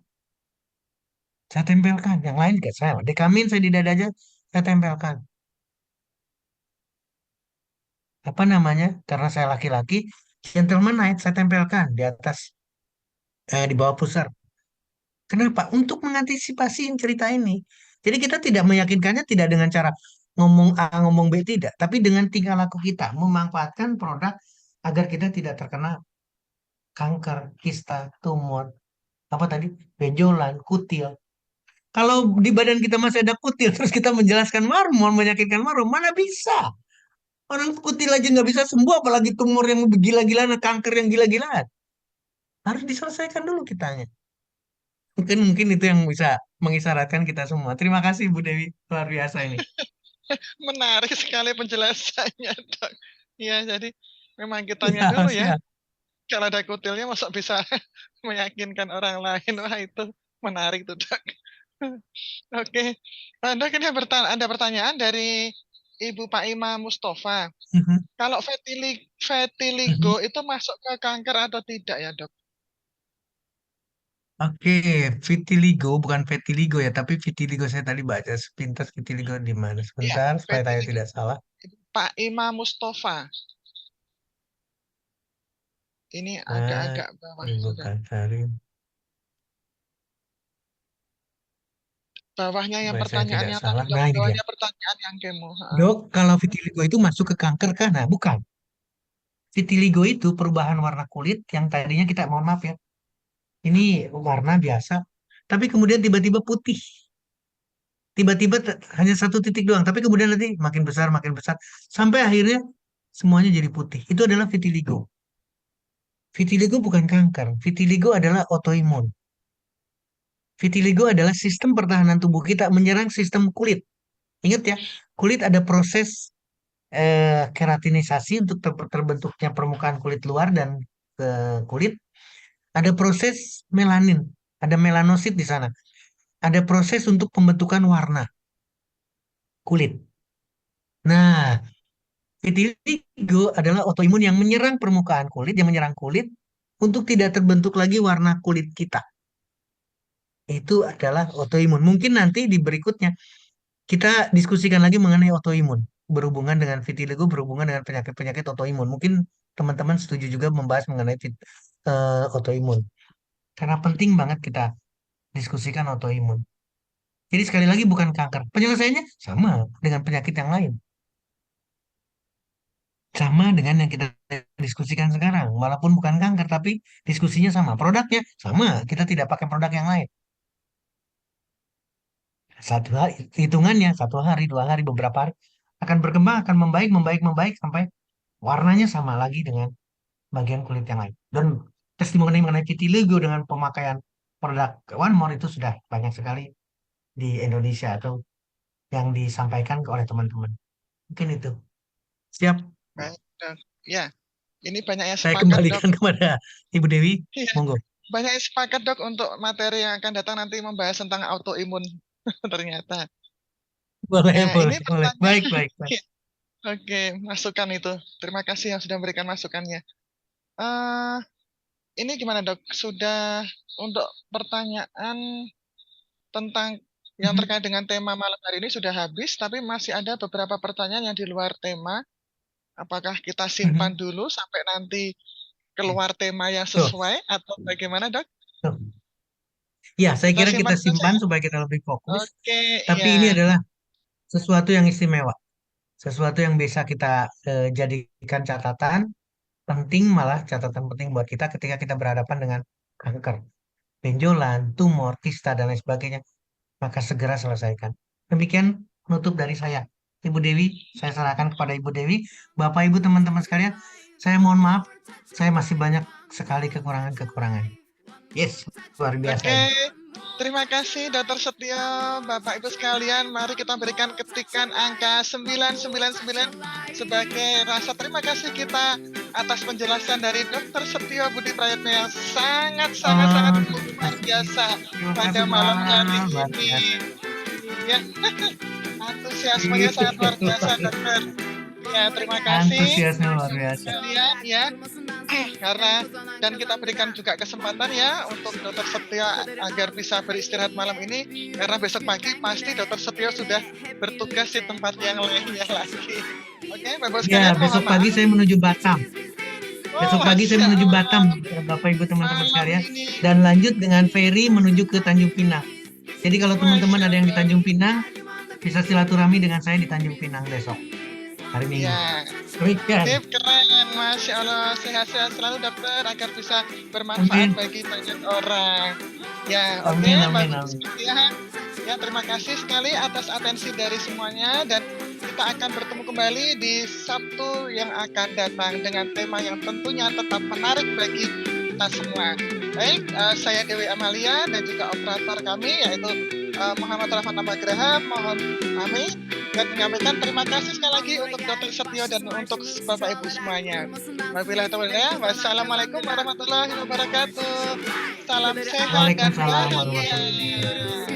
saya tempelkan. Yang lain juga saya. Dekamin saya di dada aja, saya tempelkan. Apa namanya? Karena saya laki-laki, gentleman night saya tempelkan di atas, di bawah pusar. Kenapa? Untuk mengantisipasi cerita ini. Jadi kita tidak meyakinkannya tidak dengan cara ngomong A, ngomong B, tidak. Tapi dengan tingkah laku kita, memanfaatkan produk agar kita tidak terkena kanker, kista, tumor, apa tadi, benjolan, kutil. Kalau di badan kita masih ada kutil, terus kita menjelaskan marmon, menyakitkan marmon, mana bisa? Orang kutil aja nggak bisa sembuh, apalagi tumor yang gila-gilaan, kanker yang gila-gilaan. Harus diselesaikan dulu kitanya. Mungkin mungkin itu yang bisa mengisyaratkan kita semua. Terima kasih Bu Dewi, luar biasa ini. Menarik sekali penjelasannya, Dok. Ya, jadi memang kitanya Siap, dulu ya. siap. Kalau ada kutilnya masa bisa meyakinkan orang lain. Wah, itu menarik tuh, Dok. Oke. Dok, ini ada pertanyaan dari Ibu Pak Ima Mustafa. Mhm, Kalau mhm. vitiligo itu masuk ke kanker atau tidak ya, Dok? Oke, vitiligo bukan vitiligo ya, tapi vitiligo saya tadi baca sepintas vitiligo di mana? Iya, Sebentar, supaya saya vitiligo. tidak salah. Pak Ima Mustafa. Ini Ah, agak-agak bawah Ibu sudah. Katarin, Bawahnya yang supaya saya pertanyaan tidak yang tadi, salah. Dok. Nah, ini dia. Bawahnya pertanyaan yang kemo. Ha. Dok, kalau vitiligo itu masuk ke kanker kah? Nah, bukan. Vitiligo itu perubahan warna kulit yang tadinya kita, mohon maaf ya, ini warna biasa, tapi kemudian tiba-tiba putih. Tiba-tiba hanya satu titik doang, tapi kemudian nanti makin besar, sampai akhirnya semuanya jadi putih. Itu adalah vitiligo. Vitiligo bukan kanker. Vitiligo adalah autoimun. Vitiligo adalah sistem pertahanan tubuh kita menyerang sistem kulit. Ingat ya, kulit ada proses keratinisasi untuk terbentuknya permukaan kulit luar dan kulit. Ada proses melanin, ada melanosit di sana. Ada proses untuk pembentukan warna kulit. Nah, vitiligo adalah autoimun yang menyerang permukaan kulit, yang menyerang kulit untuk tidak terbentuk lagi warna kulit kita. Itu adalah autoimun. Mungkin nanti di berikutnya kita diskusikan lagi mengenai autoimun. Berhubungan dengan vitiligo, berhubungan dengan penyakit-penyakit autoimun. Mungkin teman-teman setuju juga membahas mengenai autoimun. Karena penting banget kita diskusikan autoimun. Jadi sekali lagi bukan kanker. Penyelesaiannya sama dengan penyakit yang lain. Sama dengan yang kita diskusikan sekarang. Walaupun bukan kanker, tapi diskusinya sama. Produknya sama. Kita tidak pakai produk yang lain. Satu hari, hitungannya satu hari, dua hari, beberapa hari akan berkembang, akan membaik, membaik, membaik sampai warnanya sama lagi dengan bagian kulit yang lain. Dan testimoni mengenai vitiligo dengan pemakaian produk One More itu sudah banyak sekali di Indonesia atau yang disampaikan oleh teman-teman. Mungkin itu. Siap. Baik, Dok. Ya, ini banyak yang Saya sepakat, Dok. kembalikan kepada Ibu Dewi. Iya, Monggo. banyak yang sepakat dok untuk materi yang akan datang nanti membahas tentang autoimun ternyata. Boleh, Ya, ini boleh, boleh. pertanyaan. Baik, baik, baik. Oke, masukan itu. Terima kasih yang sudah memberikan masukannya. eh ini gimana dok? Sudah untuk pertanyaan tentang yang Mhm, terkait dengan tema malam hari ini sudah habis, tapi masih ada beberapa pertanyaan yang di luar tema. Apakah kita simpan mhm. dulu sampai nanti Oke. keluar tema yang Tuh, sesuai atau bagaimana dok? tuh. Ya, saya Kita kira kita simpan dulu simpan saja. supaya kita lebih fokus. Oke, Tapi ya. ini adalah sesuatu yang istimewa, sesuatu yang bisa kita jadikan catatan penting, malah catatan penting buat kita ketika kita berhadapan dengan kanker, benjolan, tumor, kista, dan lain sebagainya. Maka segera selesaikan. Demikian penutup dari saya. Ibu Dewi, saya serahkan kepada Ibu Dewi. Bapak, Ibu, teman-teman sekalian, saya mohon maaf, saya masih banyak sekali kekurangan-kekurangan. Yes, luar biasa Oke, ini. terima kasih Dr. Setio, Bapak Ibu sekalian. Mari kita berikan ketikan angka 999 sebagai rasa terima kasih kita atas penjelasan dari Dr. Setio Budi Prayitno yang sangat Oh, terima luar kasih. biasa Terima pada kasih, malam hari Bang. Luar ini. biasa. Ya, antusiasmenya sangat luar biasa, Dokter. Ya, terima kasih Antusiasnya luar biasa. sekalian ya. Karena dan kita berikan juga kesempatan ya untuk Dokter Setio agar bisa beristirahat malam ini karena besok pagi pasti Dokter Setio sudah bertugas di tempat yang lainnya lagi. Oke, Bapak Ya, sekalian mohon besok pagi maaf. saya menuju Batam. Oh, Besok pagi saya Masya menuju Batam, Allah, Bapak Ibu teman-teman malam sekalian, ini dan lanjut dengan ferry menuju ke Tanjung Pinang. Jadi kalau teman-teman Masya ada yang di Allah. Tanjung Pinang, bisa silaturahmi dengan saya di Tanjung Pinang besok, hari Minggu. Ya, Demikian. tip keren, Masya Allah. Sehat-sehat selalu dokter agar bisa bermanfaat Amin. bagi banyak orang. Ya, oke, Amin, amin, Bapak amin. sekalian. Ya, terima kasih sekali atas atensi dari semuanya dan kita akan bertemu kembali di Sabtu yang akan datang dengan tema yang tentunya tetap menarik bagi kita semua. Baik, saya Dewi Amalia dan juga operator kami yaitu Muhammad Rahman Amagraha. Mohon pamit dan menyampaikan terima kasih sekali lagi untuk Dr. Setio dan untuk Bapak Ibu semuanya. Wabillahi taufiq wal hidayah. Wassalamualaikum warahmatullahi wabarakatuh. Salam sehat dan Waalaikumsalam warahmatullahi wabarakatuh. bahagia.